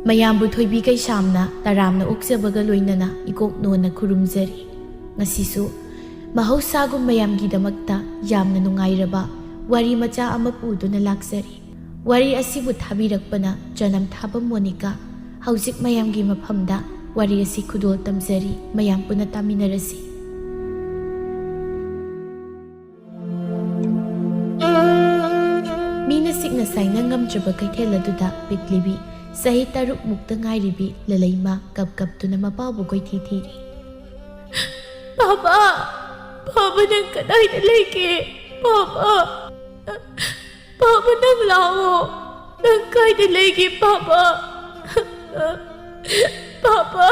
ꯃꯌꯥꯝꯕꯨ ꯊꯣꯏꯕꯤ ꯀꯩꯁꯥꯝꯅ ꯇꯔꯥꯝꯅ ꯑꯣꯛꯆꯕꯒ ꯂꯣꯏꯅꯅ ꯏꯀꯣꯛ ꯅꯣꯟꯅ ꯈꯨꯔꯨꯝꯖꯔꯤ꯫ ꯉꯁꯤꯁꯨ ꯃꯍꯧꯁꯥꯒꯨꯝ ꯃꯌꯥꯝꯒꯤꯗꯃꯛꯇ ꯌꯥꯝꯅ ꯅꯨꯡꯉꯥꯏꯔꯕ ꯋꯥꯔꯤ ꯃꯆꯥ ꯑꯃ ꯄꯨꯗꯨꯅ ꯂꯥꯛꯆꯔꯤ꯫ ꯋꯥꯔꯤ ꯑꯁꯤꯕꯨ ꯊꯥꯕꯤꯔꯛꯄꯅ ꯆꯅꯝꯊꯥꯕꯝ ꯃꯣꯅꯤꯀꯥ꯫ ꯍꯧꯖꯤꯛ ꯃꯌꯥꯝꯒꯤ ꯃꯐꯝꯗ ꯋꯥꯔꯤ ꯑꯁꯤ ꯈꯨꯗꯣꯜ ꯇꯝꯖꯔꯤ꯫ ꯃꯌꯥꯝ ꯄꯨꯟꯅ ꯇꯥꯃꯤꯟꯅꯔꯁꯤ꯫ ꯃꯤꯅ ꯁꯤꯛꯅ ꯁꯥꯏꯅ ꯉꯝꯗ꯭ꯔꯕ ꯀꯩꯊꯦꯜ ꯑꯗꯨꯗ ꯄꯤꯛꯂꯤꯕꯤ ꯆꯍꯤ 6 ꯃꯨꯛꯇ ꯉꯥꯏꯔꯤꯕꯤ ꯂꯂꯩꯃ ꯀꯞꯇꯨꯅ ꯃꯄꯥꯕꯨ ꯀꯣꯏꯊꯤ ꯊꯤꯔꯤ꯫ ꯄꯥꯄꯥ, ꯄꯥꯄꯥ ꯅꯪ ꯀꯗꯥꯏꯗ ꯂꯩꯒꯦ? ꯄꯥꯄꯥ, ꯄꯥꯄꯥ ꯅꯪ ꯂꯥꯛꯑꯣ. ꯅꯪ ꯀꯥꯏꯗ ꯂꯩꯒꯦ ꯄꯥꯄꯥ? ꯄꯥꯄꯥ.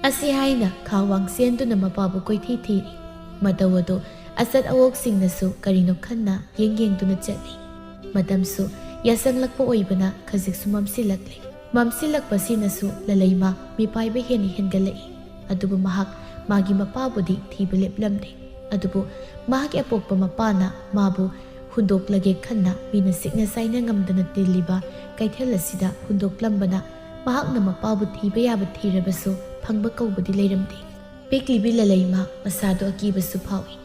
ꯑꯁꯤ ꯍꯥꯏꯅ ꯈꯥꯋꯥꯡ ꯆꯦꯟꯗꯨꯅ ꯃꯄꯥꯕꯨ ꯀꯣꯏꯊꯤ ꯊꯤꯔꯤ꯫ ꯃꯇꯧ ꯑꯗꯨ ꯑꯆꯠ ꯑꯋꯣꯛꯁꯤꯡꯅꯁꯨ ꯀꯔꯤꯅꯣ ꯈꯟꯅ ꯌꯦꯡꯗꯨꯅ ꯆꯠꯂꯤ꯫ ꯃꯇꯝꯁꯨ ꯌꯥꯆꯪꯂꯛꯄ ꯑꯣꯏꯕꯅ ꯈꯖꯤꯛꯁꯨ ꯃꯝꯁꯤꯜꯂꯛꯂꯤ꯫ ꯃꯝꯁꯤꯜꯂꯛꯄꯁꯤꯅꯁꯨ ꯂꯂꯩꯃ ꯃꯤꯄꯥꯏꯕ ꯍꯦꯟꯅ ꯍꯦꯟꯒꯠꯂꯛꯏ꯫ ꯑꯗꯨꯕꯨ ꯃꯍꯥꯛ ꯃꯥꯒꯤ ꯃꯄꯥꯕꯨꯗꯤ ꯊꯤꯕ ꯂꯦꯞꯂꯝꯗꯦ꯫ ꯑꯗꯨꯕꯨ ꯃꯍꯥꯛꯀꯤ ꯑꯄꯣꯛꯄ ꯃꯄꯥꯅ ꯃꯥꯕꯨ ꯍꯨꯟꯗꯣꯛꯂꯒꯦ ꯈꯟꯅ ꯃꯤꯅ ꯁꯤꯛꯅ ꯁꯥꯏꯅ ꯉꯝꯗꯅ ꯇꯤꯜꯂꯤꯕ ꯀꯩꯊꯦꯜ ꯑꯁꯤꯗ ꯍꯨꯟꯗꯣꯛꯂꯝꯕꯅ ꯃꯍꯥꯛꯅ ꯃꯄꯥꯕꯨ ꯊꯤꯕ ꯌꯥꯕ ꯊꯤꯔꯕꯁꯨ ꯐꯪꯕ ꯀꯧꯕꯗꯤ ꯂꯩꯔꯝꯗꯦ꯫ ꯄꯤꯛꯂꯤꯕꯤ ꯂꯂꯩꯃ ꯃꯁꯥꯗꯣ ꯑꯀꯤꯕꯁꯨ ꯐꯥꯎꯏ꯫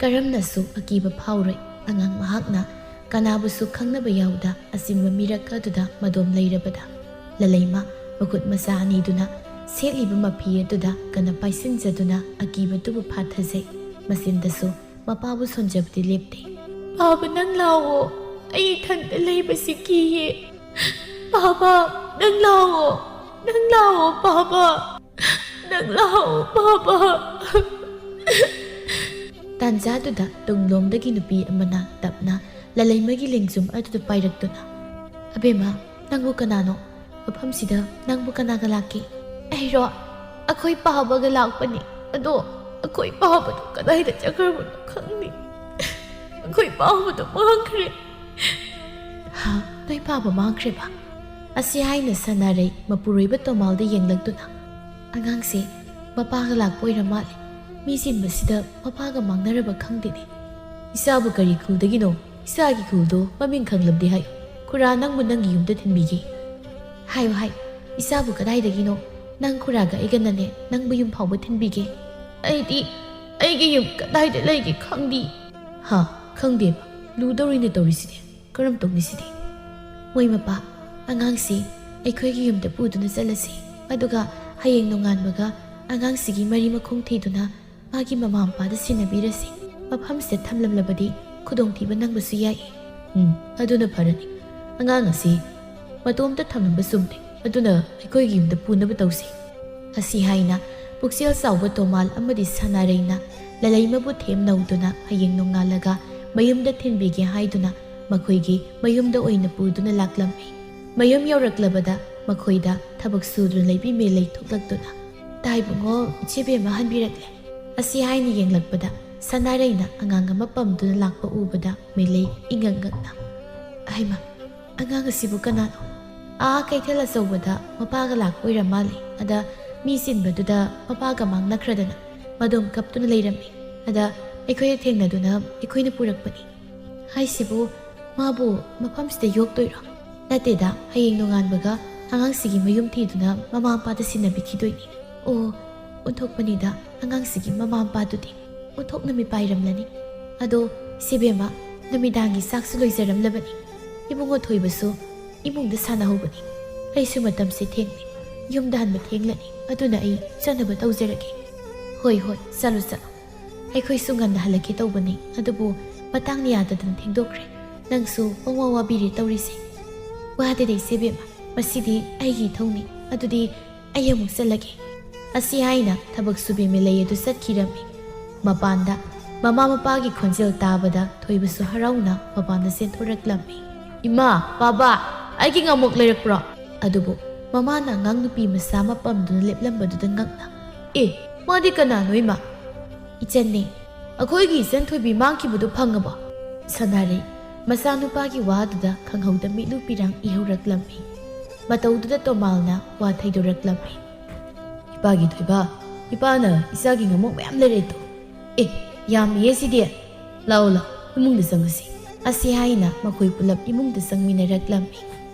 ꯀꯔꯝꯅꯁꯨ ꯑꯀꯤꯕ ꯐꯥꯎꯔꯣꯏ? ꯑꯉꯥꯡ ꯃꯍꯥꯛꯅ ꯀꯅꯥꯕꯨꯁꯨ ꯈꯪꯅꯕ ꯌꯥꯎꯗ ꯑꯆꯤꯟꯕ ꯃꯤꯔꯛ ꯑꯗꯨꯗ ꯃꯗꯣꯝ ꯂꯩꯔꯕꯗ ꯂꯂꯩꯃ ꯃꯈꯨꯠ ꯃꯁꯥ ꯑꯅꯤꯗꯨꯅ ꯁꯦꯠꯂꯤꯕ ꯃꯐꯤ ꯑꯗꯨꯗ ꯀꯟꯅ ꯄꯥꯏꯁꯤꯟꯖꯗꯨꯅ ꯑꯀꯤꯕꯗꯨꯕꯨ ꯐꯥꯊꯖꯩ꯫ ꯃꯆꯤꯟꯗꯁꯨ ꯃꯄꯥꯕꯨ ꯁꯣꯟꯖꯕꯗꯤ ꯂꯦꯞꯇꯦ꯫ ꯄꯥꯄꯥ ꯅꯪ ꯂꯥꯛꯑꯣ. ꯑꯩ ꯏꯊꯟꯇ ꯂꯩꯕꯁꯤ ꯀꯤꯌꯦ. ꯄꯥꯄꯥ ꯅꯪ ꯂꯥꯛꯑꯣ. ꯅꯪ ꯂꯥꯛꯑꯣ ꯄꯥꯄꯥ. ꯅꯪ ꯂꯥꯛꯑꯣ ꯄꯥꯄꯥ. ꯇꯥꯟꯖꯥꯗꯨꯗ ꯇꯨꯡꯂꯣꯝꯗꯒꯤ ꯅꯨꯄꯤ ꯑꯃꯅ ꯇꯞꯅ ꯂꯂꯩꯃꯒꯤ ꯂꯦꯡꯖꯨꯝ ꯑꯗꯨꯗ ꯄꯥꯏꯔꯛꯇꯨꯅ, "ꯑꯕꯦꯝꯃ, ꯅꯪꯕꯨ ꯀꯅꯥꯅꯣ? ꯃꯐꯝꯁꯤꯗ ꯅꯪꯕꯨ ꯀꯅꯥꯒ ꯂꯥꯛꯀꯦ?" "ꯑꯩꯔꯣ? ꯑꯩꯈꯣꯏ ꯄꯥꯕꯒ ꯂꯥꯛꯄꯅꯤ. ꯑꯗꯣ ꯑꯩꯈꯣꯏ ꯄꯥꯕꯗꯣ ꯀꯗꯥꯏꯗ ꯆꯠꯈ꯭ꯔꯕꯅꯣ ꯈꯪꯗꯦ. ꯑꯩꯈꯣꯏ ꯄꯥꯕꯗꯣ ꯃꯥꯡꯈ꯭ꯔꯦ." "ꯍꯥ, ꯅꯣꯏ ꯄꯥꯕ ꯃꯥꯡꯈ꯭ꯔꯦꯕ?" ꯑꯁꯤ ꯍꯥꯏꯅ ꯁꯅꯥꯔꯩ ꯃꯄꯨꯔꯣꯏꯕ ꯇꯣꯃꯥꯜꯗ ꯌꯦꯡꯂꯛꯇꯨꯅ, "ꯑꯉꯥꯡꯁꯦ ꯃꯄꯥꯒ ꯂꯥꯛꯄ ꯑꯣꯏꯔ ꯃꯥꯜꯂꯦ. ꯃꯤ ꯆꯤꯟꯕꯁꯤꯗ ꯃꯄꯥꯒ ꯃꯥꯡꯅꯔꯕ ꯈꯪꯗꯦꯅꯦ." "ꯏꯆꯥꯕꯨ ꯀꯔꯤ ꯈꯨꯜꯗꯒꯤꯅꯣ? ꯏꯆꯥꯒꯤ ꯈꯨꯜꯗꯣ ꯃꯃꯤꯡ ꯈꯪꯂꯕꯗꯤ ꯍꯥꯏꯌꯨ. ꯈꯨꯔꯥ ꯅꯪꯕꯨ ꯅꯪꯒꯤ ꯌꯨꯝꯗ ꯊꯤꯟꯕꯤꯒꯦ." "ꯍꯥꯏꯌꯨ ꯍꯥꯏꯌꯨ. ꯏꯆꯥꯕꯨ ꯀꯗꯥꯏꯗꯒꯤꯅꯣ? ꯅꯪ ꯈꯨꯔꯥꯒ ꯑꯩꯒꯅꯅꯦ ꯅꯪꯕꯨ ꯌꯨꯝ ꯐꯥꯎꯕ ꯊꯤꯟꯕꯤꯒꯦ." "ꯑꯩꯗꯤ ꯑꯩꯒꯤ ꯌꯨꯝ ꯀꯗꯥꯏꯗ ꯂꯩꯒꯦ ꯈꯪꯗꯦ." "ꯍꯥ, ꯈꯪꯗꯦꯕ? ꯂꯨꯗꯧꯔꯤꯅꯦ ꯇꯧꯔꯤꯁꯤꯗꯤ. ꯀꯔꯝ ꯇꯧꯅꯤ ꯁꯤꯗꯤ?" "ꯃꯣꯏ ꯃꯄꯥ, ꯑꯉꯥꯡꯁꯤ ꯑꯩꯈꯣꯏꯒꯤ ꯌꯨꯝꯗ ꯄꯨꯗꯨꯅ ꯆꯠꯂꯁꯤ. ꯑꯗꯨꯒ ꯍꯌꯦꯡ ꯅꯣꯡꯉꯥꯟꯕꯒ ꯑꯉꯥꯡꯁꯤꯒꯤ ꯃꯔꯤ ꯃꯈꯣꯡ ꯊꯤꯗꯨꯅ ꯃꯥꯒꯤ ꯃꯃꯥ ꯃꯄꯥꯗ ꯁꯤꯟꯅꯕꯤꯔꯁꯤ. ꯃꯐꯝꯁꯤꯗ ꯊꯝꯂꯝꯂꯕꯗꯤ ꯈꯨꯗꯣꯡꯊꯤꯕ ꯅꯪꯕꯁꯨ ꯌꯥꯏ." "ꯑꯗꯨꯅ ꯐꯔꯅꯤ. ꯑꯉꯥꯡ ꯑꯁꯤ ꯃꯇꯣꯝꯇ ꯊꯝꯂꯝꯕ ꯆꯨꯝꯗꯦ. ꯑꯗꯨꯅ ꯑꯩꯈꯣꯏꯒꯤ ꯌꯨꯝꯗ ꯄꯨꯅꯕ ꯇꯧꯁꯤ." ꯑꯁꯤ ꯍꯥꯏꯅ ꯄꯨꯛꯆꯦꯜ ꯆꯥꯎꯕ ꯇꯣꯃꯥꯜ ꯑꯃꯗꯤ ꯁꯅꯥꯔꯩꯅ ꯂꯂꯩꯃꯕꯨ ꯊꯦꯝꯅꯧꯗꯨꯅ ꯍꯌꯦꯡ ꯅꯣꯡꯉꯥꯜꯂꯒ ꯃꯌꯨꯝꯗ ꯊꯤꯟꯕꯤꯒꯦ ꯍꯥꯏꯗꯨꯅ ꯃꯈꯣꯏꯒꯤ ꯃꯌꯨꯝꯗ ꯑꯣꯏꯅ ꯄꯨꯗꯨꯅ ꯂꯥꯛꯂꯝꯃꯤ꯫ ꯃꯌꯨꯝ ꯌꯧꯔꯛꯂꯕꯗ ꯃꯈꯣꯏꯗ ꯊꯕꯛ ꯁꯨꯗꯨꯅ ꯂꯩꯕꯤ ꯃꯦꯂꯩ ꯊꯣꯛꯂꯛꯇꯨꯅ, "ꯇꯥꯏꯕꯨꯡꯉꯣ, ꯏꯆꯦꯕꯦꯝꯃ ꯍꯟꯕꯤꯔꯛꯂꯦ." ꯑꯁꯤ ꯍꯥꯏꯅ ꯌꯦꯡꯂꯛꯄꯗ ꯁꯅꯥꯔꯩꯅ ꯑꯉꯥꯡ ꯑꯃ ꯄꯝꯗꯨꯅ ꯂꯥꯛꯄ ꯎꯕꯗ ꯃꯦꯂꯩ ꯏꯉꯛ ꯉꯛꯅ, "ꯑꯍꯩꯃ, ꯑꯉꯥꯡ ꯑꯁꯤꯕꯨ ꯀꯅꯥꯅꯣ? ꯀꯩꯊꯦꯜ ꯑꯆꯧꯕꯗ ꯃꯄꯥꯒ ꯂꯥꯛꯄ ꯑꯣꯏꯔ ꯃꯥꯜꯂꯦ. ꯑꯗ ꯃꯤ ꯆꯤꯟꯕꯗꯨꯗ ꯃꯄꯥꯒ ꯃꯥꯡꯅꯈ꯭ꯔꯗꯅ ꯃꯗꯣꯝ ꯀꯞꯇꯨꯅ ꯂꯩꯔꯝꯃꯤ. ꯑꯗ ꯑꯩꯈꯣꯏꯅ ꯊꯦꯡꯅꯗꯨꯅ ꯑꯩꯈꯣꯏꯅ ꯄꯨꯔꯛꯄꯅꯤ." "ꯍꯥꯏꯁꯤꯕꯨ ꯃꯥꯕꯨ ꯃꯐꯝꯁꯤꯗ ꯌꯣꯛꯇꯣꯏꯔꯣ?" "ꯅꯠꯇꯦꯗ, ꯍꯌꯦꯡ ꯅꯣꯡꯉꯥꯟꯕꯒ ꯑꯉꯥꯡꯁꯤꯒꯤ ꯃꯌꯨꯝ ꯊꯤꯗꯨꯅ ꯃꯃꯥ ꯃꯄꯥꯗ ꯁꯤꯟꯅꯕꯤꯈꯤꯗꯣꯏꯅꯤ." "ꯑꯣ, ꯑꯣꯟꯊꯣꯛꯄꯅꯤꯗ ꯑꯉꯥꯡꯁꯤꯒꯤ ꯃꯃꯥ ꯃꯄꯥꯗꯨꯗꯤ. ꯑꯣꯟꯊꯣꯛꯅ ꯃꯤꯄꯥꯏꯔꯝꯂꯅꯤ." "ꯑꯗꯣ ꯏꯆꯦꯕꯦꯝꯃ, ꯅꯨꯃꯤꯗꯥꯡꯒꯤ ꯆꯥꯛꯁꯨ ꯂꯣꯏꯖꯔꯝꯂꯕꯅꯤ. ꯏꯕꯨꯡꯉꯣ ꯊꯣꯏꯕꯁꯨ ꯏꯃꯨꯡꯗ ꯁꯥꯟꯅꯍꯧꯕꯅꯤ. ꯑꯩꯁꯨ ꯃꯇꯝꯁꯦ ꯊꯦꯡꯂꯦ. ꯌꯨꯝꯗ ꯍꯟꯕ ꯊꯦꯡꯂꯅꯤ. ꯑꯗꯨꯅ ꯑꯩ ꯆꯠꯅꯕ ꯇꯧꯖꯔꯒꯦ." "ꯍꯣꯏ ꯍꯣꯏ, ꯆꯠꯂꯣ ꯆꯠꯂꯣ. ꯑꯩꯈꯣꯏꯁꯨ ꯉꯟꯅ ꯍꯜꯂꯛꯀꯦ ꯇꯧꯕꯅꯤ. ꯑꯗꯨꯕꯨ ꯃꯇꯥꯡꯅ ꯌꯥꯗꯗꯅ ꯊꯦꯡꯗꯣꯛꯈ꯭ꯔꯦ. ꯅꯪꯁꯨ ꯄꯪꯋꯥ ꯋꯥꯕꯤꯔꯦ ꯇꯧꯔꯤꯁꯦ." "ꯋꯥꯗꯦꯗ ꯏꯆꯦꯕꯦꯝꯃ, ꯃꯁꯤꯗꯤ ꯑꯩꯒꯤ ꯏꯊꯧꯅꯤ. ꯑꯗꯨꯗꯤ ꯑꯩ ꯑꯃꯨꯛ ꯆꯠꯂꯒꯦ." ꯑꯁꯤ ꯍꯥꯏꯅ ꯊꯕꯛ ꯁꯨꯕꯤ ꯃꯦꯂꯩ ꯑꯗꯨ ꯆꯠꯈꯤꯔꯝꯃꯤ꯫ ꯃꯄꯥꯟꯗ ꯃꯃꯥ ꯃꯄꯥꯒꯤ ꯈꯣꯟꯖꯦꯜ ꯇꯥꯕꯗ ꯊꯣꯏꯕꯁꯨ ꯍꯔꯥꯎꯅ ꯃꯄꯥꯟꯗ ꯆꯦꯟꯊꯣꯔꯛꯂꯝꯃꯤ꯫ "ꯏꯃꯥ, ꯕꯥꯕꯥ, ꯑꯩꯒꯤ ꯉꯥꯃꯨꯛ ꯂꯩꯔꯛꯄ꯭ꯔꯣ?" ꯑꯗꯨꯕꯨ ꯃꯃꯥꯅ ꯑꯉꯥꯡ ꯅꯨꯄꯤ ꯃꯆꯥ ꯑꯃ ꯄꯝꯗꯨꯅ ꯂꯦꯞꯂꯝꯕꯗꯨꯗ ꯉꯛꯅ, "ꯑꯦ, ꯃꯥꯗꯤ ꯀꯅꯥꯅꯣ ꯏꯃꯥ?" "ꯏꯆꯟꯅꯦ." "ꯑꯩꯈꯣꯏꯒꯤ ꯏꯆꯟ ꯊꯣꯏꯕꯤ ꯃꯥꯡꯈꯤꯕꯗꯨ ꯐꯪꯉꯕꯣ?" ꯁꯅꯥꯔꯩ ꯃꯆꯥꯅꯨꯄꯥꯒꯤ ꯋꯥꯗꯨꯗ ꯈꯪꯍꯧꯗ ꯃꯤꯠꯂꯨ ꯄꯤꯔꯥꯡ ꯏꯍꯧꯔꯛꯂꯝꯃꯤ꯫ ꯃꯇꯧꯗꯨꯗ ꯇꯣꯃꯥꯜꯅ ꯋꯥ ꯊꯩꯗꯣꯔꯛꯂꯝꯃꯤ꯫ "ꯏꯄꯥꯒꯤ ꯊꯣꯏꯕ, ꯏꯄꯥꯅ ꯏꯆꯥꯒꯤ ꯉꯃꯣꯛ ꯃꯌꯥꯝ ꯂꯩꯔꯛꯏꯗꯣ ꯌꯥꯝꯃꯤꯌꯦ ꯁꯤꯗꯤ ꯂꯥꯛꯑꯣ ꯏꯃꯨꯡꯗ ꯆꯪꯉꯁꯤ ꯑꯁꯤ ꯍꯥꯏꯅ ꯃꯈꯣꯏ ꯄꯨꯂꯞ ꯏꯃꯨꯡꯗ ꯆꯪꯃꯤꯟꯅꯔꯛꯂꯝꯃꯤ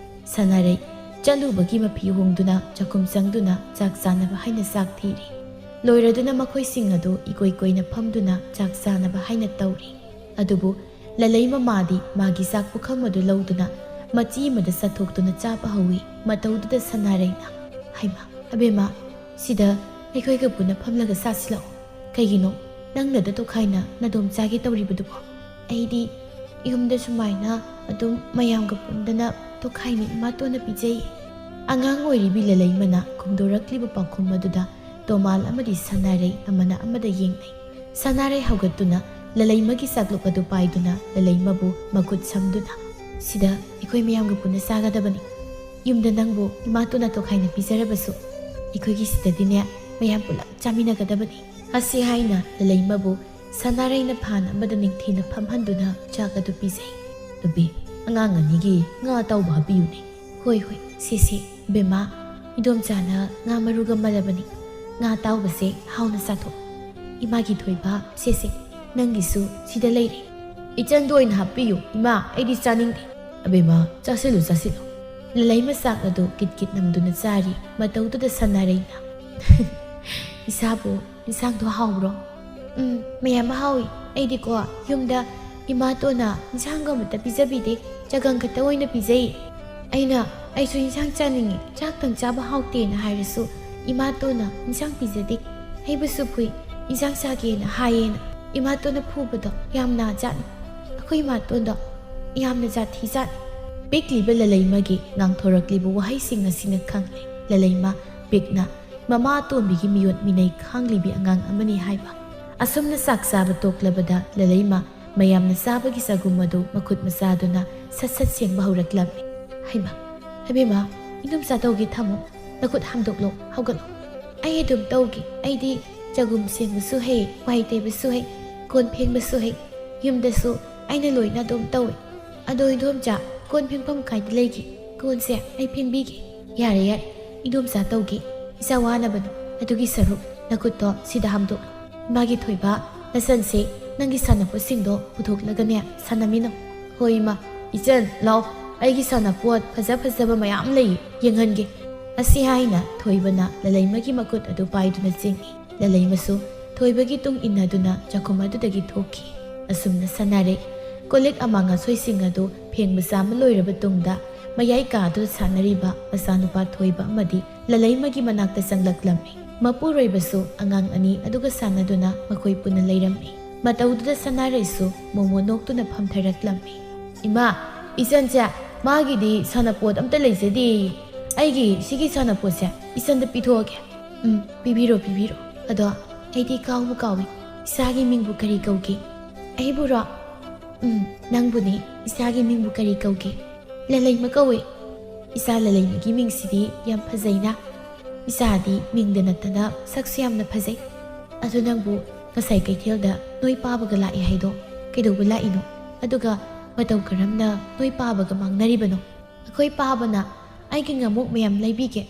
ꯁꯅꯥꯔꯩ ꯆꯠꯂꯨꯕꯒꯤ ꯃꯐꯤ ꯍꯣꯡꯗꯨꯅ ꯆꯥꯛꯈꯨꯝ ꯆꯪꯗꯨꯅ ꯆꯥꯛ ꯆꯥꯅꯕ ꯍꯥꯏꯅ ꯆꯥꯛ ꯊꯤꯔꯤ ꯂꯣꯏꯔꯗꯨꯅ ꯃꯈꯣꯏꯁꯤꯡ ꯑꯗꯨ ꯏꯀꯣꯏ ꯀꯣꯏꯅ ꯐꯝꯗꯨꯅ ꯆꯥꯛ ꯆꯥꯅꯕ ꯍꯥꯏꯅ ꯇꯧꯔꯤ ꯑꯗꯨꯕꯨ ꯂꯂꯩ ꯃꯃꯥꯗꯤ ꯃꯥꯒꯤ ꯆꯥꯛ ꯄꯨꯈꯝ ꯑꯗꯨ ꯂꯧꯗꯨꯅ ꯃꯆꯤ ꯑꯃꯗ ꯆꯠꯊꯣꯛꯇꯨꯅ ꯆꯥꯕ ꯍꯧꯏ ꯃꯇꯧꯗꯨꯗ ꯁꯅꯥꯔꯩꯅ ꯍꯩꯃꯥ ꯑꯕꯦꯝꯃ ꯁꯤꯗ ꯑꯩꯈꯣꯏꯒ ꯄꯨꯟꯅ ꯐꯝꯂꯒ ꯆꯥꯁꯤꯜꯂꯛꯑꯣ ꯀꯩꯒꯤꯅꯣ ꯅꯪꯅꯗ ꯇꯣꯈꯥꯏꯅ ꯅꯗꯣꯝ ꯆꯥꯒꯦ ꯇꯧꯔꯤꯕꯗꯨꯕꯣ ꯑꯩꯗꯤ ꯌꯨꯝꯗ ꯁꯨꯃꯥꯏꯅ ꯑꯗꯨꯝ ꯃꯌꯥꯝꯒ ꯄꯨꯟꯗꯅ ꯇꯣꯈꯥꯏꯅ ꯏꯃꯥꯇꯣꯟꯅ ꯄꯤꯖꯩ ꯑꯉꯥꯡ ꯑꯣꯏꯔꯤꯕꯤ ꯂꯂꯩꯃꯅ ꯈꯨꯝꯗꯣꯔꯛꯂꯤꯕ ꯄꯥꯎꯈꯨꯝ ꯑꯗꯨꯗ ꯇꯣꯃꯥꯜ ꯑꯃꯗꯤ ꯁꯅꯥꯔꯩ ꯑꯃꯅ ꯑꯃꯗ ꯌꯦꯡꯅꯩ ꯁꯅꯥꯔꯩ ꯍꯧꯒꯠꯇꯨꯅ ꯂꯂꯩꯃꯒꯤ ꯆꯥꯛꯂꯨꯛ ꯑꯗꯨ パイꯗꯨꯅ ꯂꯂꯩꯃꯕꯨ ꯃꯈꯨꯠ ꯁꯝꯗꯨꯅ ꯁꯤꯗ ꯑꯩꯈꯣꯏ ꯃꯌꯥꯝꯒ ꯄꯨꯟꯅ ꯆꯥꯒꯗꯕꯅꯤ ꯌꯨꯝꯗ ꯅꯪꯕꯨ ꯏꯃꯥꯇꯣꯟꯅ ꯇꯣꯈꯥꯏꯅ ꯄꯤꯖꯔꯕꯁꯨ ꯑꯩꯈꯣꯏꯒꯤ ꯁꯤꯗꯗꯤꯅꯦ ꯃꯌꯥꯝ ꯄꯨꯂꯞ ꯆꯥꯃꯤꯟꯅꯒꯗꯕꯅꯤ ꯑꯁꯤ ꯍꯥꯏꯅ ꯂꯂꯩꯃꯕꯨ ꯁꯅꯥꯔꯩꯅ ꯐꯥꯟ ꯑꯃꯗ ꯅꯤꯡꯊꯤꯅ ꯐꯝꯍꯟꯗꯨꯅ ꯆꯥꯛ ꯑꯗꯨ ꯄꯤꯖꯩ ꯅꯨꯄꯤ ꯑꯉꯥꯡ ꯑꯅꯤꯒꯤ ꯉꯥ ꯑꯇꯥꯎꯕ ꯍꯥꯞꯄꯤꯌꯨꯅꯦ ꯍꯣꯏ ꯁꯤꯁꯤ ꯕꯦꯝꯃ ꯏꯗꯣꯝꯆꯥꯅ ꯉꯥ ꯃꯔꯨꯒ ꯃꯜꯂꯕꯅꯤ ꯉꯥ ꯑꯇꯥꯎꯕꯁꯦ ꯍꯥꯎꯅ ꯆꯥꯊꯣꯛ ꯏꯃꯥꯒꯤ ꯊꯣꯏꯕ ꯁꯤꯁꯤ ꯅꯪꯒꯤꯁꯨ ꯁꯤꯗ ꯂꯩꯔꯦ ꯏꯆꯟꯗ ꯑꯣꯏꯅ ꯍꯥꯞꯄꯤꯌꯨ ꯏꯃꯥ ꯑꯩꯗꯤ ꯆꯥꯅꯤꯡꯗꯦ ꯑꯕꯦꯝꯃ ꯆꯥꯁꯤꯜꯂꯨ ꯂꯂꯩꯃ ꯆꯥꯛ ꯑꯗꯨ ꯀꯤꯠ ꯅꯝꯗꯨꯅ ꯆꯥꯔꯤ ꯃꯇꯧꯗꯨꯗ ꯁꯅꯥꯔꯩꯅ ꯏꯁꯥꯕꯨ ꯏꯟꯁꯥꯡꯗꯣ ꯍꯥꯎꯕ꯭ꯔꯣ ꯃꯌꯥꯝ ꯍꯥꯎꯏ ꯑꯩꯗꯤꯀꯣ ꯌꯨꯝꯗ ꯏꯃꯥꯇꯣꯟꯅ ꯏꯟꯁꯥꯡꯒ ꯑꯃꯠꯇ ꯄꯤꯖꯕꯤꯗꯦ ꯆꯒꯪ ꯈꯛꯇ ꯑꯣꯏꯅ ꯄꯤꯖꯩ ꯑꯩꯁꯨ ꯏꯟꯁꯥꯡ ꯆꯥꯅꯤꯡꯉꯤ ꯆꯥꯛꯇꯪ ꯆꯥꯕ ꯍꯥꯎꯇꯦꯅ ꯍꯥꯏꯔꯁꯨ ꯏꯃꯥꯇꯣꯟꯅ ꯏꯟꯁꯥꯡ ꯄꯤꯖꯗꯦ ꯍꯩꯕꯁꯨ ꯐꯨꯏ ꯏꯟꯁꯥꯡ ꯆꯥꯒꯦꯅ ꯍꯥꯏꯌꯦꯅ ꯏꯃꯥꯇꯣꯟꯅ ꯐꯨꯕꯗꯣ ꯌꯥꯝ ꯅꯥꯖꯥꯠꯅꯤ ꯑꯩꯈꯣꯏ ꯏꯃꯥꯇꯣꯟꯗꯣ ꯌꯥꯝꯅ ꯖꯥꯊꯤꯖꯥꯠꯅꯤ ꯄꯤꯛꯂꯤꯕ ꯂꯂꯩꯃꯒꯤ ꯉꯥꯡꯊꯣꯔꯛꯂꯤꯕ ꯋꯥꯍꯩꯁꯤꯡ ꯑꯁꯤꯅ ꯈꯪꯂꯦ ꯂꯂꯩꯃ ꯄꯤꯛꯅ ꯃꯃꯥ ꯑꯇꯣꯝꯕꯤꯒꯤ ꯃꯤꯑꯣꯠ ꯃꯤꯅꯩ ꯈꯥꯡꯂꯤꯕꯤ ꯑꯉꯥꯡ ꯑꯃꯅꯤ ꯍꯥꯏꯕ ꯑꯁꯨꯝꯅ ꯆꯥꯛ ꯆꯥꯕ ꯇꯣꯛꯂꯕꯗ ꯂꯂꯩꯃ ꯃꯌꯥꯝꯅ ꯆꯥꯕꯒꯤ ꯆꯒꯨꯝ ꯑꯗꯨ ꯃꯈꯨꯠ ꯃꯆꯥꯗꯨꯅ ꯁꯠ ꯁꯦꯡꯕ ꯍꯧꯔꯛꯂꯝꯃꯤ ꯍꯩꯃꯥ ꯑꯕꯦꯝꯃ ꯏꯗꯣꯝꯆꯥ ꯇꯧꯒꯦ ꯊꯝꯃꯣ ꯅꯈꯨꯠ ꯍꯥꯝꯗꯣꯛꯂꯣ ꯍꯧꯒꯠꯂꯣ ꯑꯩ ꯑꯗꯨꯝ ꯇꯧꯒꯦ ꯑꯩꯗꯤ ꯆꯒꯨꯝ ꯁꯦꯡꯕꯁꯨ ꯍꯩ ꯋꯥꯏ ꯇꯩꯕꯁꯨ ꯍꯩ ꯀꯣꯟ ꯐꯦꯡꯕꯁꯨ ꯍꯩ ꯌꯨꯝꯗꯁꯨ ꯑꯩꯅ ꯂꯣꯏꯅ ꯑꯗꯨꯝ ꯇꯧꯏ ꯑꯗꯣ ꯏꯗꯣꯝꯆꯥ ꯀꯣꯟ ꯐꯦꯡꯐꯝ ꯀꯥꯏꯗ ꯂꯩꯒꯦ ꯀꯣꯟꯁꯦ ꯑꯩ ꯐꯦꯡꯕꯤꯒꯦ ꯌꯥꯔꯦ ꯏꯗꯣꯝꯆꯥ ꯇꯧꯒꯦ ꯏꯆꯥ ꯋꯥꯅꯕꯅꯤ ꯑꯗꯨꯒꯤ ꯁꯔꯨꯛ ꯅꯈꯨꯠꯇꯣ ꯁꯤꯗ ꯍꯥꯝꯗꯣꯛꯂꯣ ꯏꯃꯥꯒꯤ ꯊꯣꯏꯕ ꯅꯆꯟꯁꯦ ꯅꯪꯒꯤ ꯁꯥꯟꯅꯄꯣꯠꯁꯤꯡꯗꯣ ꯄꯨꯊꯣꯛꯂꯒꯅꯦ ꯁꯥꯟꯅꯃꯤꯟꯅꯧ ꯍꯣꯏ ꯏꯃꯥ ꯏꯆꯟ ꯂꯥꯎ ꯑꯩꯒꯤ ꯁꯥꯟꯅꯄꯣꯠ ꯐꯖꯕ ꯃꯌꯥꯝ ꯂꯩ ꯌꯦꯡꯍꯟꯒꯦ ꯑꯁꯤ ꯍꯥꯏꯅ ꯊꯣꯏꯕꯅ ꯂꯂꯩꯃꯒꯤ ꯃꯈꯨꯠ ꯑꯗꯨ ꯄꯥꯏꯗꯨꯅ ꯆꯤꯡꯏ ꯂꯂꯩꯃꯁꯨ ꯊꯣꯏꯕꯒꯤ ꯇꯨꯡ ꯏꯟꯅꯗꯨꯅ ꯆꯥꯛꯈꯨꯝ ꯑꯗꯨꯗꯒꯤ ꯊꯣꯛꯈꯤ ꯑꯁꯨꯝꯅ ꯁꯅꯥꯔꯩ ꯀꯣꯜꯂꯤꯛ ꯑꯃꯥꯡ ꯑꯁꯣꯏꯁꯤꯡ ꯑꯗꯨ ꯐꯦꯡꯕ ꯆꯥꯝꯕ ꯂꯣꯏꯔꯕ ꯇꯨꯡꯗ ꯃꯌꯥꯏ ꯀꯥꯗꯨ ꯁꯥꯟꯅꯔꯤꯕ ꯃꯆꯥꯅꯨꯄꯥ ꯊꯣꯏꯕ ꯑꯃꯗꯤ ꯂꯂꯩꯃꯒꯤ ꯃꯅꯥꯛꯇ ꯆꯪꯂꯛꯂꯝꯃꯤ ꯃꯄꯨꯔꯣꯏꯕꯁꯨ ꯑꯉꯥꯡ ꯑꯅꯤ ꯑꯗꯨꯒ ꯁꯥꯟꯅꯗꯨꯅ ꯃꯈꯣꯏ ꯄꯨꯟꯅ ꯂꯩꯔꯝꯃꯤ ꯃꯇꯧꯗꯨꯗ ꯁꯅꯥꯔꯩꯁꯨ ꯃꯣꯃꯣ ꯅꯣꯛꯇꯨꯅ ꯐꯝꯊꯔꯛꯂꯝꯃꯤ ꯏꯃꯥ ꯏꯆꯟꯁꯦ ꯃꯥꯒꯤꯗꯤ ꯁꯥꯟꯅꯄꯣꯠ ꯑꯝꯇ ꯂꯩꯖꯗꯦ ꯑꯩꯒꯤ ꯁꯤꯒꯤ ꯁꯥꯟꯅꯄꯣꯠꯁꯦ ꯏꯆꯟꯗ ꯄꯤꯊꯣꯛꯑꯒꯦ ꯄꯤꯕꯤꯔꯣ ꯑꯗꯣ ꯑꯩꯗꯤ ꯀꯥꯎꯏ ꯏꯆꯥꯒꯤ ꯃꯤꯡꯕꯨ ꯀꯔꯤ ꯀꯧꯒꯦ ꯑꯩꯕꯨꯔꯣ ꯅꯪꯕꯨꯅꯤ ꯏꯆꯥꯒꯤ ꯃꯤꯡꯕꯨ ꯀꯔꯤ ꯀꯧꯒꯦ ꯂꯂꯩꯃ ꯀꯧꯏ ꯏꯆꯥ ꯂꯂꯩꯃꯒꯤ ꯃꯤꯡꯁꯤꯗꯤ ꯌꯥꯝ ꯐꯖꯩꯅ ꯏꯆꯥꯗꯤ ꯃꯤꯡꯗ ꯅꯠꯇꯅ ꯁꯛꯁꯨ ꯌꯥꯝꯅ ꯐꯖꯩ ꯑꯗꯨ ꯅꯪꯕꯨ ꯉꯁꯥꯏ ꯀꯩꯊꯦꯜꯗ ꯅꯣꯏ ꯄꯥꯕꯒ ꯂꯥꯛꯑꯦ ꯍꯥꯏꯗꯣ ꯀꯩꯗꯧꯕ ꯂꯥꯛꯏꯅꯣ ꯑꯗꯨꯒ ꯃꯇꯧ ꯀꯔꯝꯅ ꯅꯣꯏ ꯄꯥꯕꯒ ꯃꯥꯡꯅꯔꯤꯕꯅꯣ ꯑꯩꯈꯣꯏ ꯄꯥꯕꯅ ꯑꯩꯒꯤ ꯉꯥꯃꯣꯛ ꯃꯌꯥꯝ ꯂꯩꯕꯤꯒꯦ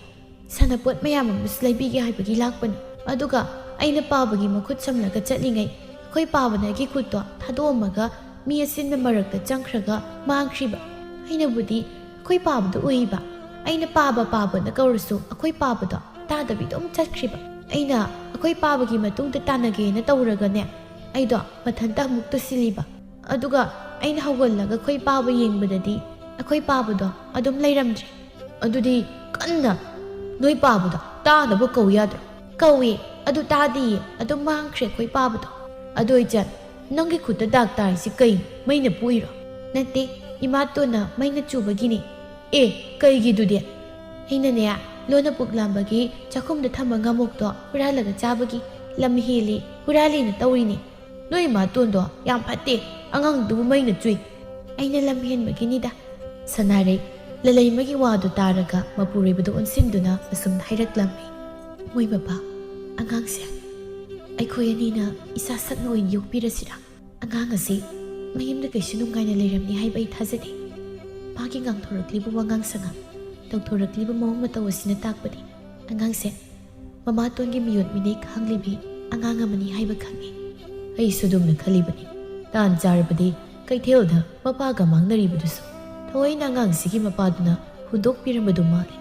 ꯁꯥꯟꯅꯄꯣꯠ ꯃꯌꯥꯝ ꯑꯃꯁꯨ ꯂꯩꯕꯤꯒꯦ ꯍꯥꯏꯕꯒꯤ ꯂꯥꯛꯄꯅꯤ ꯑꯗꯨꯒ ꯑꯩꯅ ꯄꯥꯕꯒꯤ ꯃꯈꯨꯠ ꯁꯝꯂꯒ ꯆꯠꯂꯤꯉꯩ ꯑꯩꯈꯣꯏ ꯄꯥꯕꯅ ꯑꯩꯒꯤ ꯈꯨꯠꯇꯣ ꯊꯥꯗꯣꯛꯑꯝꯃꯒ ꯃꯤ ꯑꯁꯤꯟꯕ ꯃꯔꯛꯇ ꯆꯪꯈ꯭ꯔꯒ ꯃꯥꯡꯈ꯭ꯔꯤꯕ ꯑꯩꯅꯕꯨꯗꯤ ꯑꯩꯈꯣꯏ ꯄꯥꯕꯗꯣ ꯎꯏꯕ ꯑꯩꯅ ꯄꯥꯕꯅ ꯀꯧꯔꯁꯨ ꯑꯩꯈꯣꯏ ꯄꯥꯕꯗꯣ ꯇꯥꯗꯕꯤ ꯑꯗꯨꯝ ꯆꯠꯈ꯭ꯔꯤꯕ ꯑꯩꯅ ꯑꯩꯈꯣꯏ ꯄꯥꯕꯒꯤ ꯃꯇꯨꯡꯗ ꯇꯥꯟꯅꯒꯦꯅ ꯇꯧꯔꯒꯅꯦ ꯑꯩꯗꯣ ꯃꯊꯟꯇ ꯑꯃꯨꯛ ꯇꯨꯁꯤꯜꯂꯤꯕ ꯑꯗꯨꯒ ꯑꯩꯅ ꯍꯧꯒꯠꯂꯒ ꯑꯩꯈꯣꯏ ꯄꯥꯕ ꯌꯦꯡꯕꯗꯗꯤ ꯑꯩꯈꯣꯏ ꯄꯥꯕꯗꯣ ꯑꯗꯨꯝ ꯂꯩꯔꯝꯗ꯭ꯔꯦ ꯑꯗꯨꯗꯤ ꯀꯟꯅ ꯅꯣꯏ ꯄꯥꯕꯗꯣ ꯇꯥꯅꯕ ꯀꯧ ꯌꯥꯗ꯭ꯔꯣ ꯀꯧꯏ ꯑꯗꯨ ꯇꯥꯗꯤꯌꯦ ꯑꯗꯨꯝ ꯃꯥꯡꯈ꯭ꯔꯦ ꯑꯩꯈꯣꯏ ꯄꯥꯕꯗꯣ ꯑꯗꯨ ꯏꯆꯟ ꯅꯪꯒꯤ ꯈꯨꯠꯇ ꯗꯥꯛ ꯇꯥꯔꯤꯁꯤ ꯀꯩꯅꯣ ꯃꯩꯅ ꯄꯨꯏꯔꯣ ꯅꯠꯇꯦ ꯏꯃꯥꯇꯣꯟꯅ ꯃꯩꯅ ꯆꯨꯕꯒꯤꯅꯤ ꯀꯩꯒꯤꯗꯨꯗꯤ ꯑꯩꯅꯅꯦ ꯂꯣꯟꯅ ꯄꯨꯛꯂꯥꯝꯕꯒꯤ ꯆꯥꯛꯈꯨꯝꯗ ꯊꯝꯕ ꯉꯥꯃꯨꯛꯇꯣ ꯍꯨꯔꯥꯜꯂꯒ ꯆꯥꯕꯒꯤ ꯂꯝ ꯍꯦꯜꯂꯤ ꯍꯨꯔꯥꯜꯂꯦꯅ ꯇꯧꯔꯤꯅꯤ ꯅꯣꯏ ꯏꯃꯥꯇꯣꯟꯗꯣ ꯌꯥꯝ ꯐꯠꯇꯦ ꯑꯉꯥꯡꯗꯨꯕꯨ ꯃꯩꯅ ꯆꯨꯏ ꯑꯩꯅ ꯂꯝ ꯍꯦꯟꯕꯒꯤꯅꯤꯗ ꯁꯅꯥꯔꯩ ꯂꯂꯩꯃꯒꯤ ꯋꯥꯗꯨ ꯇꯥꯔꯒ ꯃꯄꯨꯔꯣꯏꯕꯗ ꯑꯣꯟꯁꯤꯟꯗꯨꯅ ꯑꯁꯨꯝ ꯍꯥꯏꯔꯛꯂꯝꯃꯤ ꯃꯣꯏ ꯕꯕꯥ ꯑꯉꯥꯡꯁꯦ ꯑꯩꯈꯣꯏ ꯑꯅꯤꯅ ꯏꯁꯥ ꯁꯛꯅ ꯑꯣꯏꯅ ꯌꯣꯛꯄꯤꯔꯁꯤꯔꯥ ꯑꯉꯥꯡ ꯑꯁꯤ ꯃꯌꯨꯝꯗ ꯀꯩꯁꯨ ꯅꯨꯡꯉꯥꯏꯅ ꯂꯩꯔꯝꯅꯤ ꯍꯥꯏꯕ ꯑꯩ ꯊꯥꯖꯗꯦ ꯃꯥꯒꯤ ꯉꯥꯡꯊꯣꯔꯛꯂꯤꯕ ꯋꯥꯉꯥꯡ ꯁꯉꯥꯡ ꯇꯧꯊꯣꯔꯛꯂꯤꯕ ꯃꯑꯣꯡ ꯃꯇꯧ ꯑꯁꯤꯅ ꯇꯥꯛꯄꯗꯤ ꯑꯉꯥꯡꯁꯦ ꯃꯃꯥꯇꯣꯟꯒꯤ ꯃꯤꯑꯣꯠ ꯃꯤꯅꯩ ꯈꯥꯡꯂꯤꯕꯤ ꯑꯉꯥꯡ ꯑꯃꯅꯤ ꯍꯥꯏꯕ ꯈꯪꯉꯤ꯫ ꯑꯩꯁꯨ ꯑꯗꯨꯝꯅ ꯈꯜꯂꯤꯕꯅꯤ꯫ ꯇꯥꯟ ꯆꯥꯔꯕꯗꯤ ꯀꯩꯊꯦꯜꯗ ꯃꯄꯥꯒ ꯃꯥꯡꯅꯔꯤꯕꯗꯨꯁꯨ ꯊꯑꯣꯏꯅ ꯑꯉꯥꯡꯁꯤꯒꯤ ꯃꯄꯥꯗꯨꯅ ꯍꯨꯟꯗꯣꯛꯄꯤꯔꯝꯕꯗꯨ ꯃꯥꯜꯂꯤ꯫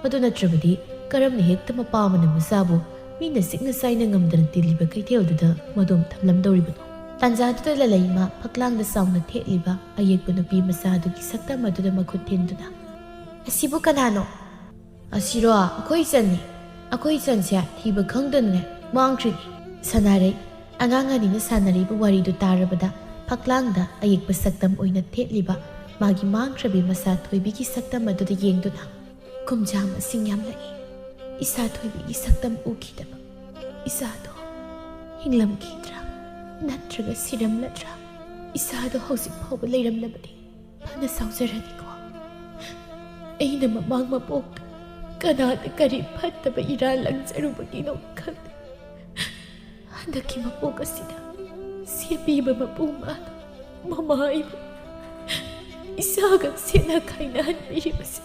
ꯑꯗꯨ ꯅꯠꯇ꯭ꯔꯕꯗꯤ ꯀꯔꯝꯅ ꯍꯦꯛꯇ ꯃꯄꯥ ꯑꯃꯅ ꯃꯆꯥꯕꯨ ꯃꯤꯅ ꯁꯤꯛꯅ ꯆꯥꯏꯅ ꯉꯝꯗꯅ ꯇꯤꯜꯂꯤꯕ ꯀꯩꯊꯦꯜꯗꯨꯗ ꯃꯗꯣꯝ ꯊꯝꯂꯝꯗꯧꯔꯤꯕꯅꯣ? ꯇꯥꯟꯖꯥꯗꯨꯗ ꯂꯂꯩꯃ ꯐꯛꯂꯥꯡꯗ ꯆꯥꯎꯅ ꯊꯦꯠꯂꯤꯕ ꯑꯌꯦꯛꯄ ꯅꯨꯄꯤ ꯃꯆꯥ ꯑꯗꯨꯒꯤ ꯁꯛꯇꯝ ꯑꯗꯨꯗ ꯃꯈꯨꯠ ꯊꯤꯟꯗꯨꯅ, "ꯑꯁꯤꯕꯨ ꯀꯅꯥꯅꯣ?" "ꯑꯁꯤꯔꯣ, ꯑꯩꯈꯣꯏ ꯏꯆꯟꯅꯤ꯫ ꯑꯩꯈꯣꯏ ꯏꯆꯟꯁꯦ ꯊꯤꯕ ꯈꯪꯗꯅꯅꯦ ꯃꯥꯡꯈ꯭ꯔꯤꯅꯤ." ꯁꯅꯥꯔꯩ ꯑꯉꯥꯡ ꯑꯅꯤꯅ ꯁꯥꯟꯅꯔꯤꯕ ꯋꯥꯔꯤꯗꯨ ꯇꯥꯔꯕꯗ ꯐꯛꯂꯥꯡꯗ ꯑꯌꯦꯛꯄ ꯁꯛꯇꯝ ꯑꯣꯏꯅ ꯊꯦꯠꯂꯤꯕ ꯃꯥꯒꯤ ꯃꯥꯡꯈ꯭ꯔꯕꯤ ꯃꯆꯥ ꯊꯣꯏꯕꯤꯒꯤ ꯁꯛꯇꯝ ꯑꯗꯨꯗ ꯌꯦꯡꯗꯨꯅ, "ꯀꯨꯝꯖꯥ ꯃꯁꯤꯡ ꯌꯥꯝꯂꯛꯏ ꯏꯆꯥ ꯊꯣꯏꯕꯤꯒꯤ ꯁꯛꯇꯝ ꯎꯈꯤꯗꯕ꯫ ꯏꯆꯥꯗꯣ ꯍꯤꯡꯂꯝꯈꯤꯗ꯭ꯔꯥ ꯅꯠꯇ꯭ꯔꯒ ꯁꯤꯔꯝꯂꯗ꯭ꯔꯥ? ꯏꯆꯥꯗꯣ ꯍꯧꯖꯤꯛ ꯐꯥꯎꯕ ꯂꯩꯔꯝꯂꯕꯗꯤ ꯐꯅ ꯁꯥꯎꯖꯔꯅꯤꯀꯣ꯫ ꯑꯩꯅ ꯃꯃꯥꯡ ꯃꯄꯣꯛꯇ ꯀꯅꯥꯗ ꯀꯔꯤ ꯐꯠꯇꯕ ꯏꯔꯥꯜ ꯂꯪꯖꯔꯨꯕꯒꯤꯅꯣ ꯈꯪꯗꯦ꯫ ꯍꯟꯗꯛꯀꯤ ꯃꯄꯣꯛ ꯑꯁꯤꯗ ꯁꯦꯝꯕꯤꯕ ꯃꯄꯨ ꯃꯥꯅ ꯃꯃꯥ ꯑꯩꯕꯨ ꯏꯆꯥꯒ ꯁꯦꯠꯅ ꯈꯥꯏꯅꯍꯟꯕꯤꯔꯤꯕꯁꯦ."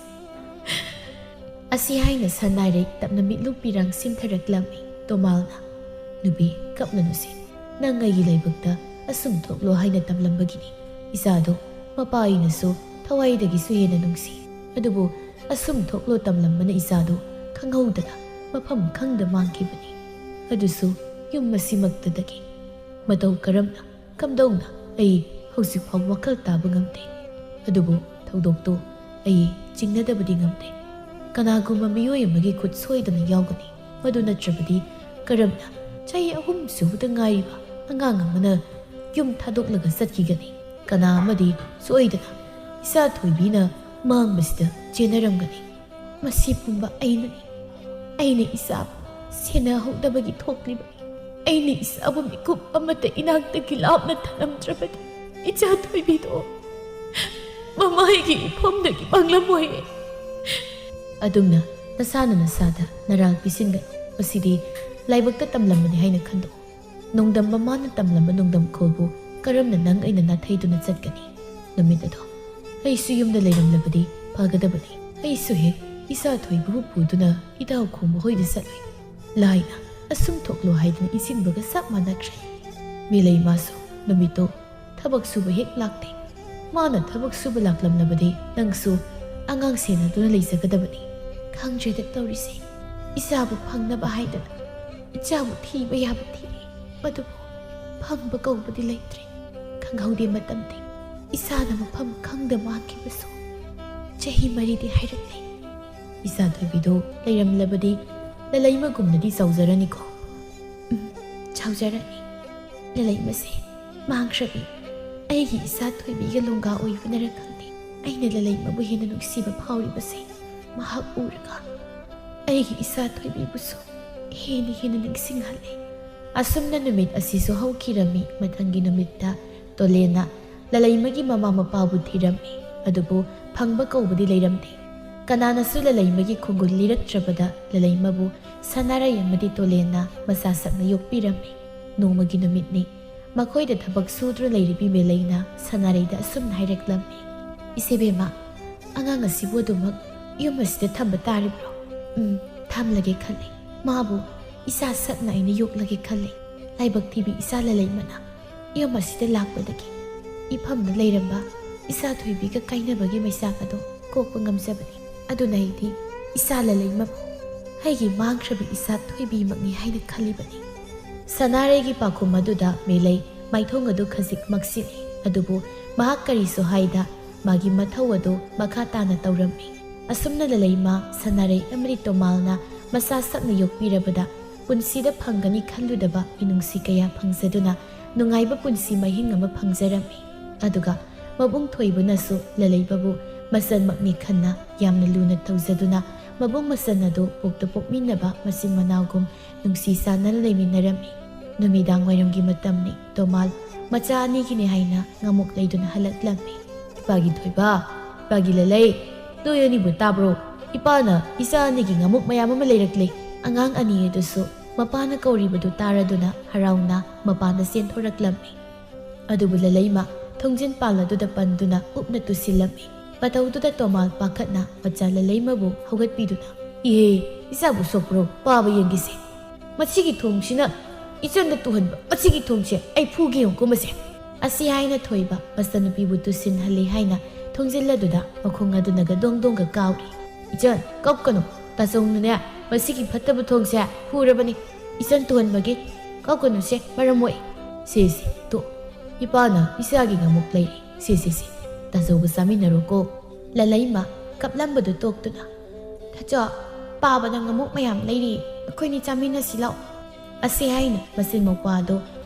ꯑꯁꯤ ꯍꯥꯏꯅ ꯁꯅꯥꯔꯩ ꯇꯞꯅ ꯃꯤꯠꯂꯨ ꯄꯤꯔꯥꯡ ꯁꯤꯟꯊꯔꯛꯂꯝꯃꯤ꯫ ꯇꯣꯃꯥꯜꯅ, "ꯅꯨꯄꯤ ꯀꯞꯅꯅꯨꯁꯤ, ꯅꯪ ꯑꯩꯒꯤ ꯂꯥꯏꯕꯛꯇ ꯑꯁꯨꯝ ꯊꯣꯛꯂꯣ ꯍꯥꯏꯅ ꯇꯝꯂꯝꯕꯒꯤꯅꯤ꯫ ꯏꯆꯥꯗꯣ ꯃꯄꯥ ꯑꯩꯅꯁꯨ ꯊꯋꯥꯏꯗꯒꯤꯁꯨ ꯍꯦꯟꯅ ꯅꯨꯡꯁꯤ꯫ ꯑꯗꯨꯕꯨ ꯑꯁꯨꯝ ꯊꯣꯛꯂꯣ ꯇꯝꯂꯝꯕꯅ ꯏꯆꯥꯗꯣ ꯈꯪꯍꯧꯗꯅ ꯃꯐꯝ ꯈꯪꯗ ꯃꯥꯡꯈꯤꯕꯅꯤ꯫ ꯑꯗꯨꯁꯨ ꯌꯨꯝ ꯑꯁꯤꯃꯛꯇꯗꯒꯤ꯫ ꯃꯇꯧ ꯀꯔꯝꯅ ꯀꯝꯗꯧꯅ ꯑꯩ ꯍꯧꯖꯤꯛ ꯐꯥꯎ ꯋꯥꯈꯜ ꯇꯥꯕ ꯉꯝꯗꯦ꯫ ꯑꯗꯨꯕꯨ ꯊꯧꯗꯣꯛꯇꯣ ꯑꯩ ꯆꯤꯡꯅꯗꯕꯗꯤ ꯉꯝꯗꯦ꯫ ꯀꯅꯥꯒꯨꯝꯕ ꯃꯤꯑꯣꯏ ꯑꯃꯒꯤ ꯈꯨꯠ ꯁꯣꯏꯗꯅ ꯌꯥꯎꯒꯅꯤ꯫ ꯃꯗꯨ ꯅꯠꯇ꯭ꯔꯕꯗꯤ ꯀꯔꯝꯅ ꯆꯍꯤ 3 ꯁꯨꯕꯗ ꯉꯥꯏꯔꯤꯕ ꯑꯉꯥꯡ ꯑꯃꯅ ꯌꯨꯝ ꯊꯥꯗꯣꯛꯂꯒ ꯆꯠꯈꯤꯒꯅꯤ? ꯀꯅꯥ ꯑꯃꯗꯤ ꯁꯣꯏꯗꯅ ꯏꯆꯥ ꯊꯣꯏꯕꯤꯅ ꯃꯥꯡꯕꯁꯤꯗ ꯆꯦꯟꯅꯔꯝꯒꯅꯤ꯫ ꯃꯁꯤ ꯄꯨꯝꯕ ꯑꯩꯅꯅꯤ꯫ ꯑꯩꯅ ꯏꯆꯥꯕꯨ ꯁꯦꯟꯅꯍꯧꯗꯕꯒꯤ ꯊꯣꯛꯂꯤꯕꯅꯤ꯫ ꯑꯩꯅ ꯏꯆꯥꯕꯨ ꯃꯤꯀꯨꯞ ꯑꯃꯠꯇ ꯏꯅꯥꯛꯇꯒꯤ ꯂꯥꯞꯅ ꯊꯝꯂꯝꯗ꯭ꯔꯕꯗꯤ ꯏꯆꯥ ꯊꯣꯏꯕꯤꯗꯣ ꯃꯃꯥꯏꯒꯤ ꯏꯐꯝꯗꯒꯤ ꯃꯥꯡꯂꯝꯃꯣꯏ꯫ ꯑꯗꯨꯝꯅ ꯅꯁꯥꯅ ꯅꯁꯥꯗ ꯅꯔꯥꯜ ꯄꯤꯁꯤꯟꯒꯅꯨ꯫ ꯃꯁꯤꯗꯤ ꯂꯥꯏꯕꯛꯇ ꯇꯝꯂꯝꯕꯅꯤ ꯍꯥꯏꯅ ꯈꯟꯗꯣꯛꯎ꯫ ꯅꯣꯡꯗꯝꯕ ꯃꯥꯅ ꯇꯝꯂꯝꯕ ꯅꯣꯡꯗꯝꯈꯣꯜꯕꯨ ꯀꯔꯝꯅ ꯅꯪ ꯑꯩꯅ ꯅꯥꯊꯩꯗꯨꯅ ꯆꯠꯀꯅꯤ? ꯅꯨꯃꯤꯠ ꯑꯗꯣ ꯑꯩꯁꯨ ꯌꯨꯝꯗ ꯂꯩꯔꯝꯂꯕꯗꯤ ꯐꯒꯗꯕꯅꯤ꯫ ꯑꯩꯁꯨ ꯍꯦꯛ ꯏꯆꯥ ꯊꯣꯏꯕꯕꯨ ꯄꯨꯗꯨꯅ ꯏꯇꯥꯎ ꯈꯣꯡꯕ ꯍꯣꯏꯗ ꯆꯠꯂꯣꯏ꯫ ꯂꯥꯏꯅ ꯑꯁꯨꯝ ꯊꯣꯛꯂꯣ ꯍꯥꯏꯗꯨꯅ ꯏꯁꯤꯟꯕꯒ ꯆꯞ ꯃꯥꯟꯅꯈ꯭ꯔꯦ꯫ ꯃꯤꯂꯩꯃꯥꯁꯨ ꯅꯨꯃꯤꯠꯇꯣ ꯊꯕꯛ ꯁꯨꯕ ꯍꯦꯛ ꯂꯥꯛꯇꯦ꯫ ꯃꯥꯅ ꯊꯕꯛ ꯁꯨꯕ ꯂꯥꯛꯂꯝꯂꯕꯗꯤ ꯅꯪꯁꯨ ꯑꯉꯥꯡ ꯁꯦꯟꯅꯗꯨꯅ ꯂꯩꯖꯒꯗꯕꯅꯤ꯫ ꯈꯪꯗ꯭ꯔꯦꯗ ꯇꯧꯔꯤꯁꯦ꯫ ꯏꯆꯥꯕꯨ ꯐꯪꯅꯕ ꯍꯥꯏꯗꯅ ꯏꯆꯥꯕꯨ ꯊꯤꯕ ꯌꯥꯕ ꯊꯤꯔꯦ, ꯑꯗꯨꯕꯨ ꯐꯪꯕ ꯀꯧꯕꯗꯤ ꯂꯩꯇ꯭ꯔꯦ꯫ ꯈꯪꯍꯧꯗꯦ ꯃꯇꯝꯗꯤ ꯏꯆꯥꯅ ꯃꯐꯝ ꯈꯪꯗ ꯃꯥꯡꯈꯤꯕꯁꯨ ꯆꯍꯤ 4ꯗꯤ ꯍꯥꯏꯔꯛꯂꯦ꯫ ꯏꯆꯥ ꯊꯣꯏꯕꯤꯗꯣ ꯂꯩꯔꯝꯂꯕꯗꯤ ꯂꯂꯩꯃꯒꯨꯝꯅꯗꯤ ꯆꯥꯎꯖꯔꯅꯤꯀꯣ? ꯆꯥꯎꯖꯔꯅꯤ꯫ ꯂꯂꯩꯃꯁꯦ ꯃꯥꯡꯈ꯭ꯔꯕꯤ ꯑꯩꯒꯤ ꯏꯆꯥ ꯊꯣꯏꯕꯤꯒ ꯂꯣꯡꯒꯥ ꯑꯣꯏꯕꯅꯔ ꯈꯪꯗꯦ, ꯑꯩꯅ ꯂꯂꯩꯃꯕꯨ ꯍꯦꯟꯅ ꯅꯨꯡꯁꯤꯕ ꯐꯥꯎꯔꯤꯕꯁꯦ ꯃꯍꯥꯛ ꯎꯔꯒ ꯑꯩꯒꯤ ꯏꯆꯥ ꯊꯣꯏꯕꯤꯕꯨꯁꯨ ꯍꯦꯟꯅ ꯅꯤꯡꯁꯤꯡꯍꯜꯂꯦ꯫ ꯑꯁꯨꯝꯅ ꯅꯨꯃꯤꯠ ꯑꯁꯤꯁꯨ ꯍꯧꯈꯤꯔꯝꯃꯤ꯫ ꯃꯊꯪꯒꯤ ꯅꯨꯃꯤꯠꯇ ꯇꯣꯂꯦꯟꯅ ꯂꯂꯩꯃꯒꯤ ꯃꯃꯥ ꯃꯄꯥꯕꯨ ꯊꯤꯔꯝꯃꯤ꯫ ꯑꯗꯨꯕꯨ ꯐꯪꯕ ꯀꯧꯕꯗꯤ ꯂꯩꯔꯝꯗꯦ꯫ ꯀꯅꯥꯅꯁꯨ ꯂꯂꯩꯃꯒꯤ ꯈꯣꯡꯒꯨꯜ ꯂꯤꯔꯛꯇ꯭ꯔꯕꯗ ꯂꯂꯩꯃꯕꯨ ꯁꯅꯥꯔꯩ ꯑꯃꯗꯤ ꯇꯣꯂꯦꯟꯅ ꯃꯆꯥ ꯁꯛꯅ ꯌꯣꯛꯄꯤꯔꯝꯃꯤ꯫ ꯅꯣꯡꯃꯒꯤ ꯅꯨꯃꯤꯠꯅꯤ꯫ ꯃꯈꯣꯏꯗ ꯊꯕꯛ ꯁꯨꯗꯨꯅ ꯂꯩꯔꯤꯕꯤ ꯃꯦꯂꯩꯅ ꯁꯅꯥꯔꯩꯗ ꯑꯁꯨꯝꯅ ꯍꯥꯏꯔꯛꯂꯝꯃꯤ, "ꯏꯆꯦꯕꯦꯝꯃ, ꯑꯉꯥꯡ ꯑꯁꯤꯕꯨ ꯑꯗꯨꯃꯛ ꯌꯨꯝ ꯑꯁꯤꯗ ꯊꯝꯕ ꯇꯥꯔꯤꯕ꯭ꯔꯣ?" "ꯊꯝꯂꯒꯦ ꯈꯜꯂꯤ꯫ ꯃꯥꯕꯨ ꯏꯆꯥ ꯁꯛꯅ ꯑꯩꯅ ꯌꯣꯛꯂꯒꯦ ꯈꯜꯂꯤ꯫ ꯂꯥꯏꯕꯛ ꯊꯤꯕꯤ ꯏꯆꯥ ꯂꯂꯩꯃꯅ ꯌꯨꯝ ꯑꯁꯤꯗ ꯂꯥꯛꯄꯗꯒꯤ ꯏꯐꯝꯗ ꯂꯩꯔꯝꯕ ꯏꯆꯥ ꯊꯣꯏꯕꯤꯒ ꯀꯥꯏꯅꯕꯒꯤ ꯃꯩꯁꯥꯛ ꯑꯗꯣ ꯀꯣꯛꯄ ꯉꯝꯖꯕꯅꯤ꯫ ꯑꯗꯨꯅ ꯑꯩꯗꯤ ꯏꯆꯥ ꯂꯂꯩꯃꯕꯨ ꯑꯩꯒꯤ ꯃꯥꯡꯈ꯭ꯔꯕꯤ ꯏꯆꯥ ꯊꯣꯏꯕꯤꯃꯛꯅꯤ ꯍꯥꯏꯅ ꯈꯜꯂꯤꯕꯅꯤ." ꯁꯅꯥꯔꯩꯒꯤ ꯄꯥꯎꯈꯨꯝ ꯑꯗꯨꯗ ꯃꯦꯂꯩ ꯃꯥꯏꯊꯣꯡ ꯑꯗꯨ ꯈꯖꯤꯛ ꯃꯛꯁꯤꯜꯂꯤ꯫ ꯑꯗꯨꯕꯨ ꯃꯍꯥꯛ ꯀꯔꯤꯁꯨ ꯍꯥꯏꯗ ꯃꯥꯒꯤ ꯃꯊꯧ ꯑꯗꯨ ꯃꯈꯥ ꯇꯥꯅ ꯇꯧꯔꯝꯃꯤ꯫ ꯑꯁꯨꯝꯅ ꯂꯂꯩꯃ, ꯁꯅꯥꯔꯩ ꯑꯃꯗꯤ ꯇꯣꯃꯥꯜꯅ ꯃꯆꯥ ꯁꯛꯅ ꯌꯣꯛꯄꯤꯔꯕꯗ ꯄꯨꯟꯁꯤꯗ ꯐꯪꯒꯅꯤ ꯈꯜꯂꯨꯗꯕ ꯃꯤꯅꯨꯡꯁꯤ ꯀꯌꯥ ꯐꯪꯖꯗꯨꯅ ꯅꯨꯡꯉꯥꯏꯕ ꯄꯨꯟꯁꯤ ꯃꯍꯤꯡ ꯑꯃ ꯐꯪꯖꯔꯝꯃꯤ꯫ ꯑꯗꯨꯒ ꯃꯕꯨꯡ ꯊꯣꯏꯕꯅꯁꯨ ꯂꯂꯩꯕꯕꯨ ꯃꯆꯟꯃꯛꯅꯤ ꯈꯟꯅ ꯌꯥꯝꯅ ꯂꯨꯅ ꯇꯧꯖꯗꯨꯅ ꯃꯕꯨꯡ ꯃꯆꯟ ꯑꯗꯨ ꯄꯣꯛꯇ ꯄꯣꯛꯃꯤꯟꯅꯕ ꯃꯆꯤꯟ ꯃꯅꯥꯎꯒꯨꯝ ꯅꯨꯡꯁꯤ ꯆꯥꯟꯅꯅ ꯂꯩꯃꯤꯟꯅꯔꯝꯃꯤ꯫ ꯅꯨꯃꯤꯗꯥꯡ ꯋꯥꯏꯔꯝꯒꯤ ꯃꯇꯝꯅꯤ꯫ ꯇꯣꯃꯥꯜ ꯃꯆꯥ ꯑꯅꯤꯒꯤꯅꯤ ꯍꯥꯏꯅ ꯉꯃꯨꯛ ꯂꯩꯗꯨꯅ ꯍꯜꯂꯛꯂꯝꯃꯤ꯫ "ꯏꯄꯥꯒꯤ ꯊꯣꯏꯕ, ꯏꯄꯥꯒꯤ ꯂꯂꯩ, ꯅꯣꯏ ꯑꯅꯤꯕꯨ ꯇꯥꯕ꯭ꯔꯣ? ꯏꯄꯥꯅ ꯏꯆꯥ ꯑꯅꯤꯒꯤ ꯉꯃꯨꯛ ꯃꯌꯥꯝ ꯑꯃ ꯂꯩꯔꯛꯂꯦ." ꯑꯉꯥꯡ ꯑꯅꯤ ꯑꯗꯨꯁꯨ ꯃꯄꯥꯅ ꯀꯧꯔꯤꯕꯗꯨ ꯇꯥꯔꯗꯨꯅ ꯍꯔꯥꯎꯅ ꯃꯄꯥꯟꯗ ꯆꯦꯟꯊꯣꯔꯛꯂꯝꯃꯤ꯫ ꯑꯗꯨꯕꯨ ꯂꯂꯩꯃ ꯊꯣꯡꯖꯤꯟ ꯄꯥꯜ ꯑꯗꯨꯗ ꯄꯟꯗꯨꯅ ꯎꯞꯅ ꯇꯨꯁꯤꯜꯂꯝꯃꯤ꯫ ꯃꯇꯧꯗꯨꯗ ꯇꯣꯃꯥꯜ ꯄꯥꯈꯠꯅ ꯃꯆꯥ ꯂꯂꯩꯃꯕꯨ ꯍꯧꯒꯠꯄꯤꯗꯨꯅ, "ꯏꯍꯦ, ꯏꯆꯥꯕꯨ ꯁꯣꯛꯄ꯭ꯔꯣ? ꯄꯥꯕ ꯌꯦꯡꯒꯤꯁꯦ꯫ ꯃꯁꯤꯒꯤ ꯊꯣꯡꯁꯤꯅ ꯏꯆꯟꯗ ꯇꯨꯍꯟꯕ ꯃꯁꯤꯒꯤ ꯊꯣꯡꯁꯦ ꯑꯩ ꯐꯨꯒꯦ ꯌꯦꯡꯉꯨꯀꯣ ꯃꯁꯦ ꯑꯁꯤ ꯍꯥꯏꯅ ꯊꯣꯏꯕ ꯃꯆꯟꯅꯨꯄꯤꯕꯨ ꯇꯨꯁꯤꯟꯍꯜꯂꯤ ꯍꯥꯏꯅ ꯊꯣꯡꯖꯤꯜꯂꯗꯨꯗ ꯃꯈꯣꯡ ꯑꯗꯨꯅꯒ ꯗꯣꯡ ꯗꯣꯡꯒ ꯀꯥꯎꯔꯤ ꯏꯆꯟ ꯀꯞꯀꯅꯨ ꯇꯥꯆꯧꯅꯅꯦ ꯃꯁꯤꯒꯤ ꯐꯠꯇꯕ ꯊꯣꯡꯁꯦ ꯐꯨꯔꯕꯅꯤ ꯏꯆꯟ ꯇꯨꯍꯟꯕꯒꯤ ꯀꯞꯀꯅꯨꯁꯦ ꯃꯔꯝ ꯃꯣꯛꯏ ꯁꯦ ꯇꯣ ꯏꯄꯥꯅ ꯏꯆꯥꯒꯤ ꯉꯃꯨꯛ ꯂꯩꯔꯤ ꯁꯦ ꯇꯥꯆꯧꯒ ꯆꯥꯃꯤꯟꯅꯔꯣꯀꯣ ꯂꯂꯩꯃ ꯀꯞꯂꯝꯕꯗꯨ ꯇꯣꯛꯇꯨꯅ ꯇꯥꯆꯧ ꯄꯥꯕꯗ ꯉꯃꯨꯛ ꯃꯌꯥꯝ ꯂꯩꯔꯤ ꯑꯩꯈꯣꯏꯅꯤ ꯆꯥꯃꯤꯟꯅꯁꯤ ꯂꯥꯎ ꯑꯁꯤ ꯍꯥꯏꯅ ꯃꯆꯤꯟ ꯃꯧꯄꯥꯗꯣ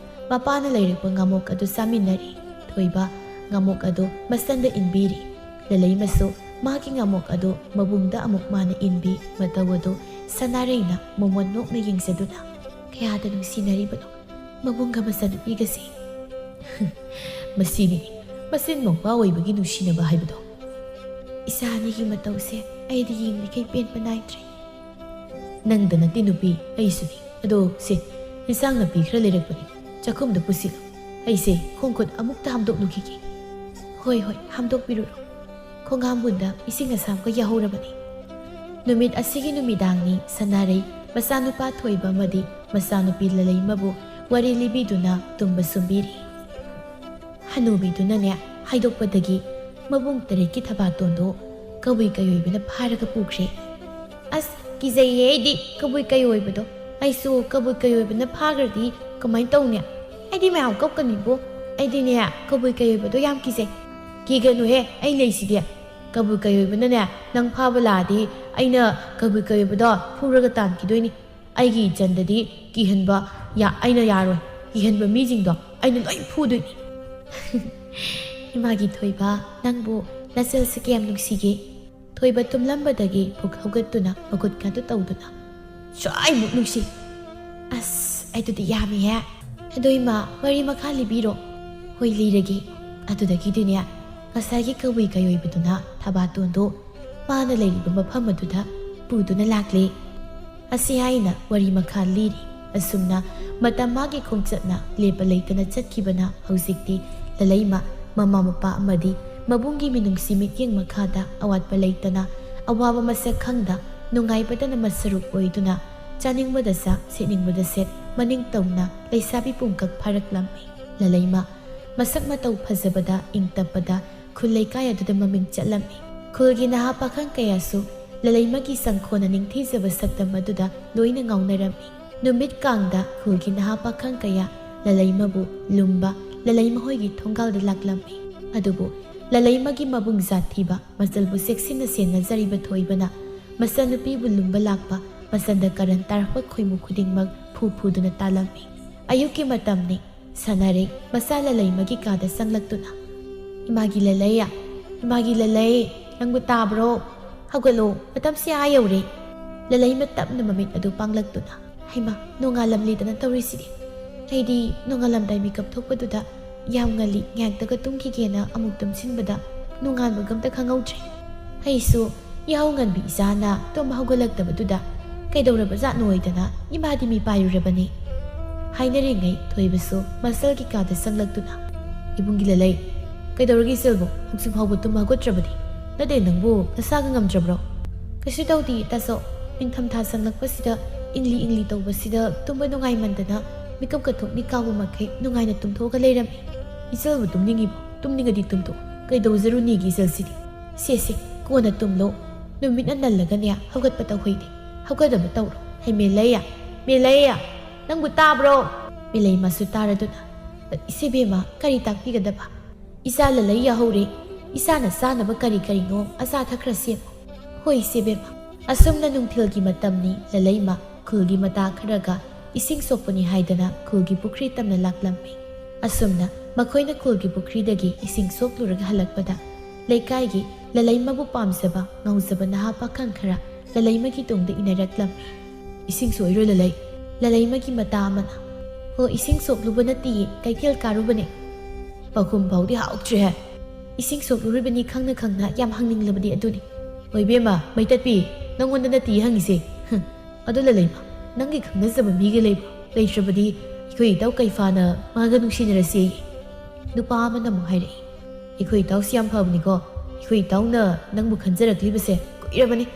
ꯃꯄꯥꯅ ꯂꯩꯔꯛꯄ ꯉꯃꯨꯛ ꯑꯗꯨ ꯆꯥꯃꯤꯟꯅꯔꯤ ꯊꯣꯏꯕ ꯉꯃꯨꯛ ꯑꯗꯨ ꯃꯆꯟꯗ ꯏꯟꯕꯤꯔꯤ ꯂꯂꯩꯃꯁꯨ ꯃꯥꯒꯤ ꯉꯃꯨꯛ ꯑꯗꯨ ꯃꯕꯨꯡꯗ ꯑꯃꯨꯛ ꯃꯥꯅ ꯏꯟꯕꯤ ꯃꯇꯧ ꯑꯗꯨ ꯁꯅꯥꯔꯩꯅ ꯃꯣꯃꯣꯟ ꯅꯣꯛꯅ ꯌꯦꯡꯖꯗꯨꯅ ꯀꯌꯥꯗ ꯅꯨꯡꯁꯤꯅꯔꯤꯕꯅꯣ ꯃꯕꯨꯡꯒ ꯃꯆꯟꯅꯨꯄꯤꯒꯁꯤ ꯃꯁꯤꯅꯤ ꯃꯆꯤꯟ ꯃꯧꯄꯥ ꯑꯣꯏꯕꯒꯤ ꯅꯨꯡꯁꯤꯅꯕ ꯍꯥꯏꯕꯗꯣ ꯏꯆꯥ ꯑꯅꯤꯒꯤ ꯃꯇꯧꯁꯦ ꯑꯩꯗꯤ ꯌꯦꯡꯂꯤꯈꯩ ꯄꯦꯟꯕ ꯅꯥꯏꯗ꯭ꯔꯦ ꯅꯪꯗ ꯅꯠꯇꯦ ꯅꯨꯄꯤ ꯑꯩꯁꯨꯅꯤ ꯑꯗꯣ ꯁꯦ ꯏꯟꯁꯥꯡ ꯅꯥꯄꯤ ꯈꯔ ꯂꯩꯔꯛꯄꯅꯤ ꯆꯥꯛꯈꯨꯝꯗ ꯄꯨꯁꯤꯜꯂꯨ ꯑꯩꯁꯦ ꯈꯣꯡ ꯈꯨꯠ ꯑꯃꯨꯛꯇ ꯍꯥꯝꯗꯣꯛꯂꯨꯈꯤꯒꯦ ꯍꯣꯏ ꯍꯥꯝꯗꯣꯛꯄꯤꯔꯨꯔꯣ ꯈꯣꯡꯍꯥꯝꯕꯨꯟꯗ ꯏꯁꯤꯡ ꯑꯁꯥꯕꯒ ꯌꯥꯍꯧꯔꯕꯅꯤ ꯅꯨꯃꯤꯠ ꯑꯁꯤꯒꯤ ꯅꯨꯃꯤꯗꯥꯡꯅꯤ ꯁꯅꯥꯔꯩ ꯃꯆꯥꯅꯨꯄꯥ ꯊꯣꯏꯕ ꯑꯃꯗꯤ ꯃꯆꯥꯅꯨꯄꯤ ꯂꯂꯩꯃꯕꯨ ꯋꯥꯔꯤ ꯂꯤꯕꯤꯗꯨꯅ ꯇꯨꯝꯕ ꯁꯨꯝꯕꯤꯔꯤ ꯍꯅꯨꯕꯤꯗꯨꯅꯅꯦ ꯍꯥꯏꯗꯣꯛꯄꯗꯒꯤ ꯃꯕꯨꯡ ꯇꯔꯦꯠꯀꯤ ꯊꯕꯥꯇꯣꯟꯗꯣ ꯀꯕꯨꯏ ꯀꯩꯑꯣꯏꯕꯅ ꯐꯥꯔꯒ ꯄꯨꯈ꯭ꯔꯦ ꯑꯁ ꯀꯤꯖꯩꯌꯦ ꯑꯩꯗꯤ ꯀꯕꯨꯏ ꯀꯩꯑꯣꯏꯕꯗꯣ ꯑꯩꯁꯨ ꯀꯕꯨꯏ ꯀꯩꯑꯣꯏꯕꯅ ꯐꯥꯈ꯭ꯔꯗꯤ ꯀꯃꯥꯏꯅ ꯇꯧꯅꯤ ꯑꯩꯗꯤ ꯃꯌꯥꯝ ꯀꯞꯀꯅꯤꯕꯣ ꯑꯩꯗꯤꯅꯦ ꯀꯕꯨꯏ ꯀꯩꯑꯣꯏꯕꯗꯣ ꯌꯥꯝ ꯀꯤꯖꯩ ꯀꯤꯒꯅꯨꯍꯦ ꯑꯩ ꯂꯩꯁꯤꯗꯤ ꯀꯕꯨꯏ ꯀꯩꯑꯣꯏꯕꯅꯅꯦ ꯅꯪ ꯐꯥꯕ ꯂꯥꯛꯑꯗꯤ ꯑꯩꯅ ꯀꯕꯨꯏ ꯀꯩꯑꯣꯏꯕꯗꯣ ꯐꯨꯔꯒ ꯇꯥꯟꯈꯤꯗꯣꯏꯅꯤ ꯑꯩꯒꯤ ꯏꯆꯟꯗꯗꯤ ꯀꯤꯍꯟꯕ ꯑꯩꯅ ꯌꯥꯔꯣꯏ ꯀꯤꯍꯟꯕ ꯃꯤꯁꯤꯡꯗꯣ ꯑꯩꯅ ꯂꯣꯏ ꯐꯨꯗꯣꯏꯅꯤ ꯏꯃꯥꯒꯤ ꯊꯣꯏꯕ ꯅꯪꯕꯨ ꯅꯆꯜꯁꯤ ꯀꯌꯥꯝ ꯅꯨꯡꯁꯤꯒꯦ ꯊꯣꯏꯕ ꯇꯨꯝꯂꯝꯕꯗꯒꯤ ꯄꯨꯛ ꯍꯧꯒꯠꯇꯨꯅ ꯃꯈꯨꯠꯀꯗꯨ ꯇꯧꯗꯨꯅ ꯁ꯭ꯋꯥꯏꯃꯨꯛ ꯅꯨꯡꯁꯤ ꯑꯁ ꯑꯩꯗꯨꯗꯤ ꯌꯥꯝꯃꯤꯍꯦ ꯑꯗꯣ ꯏꯃꯥ ꯋꯥꯔꯤ ꯃꯈꯥ ꯂꯤꯕꯤꯔꯣ ꯍꯣꯏ ꯂꯤꯔꯒꯦ ꯑꯗꯨꯗꯒꯤꯗꯤꯅꯦ ꯉꯁꯥꯏꯒꯤ ꯀꯕꯨꯏ ꯀꯩꯑꯣꯏꯕꯗꯨꯅ ꯊꯕꯥꯇꯣꯟꯗꯣ ꯃꯥꯅ ꯂꯩꯔꯤꯕ ꯃꯐꯝ ꯑꯗꯨꯗ ꯄꯨꯗꯨꯅ ꯂꯥꯛꯂꯦ ꯑꯁꯤ ꯍꯥꯏꯅ ꯋꯥꯔꯤ ꯃꯈꯥ ꯂꯤꯔꯤ ꯑꯁꯨꯝꯅ ꯃꯇꯝ ꯃꯥꯒꯤ ꯈꯣꯡꯆꯠꯅ ꯂꯦꯞꯄ ꯂꯩꯇꯅ ꯆꯠꯈꯤꯕꯅ ꯍꯧꯖꯤꯛꯇꯤ ꯂꯂꯩꯃ ꯃꯃꯥ ꯃꯄꯥ ꯑꯃꯗꯤ ꯃꯕꯨꯡꯒꯤ ꯃꯤꯅꯨꯡꯁꯤ ꯃꯤꯠꯌꯦꯡ ꯃꯈꯥꯗ ꯑꯋꯥꯠꯄ ꯂꯩꯇꯅ ꯑꯋꯥꯕ ꯃꯁꯛ ꯈꯪꯗ ꯅꯨꯡꯉꯥꯏꯕꯗꯅ ꯃꯁꯔꯨꯛ ꯑꯣꯏꯗꯨꯅ ꯆꯥꯅꯤꯡꯕꯗ ꯆꯥ ꯁꯦꯠꯅꯤꯡꯕꯗ ꯁꯦꯠ ꯃꯅꯤꯡ ꯇꯧꯅ ꯂꯩꯁꯥꯕꯤ ꯄꯨꯡꯀꯛ ꯐꯥꯔꯛꯂꯝꯃꯤ ꯂꯂꯩꯃ ꯃꯁꯛ ꯃꯇꯧ ꯐꯖꯕꯗ ꯏꯪ ꯇꯞꯄꯗ ꯈꯨꯜ ꯂꯩꯀꯥꯏ ꯑꯗꯨꯗ ꯃꯃꯤꯡ ꯆꯠꯂꯝꯃꯤ ꯈꯨꯜꯒꯤ ꯅꯍꯥ ꯄꯥꯈꯪ ꯀꯌꯥꯁꯨ ꯂꯂꯩꯃꯒꯤ ꯁꯪꯈꯣꯟꯅ ꯅꯤꯡꯊꯤꯖꯕ ꯁꯛꯇꯝ ꯑꯗꯨꯗ ꯂꯣꯏꯅ ꯉꯥꯎꯅꯔꯝꯃꯤ ꯅꯨꯃꯤꯠ ꯀꯥꯡꯗ ꯈꯨꯜꯒꯤ ꯅꯍꯥ ꯄꯥꯈꯪ ꯀꯌꯥ ꯂꯂꯩꯃꯕꯨ ꯂꯨꯝꯕ ꯂꯂꯩꯃꯍꯣꯏꯒꯤ ꯊꯣꯡꯒꯥꯜꯗ ꯂꯥꯛꯂꯝꯃꯤ ꯑꯗꯨꯕꯨ ꯂꯂꯩꯃꯒꯤ ꯃꯕꯨꯡ ꯖꯥꯠꯊꯤꯕ ꯃꯆꯜꯕꯨ ꯆꯦꯛꯁꯤꯟꯅ ꯁꯦꯟꯅꯖꯔꯤꯕ ꯊꯣꯏꯕꯅ ꯃꯆꯟꯅꯨꯄꯤꯕꯨ ꯂꯨꯝꯕ ꯂꯥꯛꯄ ꯃꯆꯟꯗ ꯀꯔꯟ ꯇꯥꯔꯛꯄ ꯈꯣꯏꯃꯨ ꯈꯨꯗꯤꯡꯃꯛ ꯐꯨꯗꯨꯅ ꯇꯥꯜꯂꯝꯃꯤ ꯑꯌꯨꯛꯀꯤ ꯃꯇꯝꯅꯤ ꯁꯅꯥꯔꯩ ꯃꯆꯥ ꯂꯂꯩꯃꯒꯤ ꯀꯥꯗ ꯆꯪꯂꯛꯇꯨꯅ ꯏꯃꯥꯒꯤ ꯂꯂꯩ ꯅꯪꯕꯨ ꯇꯥꯕ꯭ꯔꯣ ꯍꯧꯒꯠꯂꯣ ꯃꯇꯝꯁꯤ ꯌꯧꯔꯦ ꯂꯂꯩꯃ ꯇꯞꯅ ꯃꯃꯤꯠ ꯑꯗꯨ ꯄꯥꯡꯂꯛꯇꯨꯅ ꯍꯩꯃꯥ ꯅꯣꯡꯉꯥꯜꯂꯝꯂꯤꯗꯅ ꯇꯧꯔꯤꯁꯤꯗꯤ ꯑꯩꯗꯤ ꯅꯣꯡꯉꯥꯜꯂꯝꯗꯥꯏ ꯃꯤꯀꯞ ꯊꯣꯛꯄꯗꯨꯗ ꯌꯥꯝ ꯉꯜꯂꯤ ꯉꯥꯏꯍꯥꯛꯇꯒ ꯇꯨꯝꯈꯤꯒꯦꯅ ꯑꯃꯨꯛ ꯇꯨꯝꯁꯤꯟꯕꯗ ꯅꯣꯡꯉꯥꯟꯕꯒ ꯑꯝꯇ ꯈꯪꯍꯧꯗ꯭ꯔꯦ ꯑꯩꯁꯨ ꯌꯥꯍꯧ ꯉꯟꯕꯤ ꯏꯆꯥꯅ ꯇꯨꯝꯕ ꯍꯧꯒꯠꯂꯛꯇꯕꯗꯨꯗ ꯀꯩꯗꯧꯔꯕꯖꯥꯠꯅꯣ ꯑꯣꯏꯗꯅ ꯏꯃꯥꯗꯤ ꯃꯤ ꯄꯥꯏꯔꯨꯔꯕꯅꯤ ꯍꯥꯏꯅꯔꯤꯉꯩ ꯊꯣꯏꯕꯁꯨ ꯃꯆꯜꯒꯤ ꯀꯥꯗ ꯆꯪꯂꯛꯇꯨꯅ ꯏꯕꯨꯡꯒꯤ ꯂꯂꯩ ꯀꯩꯗꯧꯔꯒꯦ ꯏꯆꯜꯕꯨ ꯍꯧꯖꯤꯛ ꯐꯥꯎꯕ ꯇꯨꯝꯕ ꯍꯧꯒꯠꯇ꯭ꯔꯕꯗꯤ ꯅꯠꯇꯦ ꯅꯪꯕꯨ ꯅꯁꯥꯒ ꯉꯝꯗ꯭ꯔꯕ꯭ꯔꯣ ꯀꯩꯁꯨ ꯇꯧꯗꯦ ꯇꯥꯆꯧ ꯅꯤꯡꯊꯝꯊꯥ ꯆꯪꯂꯛꯄꯁꯤꯗ ꯏꯪꯂꯤ ꯇꯧꯕꯁꯤꯗ ꯇꯨꯝꯕ ꯅꯨꯡꯉꯥꯏꯃꯟꯗꯅ ꯃꯤꯀꯞꯀ ꯊꯣꯛꯅꯤ ꯀꯥꯎꯕ ꯃꯈꯩ ꯅꯨꯡꯉꯥꯏꯅ ꯇꯨꯝꯊꯣꯛꯑꯒ ꯂꯩꯔꯝꯃꯤ ꯏꯆꯜꯕꯨ ꯇꯨꯝꯅꯤꯡꯉꯤꯕꯣ ꯇꯨꯝꯅꯤꯡꯉꯗꯤ ꯇꯨꯝꯊꯣꯛ ꯀꯩꯗꯧꯖꯔꯨꯅꯤꯒꯤ ꯏꯆꯜꯁꯤꯗꯤ ꯁꯦ ꯀꯣꯟꯅ ꯇꯨꯝꯂꯣ ꯅꯨꯃꯤꯠꯅ ꯅꯜꯂꯒꯅꯦ ꯍꯧꯒꯠꯄ ꯇꯧꯍꯩꯗꯦ ꯍꯧꯒꯠꯅꯕ ꯇꯧꯔꯣ ꯍꯩ ꯃꯦꯂꯩꯌꯥ ꯅꯪꯕꯨ ꯇꯥꯕ꯭ꯔꯣ ꯃꯦꯂꯩꯃꯁꯨ ꯇꯥꯔꯗꯨꯅ ꯏꯆꯦꯕꯦꯝꯃ ꯀꯔꯤ ꯇꯥꯛꯄꯤꯒꯗꯕ ꯏꯆꯥ ꯂꯂꯩ ꯌꯥꯍꯧꯔꯦ ꯏꯆꯥꯅ ꯆꯥꯅꯕ ꯀꯔꯤꯅꯣ ꯑꯆꯥ ꯑꯊꯛ ꯈꯔ ꯁꯦꯝꯃꯣ ꯍꯣꯏ ꯏꯆꯦꯕꯦꯝꯃ ꯑꯁꯨꯝꯅ ꯅꯨꯡꯊꯤꯜꯒꯤ ꯃꯇꯝꯅꯤ ꯂꯂꯩꯃ ꯈꯨꯜꯒꯤ ꯃꯇꯥ ꯈꯔꯒ ꯏꯁꯤꯡ ꯁꯣꯛꯄꯅꯤ ꯍꯥꯏꯗꯅ ꯈꯨꯜꯒꯤ ꯄꯨꯈ꯭ꯔꯤ ꯇꯝꯅ ꯂꯥꯛꯂꯝꯃꯤ ꯑꯁꯨꯝꯅ ꯃꯈꯣꯏꯅ ꯈꯨꯜꯒꯤ ꯄꯨꯈ꯭ꯔꯤꯗꯒꯤ ꯏꯁꯤꯡ ꯁꯣꯛꯂꯨꯔꯒ ꯍꯜꯂꯛꯄꯗ ꯂꯩꯀꯥꯏꯒꯤ ꯂꯂꯩꯃꯕꯨ ꯄꯥꯝꯖꯕ ꯉꯥꯎꯖꯕ ꯅꯍꯥ ꯄꯥꯈꯪ ꯈꯔ ꯂꯂꯩꯃꯒꯤ ꯇꯨꯡꯗ ꯏꯟꯅꯔꯛꯂꯝꯃꯤ ꯏꯁꯤꯡ ꯁꯣꯛꯏꯔꯣ ꯂꯂꯩꯃꯒꯤ ꯃꯇꯥ ꯑꯃꯅ ꯍꯣ ꯏꯁꯤꯡ ꯁꯣꯛꯂꯨꯕ ꯅꯠꯇꯤꯌꯦ ꯀꯩꯊꯦꯜ ꯀꯥꯔꯨꯕꯅꯦ ꯄꯥꯎꯈꯨꯝ ꯐꯥꯎꯗꯤ ꯍꯥꯎꯇ꯭ꯔꯦꯍꯦ ꯏꯁꯤꯡ ꯁꯣꯛꯂꯨꯔꯤꯕꯅꯤ ꯈꯪꯅ ꯌꯥꯝ ꯍꯪꯅꯤꯡꯂꯕꯗꯤ ꯑꯗꯨꯅꯤ ꯍꯣꯏ ꯕꯦꯝꯃ ꯃꯩꯇꯠꯄꯤ ꯅꯪꯉꯣꯟꯗ ꯅꯠꯇꯤꯌꯦ ꯍꯪꯉꯤꯁꯦ ꯑꯗꯨ ꯂꯂꯩꯃ ꯅꯪꯒꯤ ꯈꯪꯅꯖꯕ ꯃꯤꯒ ꯂꯩꯕ꯭ꯔꯣ ꯂꯩꯇ꯭ꯔꯕꯗꯤ ꯑꯩꯈꯣꯏ ꯏꯇꯥꯎ ꯀꯩꯐꯥꯅ ꯃꯥꯒ ꯅꯨꯡꯁꯤꯅꯔꯁꯤ ꯅꯨꯄꯥ ꯑꯃꯅ ꯑꯃꯨꯛ ꯍꯥꯏꯔꯛꯏ ꯑꯩꯈꯣꯏ ꯏꯇꯥꯎꯁꯤ ꯌꯥꯝ ꯐꯕꯅꯤꯀꯣ ꯑꯩꯈꯣꯏ ꯏꯇꯥꯎꯅ ꯅꯪꯕꯨ ꯈꯟꯖꯔꯛꯂꯤꯕꯁꯦ ꯀꯨꯏꯔꯕꯅꯤ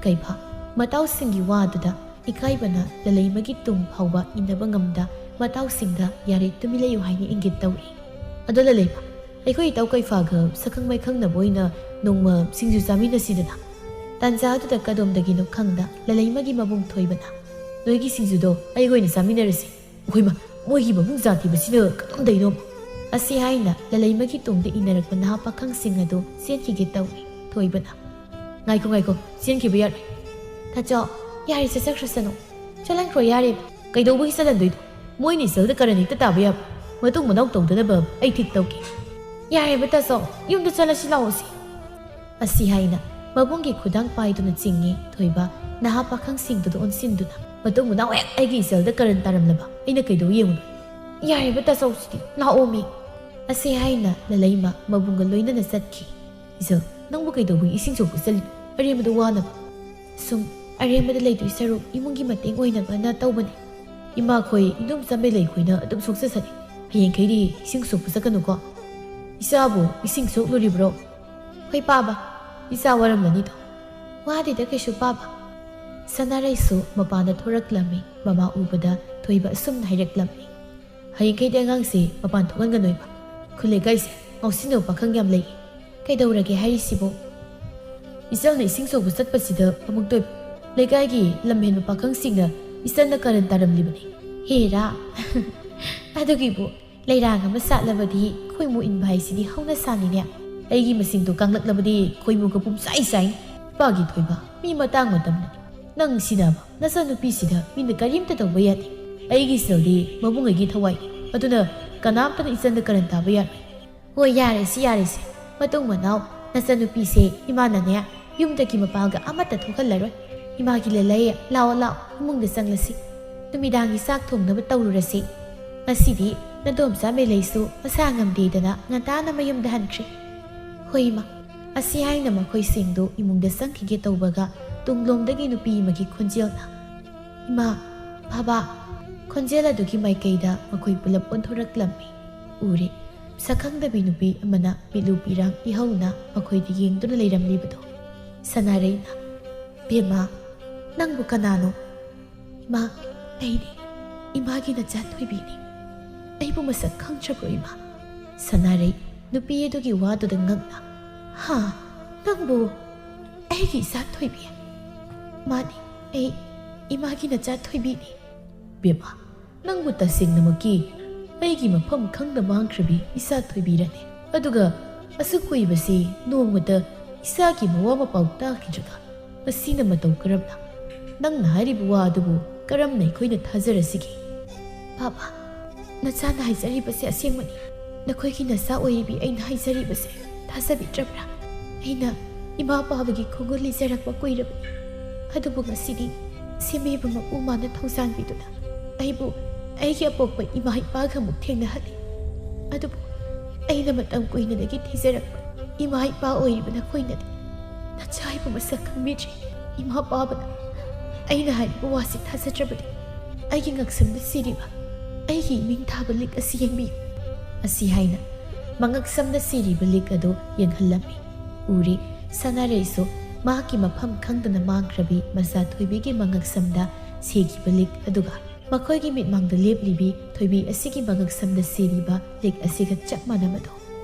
ꯀꯩꯐꯥ ꯃꯇꯥꯎꯁꯤꯡꯒꯤ ꯋꯥꯗꯨꯗ ꯏꯀꯥꯏꯕꯅ ꯂꯂꯩꯃꯒꯤ ꯇꯨꯡ ꯐꯥꯎꯕ ꯏꯟꯅꯕ ꯉꯝꯗ ꯃꯇꯥꯎꯁꯤꯡꯗ ꯌꯥꯔꯦ ꯇꯨꯃꯤꯟ ꯂꯩꯌꯨ ꯍꯥꯏꯅ ꯏꯪꯒꯤꯠ ꯇꯧꯔꯤ꯫ ꯑꯗꯣ ꯂꯂꯩꯃ, ꯑꯩꯈꯣꯏ ꯏꯇꯥꯎ ꯀꯩꯐꯥꯒ ꯁꯛꯈꯪ ꯃꯥꯏꯈꯪꯅꯕ ꯑꯣꯏꯅ ꯅꯣꯡꯃ ꯁꯤꯡꯖꯨ ꯆꯥꯃꯤꯟꯅꯁꯤꯗꯅ꯫ ꯇꯥꯟꯖꯥ ꯑꯗꯨꯗ ꯀꯗꯣꯝꯗꯒꯤꯅꯣ ꯈꯪꯗ ꯂꯂꯩꯃꯒꯤ ꯃꯕꯨꯡ ꯊꯣꯏꯕꯅ ꯅꯣꯏꯒꯤ ꯁꯤꯡꯖꯨꯗꯣ ꯑꯩꯒ ꯑꯣꯏꯅ ꯆꯥꯃꯤꯟꯅꯔꯁꯤ꯫ ꯑꯩꯈꯣꯏꯃ ꯃꯣꯏꯒꯤ ꯃꯕꯨꯡ ꯖꯥꯇꯤꯕꯁꯤꯅ ꯀꯗꯣꯝꯗꯩꯅꯣ ꯑꯁꯤ ꯍꯥꯏꯅ ꯂꯂꯩꯃꯒꯤ ꯇꯨꯡꯗ ꯏꯟꯅꯔꯛꯄ ꯅꯍꯥ ꯄꯥꯈꯪꯁꯤꯡ ꯑꯗꯨ ꯆꯦꯟꯈꯤꯒꯦ ꯇꯧꯏ꯫ ꯊꯣꯏꯕꯅ ꯉꯥꯏꯈꯣ ꯆꯦꯟꯈꯤꯕ ꯌꯥꯔꯣꯏ꯫ ꯇꯥꯆꯧ, ꯌꯥꯔꯦ ꯆꯠꯈ꯭ꯔꯁꯅꯨ, ꯆꯠꯍꯟꯈ꯭ꯔꯣ ꯌꯥꯔꯦꯕ꯫ ꯀꯩꯗꯧꯕꯒꯤ ꯆꯠꯍꯟꯗꯣꯏꯅꯣ? ꯃꯣꯏꯅ ꯏꯆꯜꯗ ꯀꯔꯟ ꯍꯦꯛꯇ ꯇꯥꯕ ꯌꯥꯕ? ꯃꯇꯨꯡ ꯃꯅꯥꯎ ꯇꯧꯗꯅꯕ ꯑꯩ ꯊꯤꯛ ꯇꯧꯒꯦ꯫ ꯌꯥꯔꯦꯕ ꯇꯥꯆꯧ, ꯌꯨꯝꯗ ꯆꯠꯂꯁꯤ ꯂꯥꯛꯑꯣꯁꯤ꯫ ꯑꯁꯤ ꯍꯥꯏꯅ ꯃꯕꯨꯡꯒꯤ ꯈꯨꯗꯥꯡ ꯄꯥꯏꯗꯨꯅ ꯆꯤꯡꯉꯤ ꯊꯣꯏꯕ ꯅꯍꯥ ꯄꯥꯈꯪꯁꯤꯡꯗꯨꯗ ꯑꯣꯟꯁꯤꯟꯗꯨꯅ꯫ ꯃꯇꯨꯡ ꯃꯅꯥꯎ ꯍꯦꯛ ꯑꯩꯒꯤ ꯏꯆꯜꯗ ꯀꯔꯟ ꯇꯥꯔꯝꯂꯕ ꯑꯩꯅ ꯀꯩꯗꯧ ꯌꯦꯡꯉꯨꯅꯣ? ꯌꯥꯔꯦꯕ ꯇꯥꯆꯧꯁꯤꯗꯤ, ꯂꯥꯛꯑꯣꯃꯤ꯫ ꯑꯁꯤ ꯍꯥꯏꯅ ꯂꯂꯩꯃ ꯃꯕꯨꯡꯒ ꯂꯣꯏꯅꯅ ꯆꯠꯈꯤ꯫ ꯏꯆꯜ, ꯅꯪꯕꯨ ꯀꯩꯗꯧꯕꯒꯤ ꯏꯁꯤꯡ ꯁꯣꯛꯄ ꯆꯠꯂꯤꯅꯣ? ꯑꯔꯦꯝꯕꯗ ꯋꯥꯅꯕ? ꯁꯨꯝ ꯑꯔꯦꯝꯕꯗ ꯂꯩꯗꯣꯏ ꯁꯔꯨꯛ ꯏꯃꯨꯡꯒꯤ ꯃꯇꯦꯡ ꯑꯣꯏꯅꯕꯅ ꯇꯧꯕꯅꯤ꯫ ꯏꯃꯥꯈꯣꯏ ꯏꯗꯣꯝ ꯆꯥꯃꯦꯂꯩ ꯈꯣꯏꯅ ꯑꯗꯨꯝ ꯁꯣꯛꯆꯁꯅꯤ꯫ ꯍꯌꯦꯡꯈꯩꯗꯤ ꯏꯁꯤꯡ ꯁꯣꯛꯄ ꯆꯠꯀꯅꯨꯀꯣ꯫ ꯏꯆꯥꯕꯨ ꯏꯁꯤꯡ ꯁꯣꯛꯂꯨꯔꯤꯕ꯭ꯔꯣ? ꯍꯣꯏ ꯄꯥꯕ, ꯏꯆꯥ ꯋꯥꯔꯝꯂꯅꯤꯗꯣ꯫ ꯋꯥꯗꯦꯗ ꯀꯩꯁꯨ ꯄꯥꯕ꯫ ꯁꯅꯥꯔꯩꯁꯨ ꯃꯄꯥꯟꯗ ꯊꯣꯔꯛꯂꯝꯃꯤ꯫ ꯃꯃꯥ ꯎꯕꯗ ꯊꯣꯏꯕ ꯑꯁꯨꯝꯅ ꯍꯥꯏꯔꯛꯂꯝꯃꯤ꯫ ꯍꯌꯦꯡꯈꯩꯗꯤ ꯑꯉꯥꯡꯁꯦ ꯃꯄꯥꯟ ꯊꯣꯛꯍꯟꯒꯅꯣꯏꯕ꯫ ꯈꯨꯜꯂꯩꯀꯥꯏꯁꯦ ꯉꯥꯎꯁꯤꯟꯅꯕ ꯄꯥꯈꯪ ꯌꯥꯝ ꯂꯩ꯫ ꯀꯩꯗꯧꯔꯒꯦ ꯍꯥꯏꯔꯤꯁꯤꯕꯣ? ꯏꯆꯜꯅ ꯏꯁꯤꯡ ꯁꯣꯛꯄ ꯆꯠꯄꯁꯤꯗ ꯑꯃꯨꯛꯇꯣꯏꯕ ꯂꯩꯀꯥꯏꯒꯤ ꯂꯝꯍꯦꯟꯕ ꯄꯥꯈꯪꯁꯤꯡꯅ ꯏꯆꯜꯅ ꯀꯔꯟ ꯇꯥꯔꯝꯂꯤꯕꯅꯤ꯫ ꯍꯦꯔꯥ, ꯑꯗꯨꯒꯤꯕꯨ ꯂꯩꯔꯥꯡ ꯑꯃ ꯁꯥꯠꯂꯕꯗꯤ ꯈꯣꯏꯃꯨ ꯏꯟꯕ ꯍꯥꯏꯁꯤꯗꯤ ꯍꯧꯅ ꯁꯥꯅꯤꯅꯦ꯫ ꯑꯩꯒꯤ ꯃꯁꯤꯡꯗꯣ ꯀꯥꯡꯂꯛꯂꯕꯗꯤ ꯈꯣꯏꯃꯨꯒ ꯄꯨꯝꯆꯥꯏ ꯆꯥꯏ꯫ ꯏꯄꯥꯒꯤ ꯊꯣꯏꯕ, ꯃꯤ ꯃꯇꯥꯡ ꯃꯇꯝꯅꯅꯤ꯫ ꯅꯪ ꯁꯤꯅꯕ ꯅꯆꯥꯅꯨꯄꯤꯁꯤꯗ ꯃꯤꯅ ꯀꯔꯤꯝꯇ ꯇꯧꯕ ꯌꯥꯗꯦ꯫ ꯑꯩꯒꯤ ꯏꯆꯜꯗꯤ ꯃꯕꯨꯡꯉꯩꯒꯤ ꯊꯋꯥꯏꯅꯤ꯫ ꯑꯗꯨꯅ ꯀꯅꯥꯝꯇꯅ ꯏꯆꯜꯗ ꯀꯔꯟ ꯇꯥꯕ ꯌꯥꯔꯣꯏ꯫ ꯍꯣꯏ ꯌꯥꯔꯦꯁꯦ꯫ ꯃꯇꯨꯡ ꯃꯅꯥꯎ ꯅꯆꯥꯅꯨꯄꯤꯁꯦ ꯏꯃꯥꯅꯅꯦ ꯌꯨꯝꯗꯒꯤ ꯃꯄꯥꯜꯒ ꯑꯃꯠꯇ ꯊꯣꯛꯍꯜꯂꯔꯣꯏ꯫ ꯏꯃꯥꯒꯤ ꯂꯩꯂꯩ, ꯂꯥꯛꯑꯣ ꯏꯃꯨꯡꯗ ꯆꯪꯂꯁꯤ꯫ ꯅꯨꯃꯤꯗꯥꯡꯒꯤ ꯆꯥꯛ ꯊꯣꯡꯅꯕ ꯇꯧꯔꯨꯔꯁꯤ꯫ ꯉꯁꯤꯗꯤ ꯅꯗꯣꯝꯆꯥ ꯃꯦꯂꯩꯁꯨ ꯃꯁꯥ ꯉꯝꯗꯦꯗꯅ ꯉꯟꯇꯥꯅ ꯃꯌꯨꯝꯗ ꯍꯟꯈ꯭ꯔꯦ꯫ ꯍꯣꯏ ꯏꯃꯥ꯫ ꯑꯁꯤ ꯍꯥꯏꯅ ꯃꯈꯣꯏꯁꯤꯡꯗꯨ ꯏꯃꯨꯡꯗ ꯆꯪꯈꯤꯒꯦ ꯇꯧꯕꯒ ꯇꯨꯡꯂꯣꯝꯗꯒꯤ ꯅꯨꯄꯤ ꯑꯃꯒꯤ ꯈꯣꯟꯖꯦꯜꯅ ꯏꯃꯥ, ꯕꯥꯕꯥ꯫ ꯈꯣꯟꯖꯦꯜ ꯑꯗꯨꯒꯤ ꯃꯥꯏꯀꯩꯗ ꯃꯈꯣꯏ ꯄꯨꯂꯞ ꯑꯣꯟꯊꯣꯔꯛꯂꯝꯃꯤ꯫ ꯎꯔꯦ ꯁꯛꯈꯪꯗꯕꯤ ꯅꯨꯄꯤ ꯑꯃꯅ ꯄꯤꯂꯨ ꯄꯤꯔꯥꯡ ꯏꯍꯧꯅ ꯃꯈꯣꯏꯗ ꯌꯦꯡꯗꯨꯅ ꯂꯩꯔꯝꯂꯤꯕꯗꯣ꯫ ꯁꯅꯥꯔꯩꯅ ꯕꯦꯝꯃ, ꯅꯪꯕꯨ ꯀꯅꯥꯅꯣ? ꯏꯃꯥ, ꯑꯩꯗꯤ ꯏꯃꯥꯒꯤ ꯅꯆꯥ ꯊꯣꯏꯕꯤꯅꯤ꯫ ꯑꯩꯕꯨ ꯃꯁꯛ ꯈꯪꯗ꯭ꯔꯕ꯭ꯔꯣ ꯏꯃꯥ? ꯁꯅꯥꯔꯩ ꯅꯨꯄꯤ ꯑꯗꯨꯒꯤ ꯋꯥꯗꯨꯗ ꯉꯛꯅ ꯍꯥ, ꯅꯪꯕꯨ ꯑꯩꯒꯤ ꯏꯆꯥ ꯊꯣꯏꯕꯤ? ꯃꯥꯅꯤ, ꯑꯩ ꯏꯃꯥꯒꯤ ꯅꯆꯥ ꯊꯣꯏꯕꯤꯅꯤ꯫ ꯕꯦꯝꯃ, ꯅꯪꯕꯨ ꯇꯁꯦꯡꯅꯃꯛꯀꯤ ꯑꯩꯒꯤ ꯃꯐꯝ ꯈꯪꯗ ꯃꯥꯡꯈ꯭ꯔꯕꯤ ꯏꯆꯥ ꯊꯣꯏꯕꯤꯔꯅꯤ? ꯑꯗꯨꯒ ꯑꯁꯨꯛ ꯀꯨꯏꯕꯁꯤ ꯅꯣꯡꯃꯇ ꯏꯆꯥꯒꯤ ꯃꯋꯥ ꯃꯄꯥꯎ ꯇꯥꯈꯤꯗ꯭ꯔꯒ ꯃꯁꯤꯅ ꯃꯇꯧ ꯀꯔꯝꯅ? ꯅꯪꯅ ꯍꯥꯏꯔꯤꯕ ꯋꯥ ꯑꯗꯨꯕꯨ ꯀꯔꯝꯅ ꯑꯩꯈꯣꯏꯅ ꯊꯥꯖꯔꯁꯤꯒꯦ? ꯕꯥꯕꯥ, ꯅꯆꯥꯅ ꯍꯥꯏꯖꯔꯤꯕꯁꯦ ꯑꯁꯦꯡꯕꯅꯤ꯫ ꯅꯈꯣꯏꯒꯤ ꯅꯆꯥ ꯑꯣꯏꯔꯤꯕꯤ ꯑꯩꯅ ꯍꯥꯏꯖꯔꯤꯕꯁꯦ ꯊꯥꯖꯕꯤꯗ꯭ꯔꯕ꯭ꯔꯥ? ꯑꯩꯅ ꯏꯃꯥ ꯄꯥꯕꯒꯤ ꯈꯣꯡꯒꯨꯜ ꯂꯤꯖꯔꯛꯄ ꯀꯨꯏꯔꯕꯅꯤ꯫ ꯑꯗꯨꯕꯨ ꯉꯁꯤꯗꯤ ꯁꯦꯝꯕꯤꯕ ꯃꯄꯨ ꯃꯥꯅ ꯊꯧꯖꯥꯟꯕꯤꯗꯨꯅ ꯑꯩꯕꯨ ꯑꯩꯒꯤ ꯑꯄꯣꯛꯄ ꯏꯃꯥ ꯏꯄꯥꯒ ꯑꯃꯨꯛ ꯊꯦꯡꯅꯍꯜꯂꯤ꯫ ꯑꯗꯨꯕꯨ ꯑꯩꯅ ꯃꯇꯝ ꯀꯨꯏꯅꯗꯒꯤ ꯊꯤꯖꯔꯛꯄ ꯏꯃꯥ ꯏꯄꯥ ꯑꯣꯏꯔꯤꯕ ꯅꯈꯣꯏꯅꯗꯤ ꯅꯆꯥ ꯑꯩꯕꯨ ꯃꯁꯛ ꯈꯪꯕꯤꯗ꯭ꯔꯤ꯫ ꯏꯃꯥ ꯄꯥꯕꯅ ꯑꯩꯅ ꯍꯥꯏꯔꯤꯕ ꯋꯥꯁꯤ ꯊꯥꯖꯗ꯭ꯔꯕꯗꯤ ꯑꯩꯒꯤ ꯉꯛꯁꯝꯗ ꯁꯤꯔꯤꯕ ꯑꯩꯒꯤ ꯏꯃꯤꯡ ꯊꯥꯕ ꯂꯤꯛ ꯑꯁꯤ ꯌꯦꯡꯕꯤꯌꯨ꯫ ꯑꯁꯤ ꯍꯥꯏꯅ ꯃꯉꯛꯁꯝꯗ ꯁꯤꯔꯤꯕ ꯂꯤꯛ ꯑꯗꯨ ꯌꯦꯡꯍꯜꯂꯝꯃꯤ꯫ ꯎꯔꯤ ꯁꯅꯥꯔꯩꯁꯨ ꯃꯍꯥꯛꯀꯤ ꯃꯐꯝ ꯈꯪꯗꯅ ꯃꯥꯡꯈ꯭ꯔꯕꯤ ꯃꯆꯥ ꯊꯣꯏꯕꯤꯒꯤ ꯃꯉꯛꯁꯝꯗ ꯁꯤꯈꯤꯕ ꯂꯤꯛ ꯑꯗꯨꯒ ꯃꯈꯣꯏꯒꯤ ꯃꯤꯠꯃꯥꯡꯗ ꯂꯦꯞꯂꯤꯕꯤ ꯊꯣꯏꯕꯤ ꯑꯁꯤꯒꯤ ꯃꯉꯛꯁꯝꯗ ꯁꯤꯔꯤꯕ ꯂꯤꯛ ꯑꯁꯤꯒ ꯆꯞ ꯃꯥꯟꯅꯕꯗꯣ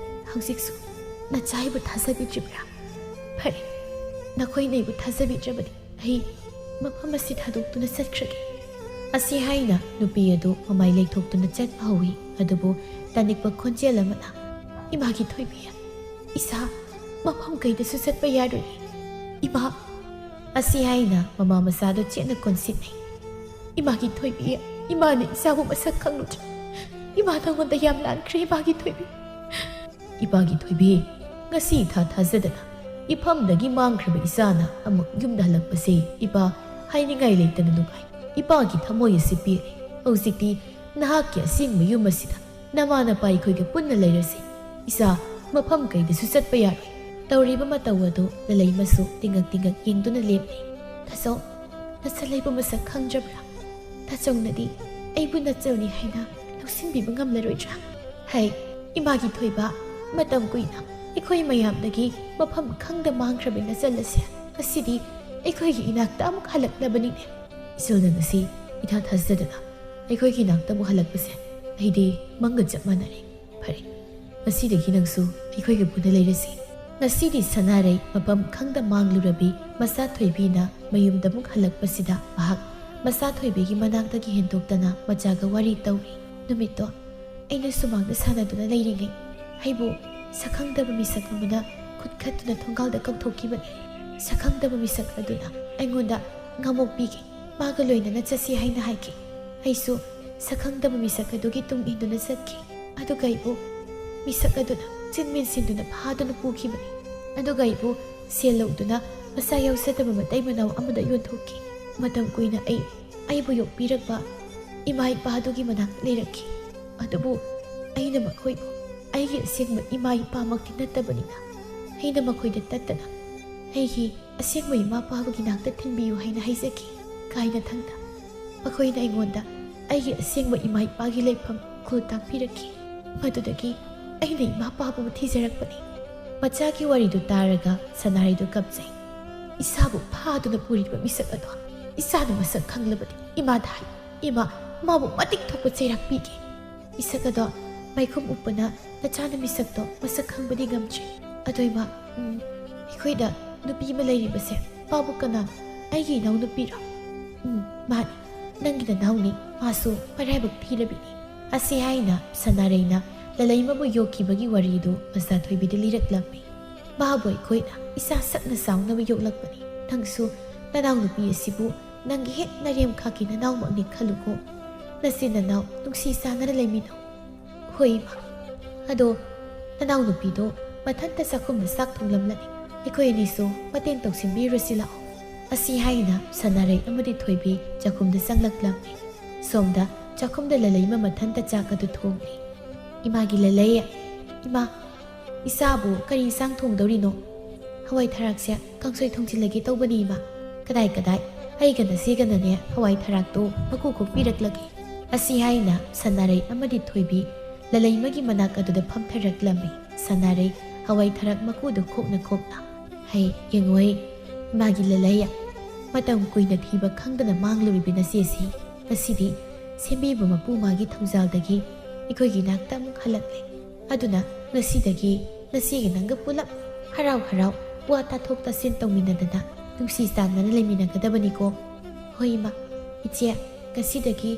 ꯍꯧꯖꯤꯛꯁꯨ ꯅꯆꯥ ꯑꯩꯕꯨ ꯊꯥꯖꯕꯤꯗ꯭ꯔꯤꯕ꯭ꯔꯥ? ꯐꯔꯦ, ꯅꯈꯣꯏꯅ ꯑꯩꯕꯨ ꯊꯥꯖꯕꯤꯗ꯭ꯔꯕꯗꯤ ꯑꯩ ꯃꯐꯝ ꯑꯁꯤ ꯊꯥꯗꯣꯛꯇꯨꯅ ꯆꯠꯈ꯭ꯔꯒꯦ꯫ ꯑꯁꯤ ꯍꯥꯏꯅ ꯅꯨꯄꯤ ꯑꯗꯨ ꯃꯃꯥꯏ ꯂꯩꯊꯣꯛꯇꯨꯅ ꯆꯠꯄ ꯍꯧꯏ꯫ ꯑꯗꯨꯕꯨ ꯇꯅꯤꯛꯄ ꯈꯣꯟꯖꯦꯜ ꯑꯃꯅ ꯏꯃꯥꯒꯤ ꯊꯣꯏꯕꯤ, ꯏꯆꯥ ꯃꯐꯝ ꯀꯩꯗꯁꯨ ꯆꯠꯄ ꯌꯥꯔꯣꯏ ꯏꯃꯥ꯫ ꯑꯁꯤ ꯍꯥꯏꯅ ꯃꯃꯥ ꯃꯆꯥꯗꯨ ꯆꯦꯠꯅ ꯀꯣꯟꯁꯤꯟꯅꯩ꯫ ꯏꯃꯥꯒꯤ ꯊꯣꯏꯕꯤ, ꯏꯃꯥꯅ ꯏꯆꯥꯕꯨ ꯃꯁꯛ ꯈꯪꯂꯨꯗ꯭ꯔꯦ꯫ ꯏꯃꯥ ꯅꯉꯣꯟꯗ ꯌꯥꯝ ꯂꯥꯟꯈ꯭ꯔꯦ ꯏꯃꯥꯒꯤ ꯊꯣꯏꯕꯤ꯫ ꯏꯄꯥꯒꯤ ꯊꯣꯏꯕꯤ, ꯉꯁꯤ ꯏꯊꯥ ꯊꯥꯖꯗꯅ ꯏꯐꯝꯗꯒꯤ ꯃꯥꯡꯈ꯭ꯔꯕ ꯏꯆꯥꯅ ꯑꯃꯨꯛ ꯌꯨꯝꯗ ꯍꯜꯂꯛꯄꯁꯦ ꯏꯄꯥ ꯍꯥꯏꯅꯤꯡꯉꯥꯏ ꯂꯩꯇꯅ ꯅꯨꯡꯉꯥꯏ꯫ ꯏꯄꯥꯒꯤ ꯊꯃꯣꯏ ꯑꯁꯤ ꯄꯦꯜꯂꯦ꯫ ꯍꯧꯖꯤꯛꯇꯤ ꯅꯍꯥꯛꯀꯤ ꯑꯁꯦꯡꯕ ꯌꯨꯝ ꯑꯁꯤꯗ ꯅꯃꯥ ꯅꯄꯥ ꯑꯩꯈꯣꯏꯒ ꯄꯨꯟꯅ ꯂꯩꯔꯁꯤ꯫ ꯏꯆꯥ ꯃꯐꯝ ꯀꯩꯗꯁꯨ ꯆꯠꯄ ꯌꯥꯔꯣꯏ꯫ ꯇꯧꯔꯤꯕ ꯃꯇꯧ ꯑꯗꯨ ꯂꯂꯩꯃꯁꯨ ꯇꯤꯡꯉꯛ ꯇꯤꯡꯉꯛ ꯌꯦꯡꯗꯨꯅ ꯂꯦꯞꯂꯤ꯫ ꯇꯥꯆꯧ, ꯅꯆꯜ ꯑꯩꯕꯨ ꯃꯁꯛ ꯈꯪꯗ꯭ꯔꯕ꯭ꯔꯥ? ꯇꯥꯆꯧꯅꯗꯤ ꯑꯩꯕꯨ ꯅꯆꯜꯅꯤ ꯍꯥꯏꯅ ꯂꯧꯁꯤꯟꯕꯤꯕ ꯉꯝꯂꯔꯣꯏꯗ꯭ꯔꯥ? ꯍꯩ ꯏꯃꯥꯒꯤ ꯊꯣꯏꯕ, ꯃꯇꯝ ꯀꯨꯏꯅ ꯑꯩꯈꯣꯏ ꯃꯌꯥꯝꯗꯒꯤ ꯃꯐꯝ ꯈꯪꯗ ꯃꯥꯡꯈ꯭ꯔꯕ ꯅꯆꯜ ꯑꯁꯦ ꯉꯁꯤꯗꯤ ꯑꯩꯈꯣꯏꯒꯤ ꯏꯅꯥꯛꯇ ꯑꯃꯨꯛ ꯍꯜꯂꯛꯂꯕꯅꯤꯅꯦ꯫ ꯏꯁꯜꯅ ꯉꯁꯤ ꯏꯊꯥ ꯊꯥꯖꯗꯅ ꯑꯩꯈꯣꯏꯒꯤ ꯅꯥꯛꯇ ꯑꯃꯨꯛ ꯍꯜꯂꯛꯄꯁꯦ ꯑꯩꯗꯤ ꯃꯪꯒ ꯆꯞ ꯃꯥꯟꯅꯔꯦ꯫ ꯐꯔꯦ, ꯉꯁꯤꯗꯒꯤ ꯅꯪꯁꯨ ꯑꯩꯈꯣꯏꯒ ꯄꯨꯟꯅ ꯂꯩꯔꯁꯤ꯫ ꯉꯁꯤꯗꯤ ꯁꯅꯥꯔꯩ ꯃꯐꯝ ꯈꯪꯗ ꯃꯥꯡꯂꯨꯔꯕꯤ ꯃꯆꯥ ꯊꯣꯏꯕꯤꯅ ꯃꯌꯨꯝꯗ ꯑꯃꯨꯛ ꯍꯜꯂꯛꯄꯁꯤꯗ ꯃꯍꯥꯛ ꯃꯆꯥ ꯊꯣꯏꯕꯤꯒꯤ ꯃꯅꯥꯛꯇꯒꯤ ꯍꯦꯟꯗꯣꯛꯇꯅ ꯃꯆꯥꯒ ꯋꯥꯔꯤ ꯇꯧꯔꯤ꯫ ꯅꯨꯃꯤꯠꯇꯣ ꯑꯩꯅ ꯁꯨꯃꯥꯡꯗ ꯁꯥꯟꯅꯗꯨꯅ ꯂꯩꯔꯤꯉꯩ ꯑꯩꯕꯨ ꯁꯛꯈꯪꯗꯕ ꯃꯤꯁꯛ ꯑꯃꯅ ꯈꯨꯠꯈꯠꯇꯨꯅ ꯊꯣꯡꯒꯥꯜꯗ ꯀꯧꯊꯣꯛꯈꯤꯕꯅꯤ꯫ ꯁꯛꯈꯪꯗꯕ ꯃꯤꯁꯛ ꯑꯗꯨꯅ ꯑꯩꯉꯣꯟꯗ ꯉꯥꯃꯣꯛꯄꯤꯒꯤ ꯃꯥꯒ ꯂꯣꯏꯅꯅ ꯆꯠꯁꯤ ꯍꯥꯏꯅ ꯍꯥꯏꯈꯤ꯫ ꯑꯩꯁꯨ ꯁꯛꯈꯪꯗꯕ ꯃꯤꯁꯛ ꯑꯗꯨꯒꯤ ꯇꯨꯡ ꯏꯟꯗꯨꯅ ꯆꯠꯈꯤ꯫ ꯑꯗꯨꯒ ꯑꯩꯕꯨ ꯃꯤꯁꯛ ꯑꯗꯨꯅ ꯆꯤꯟꯃꯦꯟꯁꯤꯟꯗꯨꯅ ꯐꯥꯗꯨꯅ ꯄꯨꯈꯤꯕꯅꯤ꯫ ꯑꯗꯨꯒ ꯑꯩꯕꯨ ꯁꯦꯜ ꯂꯧꯗꯨꯅ ꯃꯆꯥ ꯌꯥꯎꯖꯗꯕ ꯃꯇꯩ ꯃꯅꯥꯎ ꯑꯃꯗ ꯌꯣꯟꯊꯣꯛꯈꯤ꯫ ꯃꯇꯝ ꯀꯨꯏꯅ ꯑꯩꯕꯨ ꯌꯣꯛꯄꯤꯔꯛꯄ ꯏꯃꯥ ꯏꯄꯥ ꯑꯗꯨꯒꯤ ꯃꯅꯥꯛꯇ ꯂꯩꯔꯛꯈꯤ꯫ ꯑꯗꯨꯕꯨ ꯑꯩꯅ ꯃꯈꯣꯏꯕꯨ ꯑꯩꯒꯤ ꯑꯁꯦꯡꯕ ꯏꯃꯥ ꯏꯄꯥꯃꯛꯇꯤ ꯅꯠꯇꯕꯅꯤꯅ ꯑꯩꯅ ꯃꯈꯣꯏꯗ ꯇꯠꯇꯅ ꯑꯩꯒꯤ ꯑꯁꯦꯡꯕ ꯏꯃꯥ ꯏꯄꯥꯒꯤ ꯅꯥꯛꯇ ꯊꯤꯟꯕꯤꯌꯨ ꯍꯥꯏꯅ ꯍꯥꯏꯖꯈꯤ꯫ ꯀꯥꯏꯅꯊꯪꯗ ꯃꯈꯣꯏꯅ ꯑꯩꯉꯣꯟꯗ ꯑꯩꯒꯤ ꯑꯁꯦꯡꯕ ꯏꯃꯥ ꯏꯄꯥꯒꯤ ꯂꯩꯐꯝ ꯈꯨꯜ ꯇꯥꯛꯄꯤꯔꯛꯈꯤ꯫ ꯃꯗꯨꯗꯒꯤ ꯑꯩꯅ ꯏꯃꯥ ꯏꯄꯥꯕꯨ ꯊꯤꯖꯔꯛꯄꯅꯤ꯫ ꯃꯆꯥꯒꯤ ꯋꯥꯔꯤꯗꯨ ꯇꯥꯔꯒ ꯁꯅꯥꯔꯩꯗꯨ ꯀꯞꯆꯩ꯫ ꯏꯁꯥꯕꯨ ꯐꯥꯗꯨꯅ ꯄꯨꯔꯤꯕ ꯃꯤꯁꯛ ꯑꯗꯣ ꯏꯁꯥꯅ ꯃꯁꯛ ꯈꯪꯂꯕꯗꯤ ꯏꯃꯥꯗ ꯍꯥꯏ, ꯏꯃꯥ ꯃꯥꯕꯨ ꯃꯇꯤꯛ ꯊꯣꯛꯄ ꯆꯩꯔꯥꯛ ꯄꯤꯒꯦ꯫ ꯃꯤꯁꯛ ꯑꯗꯣ ꯃꯥꯏꯈꯨꯝ ꯎꯞꯄꯅ ꯅꯆꯥꯅ ꯃꯤꯁꯛꯇꯣ ꯃꯁꯛ ꯈꯪꯕꯗꯤ ꯉꯝꯗ꯭ꯔꯤ꯫ ꯑꯗꯣ ꯏꯃꯥ, ꯑꯩꯈꯣꯏꯗ ꯅꯨꯄꯤ ꯑꯃ ꯂꯩꯔꯤꯕꯁꯦ ꯃꯥꯕꯨ ꯀꯅꯥ? ꯑꯩꯒꯤ ꯏꯅꯥꯎ ꯅꯨꯄꯤꯔꯣ? ꯃꯥꯅꯤ, ꯅꯪꯒꯤ ꯅꯅꯥꯎꯅꯤ, ꯃꯥꯁꯨ ꯃꯔꯥꯏꯕꯛ ꯊꯤꯔꯕꯤꯅꯤ꯫ ꯑꯁꯤ ꯍꯥꯏꯅ ꯁꯅꯥꯔꯩꯅ ꯂꯂꯩꯃꯕꯨ ꯌꯣꯛꯈꯤꯕꯒꯤ ꯋꯥꯔꯤꯗꯨ ꯃꯆꯥꯊꯣꯏꯕꯤꯗ ꯂꯤꯔꯛꯂꯝꯃꯤ꯫ ꯃꯥꯕꯨ ꯑꯩꯈꯣꯏꯅ ꯏꯆꯥ ꯁꯛꯅ ꯆꯥꯎꯅꯕ ꯌꯣꯛꯂꯛꯄꯅꯤ꯫ ꯅꯪꯁꯨ ꯅꯅꯥꯎ ꯅꯨꯄꯤ ꯑꯁꯤꯕꯨ ꯅꯪꯒꯤ ꯍꯦꯛ ꯅꯔꯦꯝꯈꯥꯛꯀꯤ ꯅꯅꯥꯎꯃꯛꯅꯤ ꯈꯜꯂꯨꯀꯣ꯫ ꯅꯆꯤꯟ ꯅꯅꯥꯎ ꯅꯨꯡꯁꯤ ꯆꯥꯟꯅꯅ ꯂꯩꯃꯤꯟꯅꯧ꯫ ꯍꯣꯏ ꯏꯃꯥ, ꯑꯗꯣ ꯅꯅꯥꯎ ꯅꯨꯄꯤꯗꯣ ꯃꯊꯟꯇ ꯆꯥꯛꯈꯨꯝꯗ ꯆꯥꯛ ꯊꯣꯡꯂꯝꯂꯅꯤ꯫ ꯑꯩꯈꯣꯏ ꯑꯅꯤꯁꯨ ꯃꯇꯦꯡ ꯇꯧꯁꯤꯟꯕꯤꯔꯨꯁꯤ ꯂꯥꯛꯑꯣ꯫ ꯑꯁꯤ ꯍꯥꯏꯅ ꯁꯅꯥꯔꯩ ꯑꯃꯗꯤ ꯊꯣꯏꯕꯤ ꯆꯥꯛꯈꯨꯝꯗ ꯆꯪꯂꯛꯂꯝꯃꯤ꯫ ꯁꯣꯝꯗ ꯆꯥꯛꯈꯨꯝꯗ ꯂꯂꯩꯃ ꯃꯊꯟꯇ ꯆꯥꯛ ꯑꯗꯨ ꯊꯣꯡꯂꯤ꯫ ꯏꯃꯥꯒꯤ ꯂꯂꯩ, ꯏꯃꯥ, ꯏꯆꯥꯕꯨ ꯀꯔꯤ ꯏꯟꯁꯥꯡ ꯊꯣꯡꯗꯧꯔꯤꯅꯣ? ꯍꯋꯥꯏ ꯊꯔꯥꯛꯁꯦ ꯀꯥꯡꯁꯣꯏ ꯊꯣꯡꯖꯤꯜꯂꯒꯦ ꯇꯧꯕꯅꯤ ꯏꯃꯥ꯫ ꯀꯗꯥꯏ ꯑꯩꯒ ꯅꯆꯦꯒꯅꯅꯦ ꯍꯋꯥꯏ ꯊꯔꯥꯛꯇꯣ ꯃꯀꯨ ꯈꯣꯛꯄꯤꯔꯛꯂꯒꯦ꯫ ꯑꯁꯤ ꯍꯥꯏꯅ ꯁꯅꯥꯔꯩ ꯑꯃꯗꯤ ꯊꯣꯏꯕꯤ ꯂꯂꯩꯃꯒꯤ ꯃꯅꯥꯛ ꯑꯗꯨꯗ ꯐꯝꯊꯔꯛꯂꯝꯃꯤ꯫ ꯁꯅꯥꯔꯩ ꯍꯋꯥꯏ ꯊꯔꯥꯛ ꯃꯀꯨꯗꯨ ꯈꯣꯛꯅ ꯍꯩ ꯌꯦꯡꯉꯣꯏ ꯏꯃꯥꯒꯤ ꯂꯂꯩ, ꯃꯇꯝ ꯀꯨꯏꯅ ꯊꯤꯕ ꯈꯪꯗꯅ ꯃꯥꯡꯂꯨꯔꯤꯕ ꯅꯆꯦꯁꯤ ꯉꯁꯤꯗꯤ ꯁꯦꯝꯕꯤꯕ ꯃꯄꯨ ꯃꯥꯒꯤ ꯊꯧꯖꯥꯜꯗꯒꯤ ꯑꯩꯈꯣꯏꯒꯤ ꯅꯥꯛꯇ ꯑꯃꯨꯛ ꯍꯜꯂꯛꯂꯦ꯫ ꯑꯗꯨꯅ ꯉꯁꯤꯗꯒꯤ ꯅꯆꯦꯒ ꯅꯪꯒ ꯄꯨꯂꯞ ꯍꯔꯥꯎ ꯍꯔꯥꯎ ꯋꯥ ꯇꯥꯊꯣꯛ ꯇꯥꯁꯤꯟ ꯇꯧꯃꯤꯟꯅꯗꯅ ꯅꯨꯡꯁꯤ ꯆꯥꯟꯅꯅ ꯂꯩꯃꯤꯟꯅꯒꯗꯕꯅꯤꯀꯣ꯫ ꯍꯣꯏ ꯏꯃꯥ, ꯏꯆꯦ, ꯉꯁꯤꯗꯒꯤ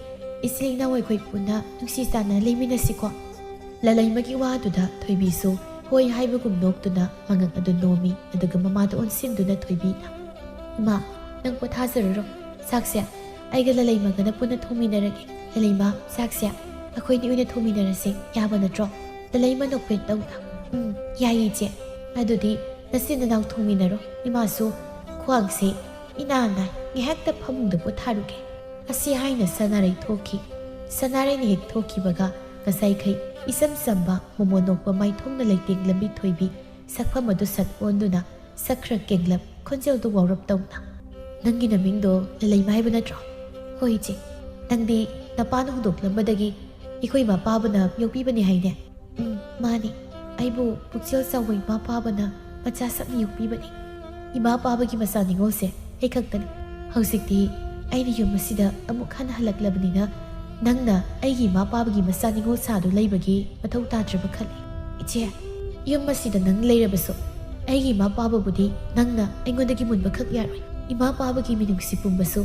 ꯏꯆꯤꯜ ꯏꯅꯥꯎ ꯑꯩꯈꯣꯏ ꯄꯨꯟꯅ ꯅꯨꯡꯁꯤ ꯆꯥꯟꯅꯅ ꯂꯩꯃꯤꯟꯅꯁꯤꯀꯣ꯫ ꯂꯂꯩꯃꯒꯤ ꯋꯥꯗꯨꯗ ꯊꯣꯏꯕꯤꯁꯨ ꯍꯣꯏ ꯍꯥꯏꯕꯒꯨꯝ ꯅꯣꯛꯇꯨꯅ ꯃꯉꯛ ꯑꯗꯨ ꯅꯣꯝꯃꯤ꯫ ꯑꯗꯨꯒ ꯃꯃꯥꯗ ꯑꯣꯟꯁꯤꯟꯗꯨꯅ ꯊꯣꯏꯕꯤꯅ, ꯏꯃꯥ, ꯅꯪ ꯄꯣꯊꯥꯖꯔꯨꯔꯣ꯫ ꯆꯥꯛꯁꯦ ꯑꯩꯒ ꯂꯂꯩꯃꯒꯅ ꯄꯨꯟꯅ ꯊꯣꯡꯃꯤꯟꯅꯔꯒꯦ꯫ ꯂꯂꯩꯃ, ꯆꯥꯛꯁꯦ ꯑꯩꯈꯣꯏꯅꯤ ꯑꯣꯏꯅ ꯊꯣꯡꯃꯤꯟꯅꯔꯁꯤ, ꯌꯥꯕ ꯅꯠꯇ꯭ꯔꯣ? ꯂꯂꯩꯃ ꯅꯣꯛꯐꯦꯠ ꯇꯧꯅ, ꯌꯥꯏꯌꯦ ꯏꯆꯦ꯫ ꯑꯗꯨꯗꯤ ꯅꯆꯤꯟ ꯅꯅꯥꯎ ꯊꯣꯡꯃꯤꯟꯅꯔꯣ꯫ ꯏꯃꯥꯁꯨ ꯈ꯭ꯋꯥꯡꯁꯦ ꯏꯅꯥ ꯅꯥꯏ, ꯉꯥꯏꯍꯥꯛꯇ ꯐꯃꯨꯡꯗ ꯄꯣꯊꯥꯔꯨꯒꯦ꯫ ꯑꯁꯤ ꯍꯥꯏꯅ ꯁꯅꯥꯔꯩ ꯊꯣꯛꯈꯤ꯫ ꯁꯅꯥꯔꯩꯅ ꯍꯦꯛ ꯊꯣꯛꯈꯤꯕꯒ ꯉꯁꯥꯏꯈꯩ ꯏꯆꯝ ꯆꯝꯕ ꯃꯣꯃꯣ ꯅꯣꯛꯄ ꯃꯥꯏꯊꯣꯡꯅ ꯂꯩꯇꯦꯡꯂꯝꯕꯤ ꯊꯣꯏꯕꯤ ꯁꯛꯐꯝ ꯑꯗꯨ ꯁꯠ ꯑꯣꯟꯗꯨꯅ ꯁꯛꯈ꯭ꯔ ꯀꯦꯡꯂꯞ ꯈꯣꯟꯖꯦꯜꯗꯨ ꯋꯥꯎꯔꯞ ꯇꯧꯅ, ꯅꯪꯒꯤ ꯅꯃꯤꯡꯗꯣ ꯂꯂꯩꯃ ꯍꯥꯏꯕ ꯅꯠꯇ꯭ꯔꯣ? ꯍꯣꯏ ꯏꯆꯦ, ꯅꯪꯗꯤ ꯅꯄꯥꯅ ꯍꯧꯗꯣꯛꯂꯝꯕꯗꯒꯤ ꯑꯩꯈꯣꯏ ꯏꯃꯥ ꯄꯥꯕꯅ ꯌꯣꯛꯄꯤꯕꯅꯤ ꯍꯥꯏꯅꯦ? ꯃꯥꯅꯤ, ꯑꯩꯕꯨ ꯄꯨꯛꯆꯦꯜ ꯆꯥꯎꯕ ꯏꯃꯥ ꯄꯥꯕꯅ ꯃꯆꯥ ꯁꯛꯅ ꯌꯣꯛꯄꯤꯕꯅꯤ꯫ ꯏꯃꯥ ꯄꯥꯕꯒꯤ ꯃꯆꯥ ꯅꯤꯡꯉꯣꯜꯁꯦ ꯑꯩ ꯈꯛꯇꯅꯤ꯫ ꯍꯧꯖꯤꯛꯇꯤ ꯑꯩꯅ ꯌꯨꯝ ꯑꯁꯤꯗ ꯑꯃꯨꯛ ꯍꯟꯅ ꯍꯜꯂꯛꯂꯕꯅꯤꯅ ꯅꯪꯅ ꯑꯩꯒꯤ ꯏꯃꯥ ꯄꯥꯕꯒꯤ ꯃꯆꯥ ꯅꯤꯡꯉꯣꯜ ꯁꯥꯗꯨ ꯂꯩꯕꯒꯤ ꯃꯊꯧ ꯇꯥꯗ꯭ꯔꯕ ꯈꯜꯂꯤ꯫ ꯏꯆꯦ, ꯌꯨꯝ ꯑꯁꯤꯗ ꯅꯪ ꯂꯩꯔꯕꯁꯨ ꯑꯩꯒꯤ ꯏꯃꯥ ꯄꯥꯕꯕꯨꯗꯤ ꯅꯪꯅ ꯑꯩꯉꯣꯟꯗꯒꯤ ꯃꯨꯟꯕ ꯈꯛ ꯌꯥꯔꯣꯏ꯫ ꯏꯃꯥ ꯄꯥꯕꯒꯤ ꯃꯤꯅꯨꯡꯁꯤ ꯄꯨꯝꯕꯁꯨ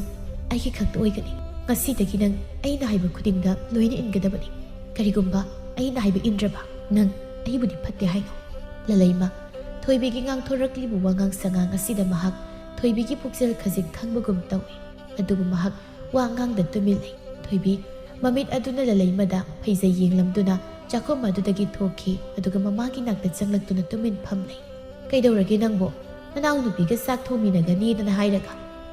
ꯑꯩꯒꯤ ꯈꯛꯇ ꯑꯣꯏꯒꯅꯤ꯫ ꯉꯁꯤꯗꯒꯤ ꯅꯪ ꯑꯩꯅ ꯍꯥꯏꯕ ꯈꯨꯗꯤꯡꯗ ꯂꯣꯏꯅ ꯏꯟꯒꯗꯕꯅꯤ꯫ ꯀꯔꯤꯒꯨꯝꯕ ꯑꯩꯅ ꯍꯥꯏꯕ ꯏꯟꯗ꯭ꯔꯕ ꯅꯪ ꯑꯩꯕꯨꯗꯤ ꯐꯠꯇꯦ ꯍꯥꯏꯅꯣ꯫ ꯂꯂꯩꯃ ꯊꯣꯏꯕꯤꯒꯤ ꯉꯥꯡꯊꯣꯔꯛꯂꯤꯕ ꯋꯥꯉꯥꯡ ꯁꯉꯥꯡ ꯑꯁꯤꯗ ꯃꯍꯥꯛ ꯊꯣꯏꯕꯤꯒꯤ ꯄꯨꯛꯆꯦꯜ ꯈꯖꯤꯛ ꯈꯪꯕꯒꯨm ꯇꯧꯏ꯫ ꯑꯗꯨꯕꯨ ꯃꯍꯥꯛ ꯋꯥ ꯉꯥꯡꯗ ꯇꯨꯃꯤꯟ ꯂꯩ꯫ ꯊꯣꯏꯕꯤ ꯃꯃꯤꯠ ꯑꯗꯨꯅ ꯂꯂꯩꯃꯗ ꯐꯩꯖꯩ ꯌꯦꯡꯂꯝꯗꯨꯅ ꯆꯥꯛꯈꯨꯝ ꯑꯗꯨꯗꯒꯤ ꯊꯣꯛꯈꯤ꯫ ꯑꯗꯨꯒ ꯃꯃꯥꯒꯤ ꯅꯥꯛꯇ ꯆꯪꯂꯛꯇꯨꯅ ꯇꯨꯃꯤꯟ ꯐꯝꯂꯩ꯫ ꯀꯩꯗꯧꯔꯒꯦ ꯅꯪꯕꯣ? ꯅꯅꯥꯎ ꯅꯨꯄꯤꯒ ꯆꯥꯛ ꯊꯣꯡꯃꯤꯟꯅꯒꯅꯤꯗꯅ ꯍꯥꯏꯔꯒ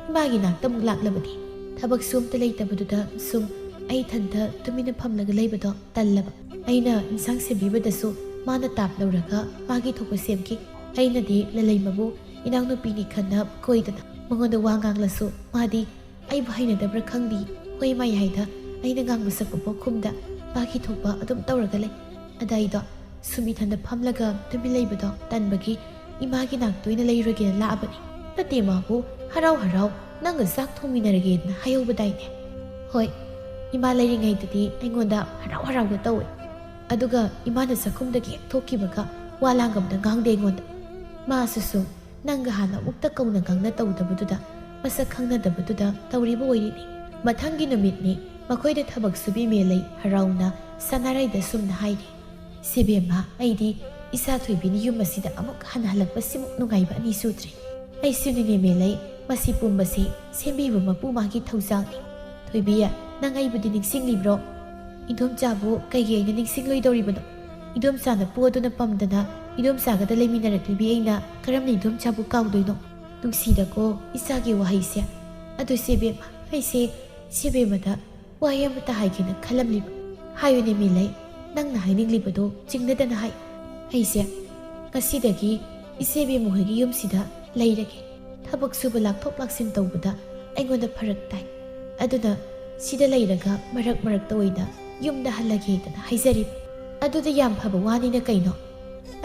ꯏꯃꯥꯒꯤ ꯅꯥꯛꯇ ꯑꯃꯨꯛ ꯂꯥꯛꯂꯕꯗꯤ? ꯊꯕꯛꯁꯨ ꯑꯝꯇ ꯂꯩꯇꯕꯗꯨꯗ ꯁꯨꯝ ꯑꯩ ꯏꯊꯟꯇ ꯇꯨꯃꯤꯟꯅ ꯐꯝꯂꯒ ꯂꯩꯕꯗꯣ ꯇꯜꯂꯕ꯫ ꯑꯩꯅ ꯏꯟꯁꯥꯡ ꯁꯦꯝꯕꯤꯕꯗꯁꯨ ꯃꯥꯅ ꯇꯥꯞ ꯂꯧꯔꯒ ꯃꯥꯒꯤ ꯊꯣꯛꯄ ꯁꯦꯝꯈꯤ꯫ ꯑꯩꯅꯗꯤ ꯂꯂꯩꯃꯕꯨ ꯏꯅꯥꯎꯅꯨꯄꯤꯅꯤ ꯈꯟꯅ ꯀꯣꯏꯗꯅ ꯃꯉꯣꯟꯗ ꯋꯥ ꯉꯥꯡꯂꯁꯨ ꯃꯥꯗꯤ ꯑꯩꯕꯨ ꯍꯩꯅꯗꯕ꯭ꯔꯥ ꯈꯪꯗꯦ꯫ ꯍꯣꯏ ꯃꯌꯥꯏꯗ ꯑꯩꯅ ꯉꯥꯡꯕ ꯁꯛꯄ ꯄꯣꯛꯈꯨꯝꯗ ꯃꯥꯒꯤ ꯊꯣꯛꯄ ꯑꯗꯨꯝ ꯇꯧꯔꯒ ꯂꯩ꯫ ꯑꯗ ꯑꯩꯗꯣ ꯁꯨꯝ ꯏꯊꯟꯗ ꯐꯝꯂꯒ ꯇꯨꯃꯤꯟ ꯂꯩꯕꯗꯣ ꯇꯟꯕꯒꯤ ꯏꯃꯥꯒꯤ ꯅꯥꯛꯇ ꯑꯣꯏꯅ ꯂꯩꯔꯒꯦꯅ ꯂꯥꯛꯑꯕꯅꯤ꯫ ꯅꯠꯇꯦ ꯃꯥꯕꯨ ꯍꯔꯥꯎ ꯍꯔꯥꯎ ꯅꯪꯒ ꯆꯥꯛ ꯊꯣꯡꯃꯤꯟꯅꯔꯒꯦꯅ ꯍꯥꯏꯍꯧꯕꯗꯥꯏꯅꯦ? ꯍꯣꯏ, ꯏꯃꯥ ꯂꯩꯔꯤꯉꯩꯗꯗꯤ ꯑꯩꯉꯣꯟꯗ ꯍꯔꯥꯎ ꯍꯔꯥꯎꯅ ꯇꯧꯋꯦ. ꯑꯗꯨꯒ ꯏꯃꯥꯅ ꯆꯥꯛꯈꯨꯝꯗꯒꯤ ꯍꯦꯛ ꯊꯣꯛꯈꯤꯕꯒ ꯋꯥ ꯂꯥꯡꯒꯝꯗ ꯉꯥꯡꯗꯦ ꯑꯩꯉꯣꯟꯗ. ꯃꯥꯁꯨ ꯅꯪꯒ ꯍꯥꯟꯅ ꯑꯃꯨꯛꯇ ꯀꯧꯅ ꯉꯥꯡꯅ ꯇꯧꯗꯕꯗꯨꯗ ꯃꯁꯛ ꯈꯪꯅꯗꯕꯗꯨꯗ ꯇꯧꯔꯤꯕ ꯑꯣꯏꯔꯤꯅꯤ. ꯃꯊꯪꯒꯤ ꯅꯨꯃꯤꯠꯅꯤ ꯃꯈꯣꯏꯗ ꯊꯕꯛ ꯁꯨꯕꯤ ꯃꯦꯂꯩ ꯍꯔꯥꯎꯅ ꯁꯅꯥꯔꯩꯗ ꯁꯨꯝꯅ ꯍꯥꯏꯔꯤ. ꯁꯦꯕꯦꯝꯃ, ꯑꯩꯗꯤ ꯏꯆꯥ ꯊꯣꯏꯕꯤꯅꯤ ꯌꯨꯝ ꯑꯁꯤꯗ ꯑꯃꯨꯛ ꯍꯟꯅ ꯍꯜꯂꯛꯄꯁꯤꯃꯨꯛ ꯅꯨꯡꯉꯥꯏꯕ ꯑꯅꯤ ꯁꯨꯗ꯭ꯔꯤ. ꯑꯩꯁꯨꯅꯤꯅꯦ ꯃꯦꯂꯩ, ꯃꯁꯤ ꯄꯨꯝꯕꯁꯤ ꯁꯦꯝꯕꯤꯕ ꯃꯄꯨ ꯃꯥꯒꯤ ꯊꯧꯖꯥꯜꯅꯤ. ꯊꯣꯏꯕꯤ, ꯅꯪ ꯑꯩꯕꯨꯗꯤ ꯅꯤꯡꯁꯤꯡꯂꯤꯕ꯭ꯔꯣ? ꯏꯗꯣꯝꯆꯥꯕꯨ ꯀꯩꯒꯤ ꯑꯩꯅ ꯅꯤꯡꯁꯤꯡꯂꯣꯏꯗꯧꯔꯤꯕꯅꯣ? ꯏꯗꯣꯝꯆꯥꯅ ꯄꯣꯗꯨꯅ ꯄꯝꯗꯅ ꯏꯗꯣꯝꯆꯥꯒꯗ ꯂꯩꯃꯤꯟꯅꯔꯛꯂꯤꯕꯤ ꯑꯩꯅ ꯀꯔꯝꯅ ꯏꯗꯣꯝꯆꯥꯕꯨ ꯀꯥꯎꯗꯣꯏꯅꯣ? ꯅꯨꯡꯁꯤꯗꯀꯣ ꯏꯆꯥꯒꯤ ꯋꯥꯍꯩꯁꯦ. ꯑꯗꯨ ꯁꯦꯕꯦꯝꯃ, ꯑꯩꯁꯦ ꯁꯦꯕꯦꯝꯃꯗ ꯋꯥꯍꯩ ꯑꯃꯇ ꯍꯥꯏꯒꯦꯅ ꯈꯜꯂꯝꯂꯤꯕ. ꯍꯥꯏꯌꯨꯅꯦ ꯃꯦꯂꯩ, ꯅꯪꯅ ꯍꯥꯏꯅꯤꯡꯂꯤꯕꯗꯣ ꯆꯤꯡꯅꯗꯅ ꯍꯥꯏ. ꯑꯩꯁꯦ ꯉꯁꯤꯗꯒꯤ ꯏꯆꯦꯕꯦꯝꯃ ꯍꯣꯏꯒꯤ ꯌꯨꯝꯁꯤꯗ ꯂꯩꯔꯒꯦ. ꯊꯕꯛ ꯁꯨꯕ ꯂꯥꯛꯊꯣꯛ ꯂꯥꯛꯁꯤꯟ ꯇꯧꯕꯗ ꯑꯩꯉꯣꯟꯗ ꯐꯔꯛ ꯇꯥꯏ. ꯑꯗꯨꯅ ꯁꯤꯗ ꯂꯩꯔꯒ ꯃꯔꯛ ꯃꯔꯛꯇ ꯑꯣꯏꯅ ꯌꯨꯝꯗ ꯍꯜꯂꯒꯦꯗꯅ ꯍꯥꯏꯖꯔꯤꯕ. ꯑꯗꯨꯗ ꯌꯥꯝꯐꯕ ꯋꯥꯅꯤꯅ ꯀꯩꯅꯣ?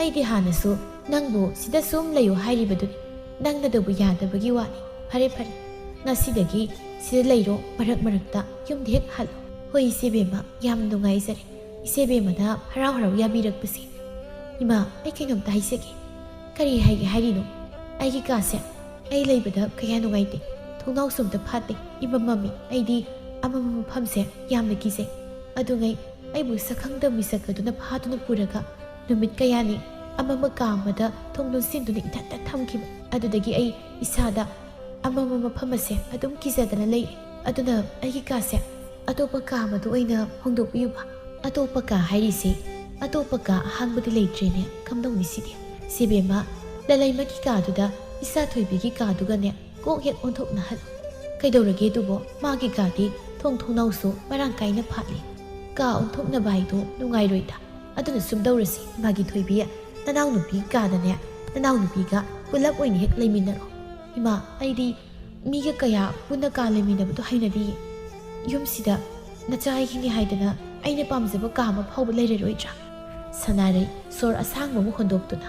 ꯑꯩꯗꯤ ꯍꯥꯟꯅꯁꯨ ꯅꯪꯕꯨ ꯁꯤꯗ ꯁꯨꯝ ꯂꯩꯌꯨ ꯍꯥꯏꯔꯤꯕꯗꯨꯅꯤ. ꯅꯪꯅꯗꯕꯨ ꯌꯥꯗꯕꯒꯤ ꯋꯥꯅꯤ. ꯐꯔꯦ ꯐꯔꯦ, ꯉꯁꯤꯗꯒꯤ ꯁꯤꯗ ꯂꯩꯔꯣ, ꯃꯔꯛ ꯃꯔꯛꯇ ꯌꯨꯝꯗ ꯍꯦꯛ ꯍꯜꯂꯣ. ꯍꯣꯏ ꯏꯆꯦꯕꯦꯝꯃ, ꯌꯥꯝ ꯅꯨꯡꯉꯥꯏꯖꯔꯦ ꯏꯆꯦꯕꯦꯝꯃꯅ ꯍꯔꯥꯎ ꯍꯔꯥꯎ ꯌꯥꯕꯤꯔꯛꯄꯁꯤ. ꯏꯃꯥ, ꯑꯩ ꯀꯩꯅꯣꯝꯇ ꯍꯥꯏꯖꯒꯦ. ꯀꯔꯤ ꯍꯥꯏꯒꯦ ꯍꯥꯏꯔꯤꯅꯣ? ꯑꯩꯒꯤ ꯀꯥꯁꯦ ꯑꯩ ꯂꯩꯕꯗ ꯀꯌꯥ ꯅꯨꯡꯉꯥꯏꯇꯦ. ꯊꯣꯡꯅꯥꯎꯁꯨ ꯑꯝꯇ ꯐꯥꯠꯇꯦ, ꯏꯃꯝ ꯃꯝꯃꯤ. ꯑꯩꯗꯤ ꯑꯃꯝꯕ ꯃꯐꯝꯁꯦ ꯌꯥꯝꯅ ꯀꯤꯖꯩ. ꯑꯗꯨꯉꯩ ꯑꯩꯕꯨ ꯁꯛꯈꯪꯗꯕ ꯃꯤꯁꯛ ꯑꯗꯨꯅ ꯐꯥꯗꯨꯅ ꯄꯨꯔꯒ ꯅꯨꯃꯤꯠ ꯀꯌꯥꯅꯤ ꯑꯃꯝꯕ ꯀꯥ ꯑꯃꯗ ꯊꯣꯡ ꯂꯣꯟꯁꯤꯟꯗꯨꯅ ꯏꯊꯟꯇ ꯊꯝꯈꯤꯕ. ꯑꯗꯨꯗꯒꯤ ꯑꯩ ꯏꯁꯥꯗ ꯑꯃꯝꯕ ꯃꯐꯝ ꯑꯁꯦ ꯑꯗꯨꯝ ꯀꯤꯖꯗꯅ ꯂꯩꯔꯦ. ꯑꯗꯨꯅ ꯑꯩꯒꯤ ꯀꯥꯁꯦ ꯑꯇꯣꯞꯄ ꯀꯥ ꯑꯃꯗ ꯑꯣꯏꯅ ꯍꯣꯡꯗꯣꯛꯄꯤꯌꯨꯕ. ꯑꯇꯣꯞꯄ ꯀꯥ ꯍꯥꯏꯔꯤꯁꯦ ꯑꯇꯣꯞꯄ ꯀꯥ ꯑꯍꯥꯡꯕꯗꯤ ꯂꯩꯇ꯭ꯔꯦꯅꯦ ꯀꯝꯗꯧꯅꯤ ꯁꯤꯗꯤ? ꯁꯦꯕꯦꯝꯃ, ꯂꯂꯩꯃꯒꯤ ꯀꯥꯗꯨꯗ ꯏꯆꯥ ꯊꯣꯏꯕꯤꯒꯤ ꯀꯥꯗꯨꯒꯅꯦ ꯀꯣꯛ ꯍꯦꯛ ꯑꯣꯟꯊꯣꯛꯅꯍꯜꯂꯨ. ꯀꯩꯗꯧꯔꯒꯦ ꯑꯗꯨꯕꯣ? ꯃꯥꯒꯤ ꯀꯥꯗꯤ ꯊꯣꯡ ꯊꯣꯡꯅꯥꯎꯁꯨ ꯃꯔꯥꯡ ꯀꯥꯏꯅ ꯐꯥꯠꯂꯤ. ꯀꯥ ꯑꯣꯟꯊꯣꯛꯅꯕ ꯍꯥꯏꯗꯣ ꯅꯨꯡꯉꯥꯏꯔꯣꯏꯗ. ꯑꯗꯨꯅ ꯁꯨꯝ ꯇꯧꯔꯁꯤ, ꯃꯥꯒꯤ ꯊꯣꯏꯕꯤ, ꯅꯅꯥꯎꯅꯨꯄꯤ ꯀꯥꯗꯅꯦ ꯅꯅꯥꯎꯅꯨꯄꯤꯒ ꯄꯨꯂꯞ ꯑꯣꯏꯅ ꯍꯦꯛ ꯂꯩꯃꯤꯟꯅꯔꯣ. ꯏꯃꯥ, ꯑꯩꯗꯤ ꯃꯤꯒ ꯀꯌꯥ ꯄꯨꯟꯅ ꯀꯥ ꯂꯩꯃꯤꯟꯅꯕꯗꯣ ꯍꯩꯅꯗꯤꯌꯦ. ꯌꯨꯝꯁꯤꯗ ꯅꯆꯥ ꯑꯩꯒꯤꯅꯤ ꯍꯥꯏꯗꯅ ꯑꯩꯅ ꯄꯥꯝꯖꯕ ꯀꯥ ꯑꯃ ꯐꯥꯎꯕ ꯂꯩꯔꯔꯣꯏꯗ꯭ꯔꯥ? ꯁꯅꯥꯔꯩ ꯁꯣꯔ ꯑꯁꯥꯡꯕ ꯑꯃ ꯍꯣꯟꯗꯣꯛꯇꯨꯅ,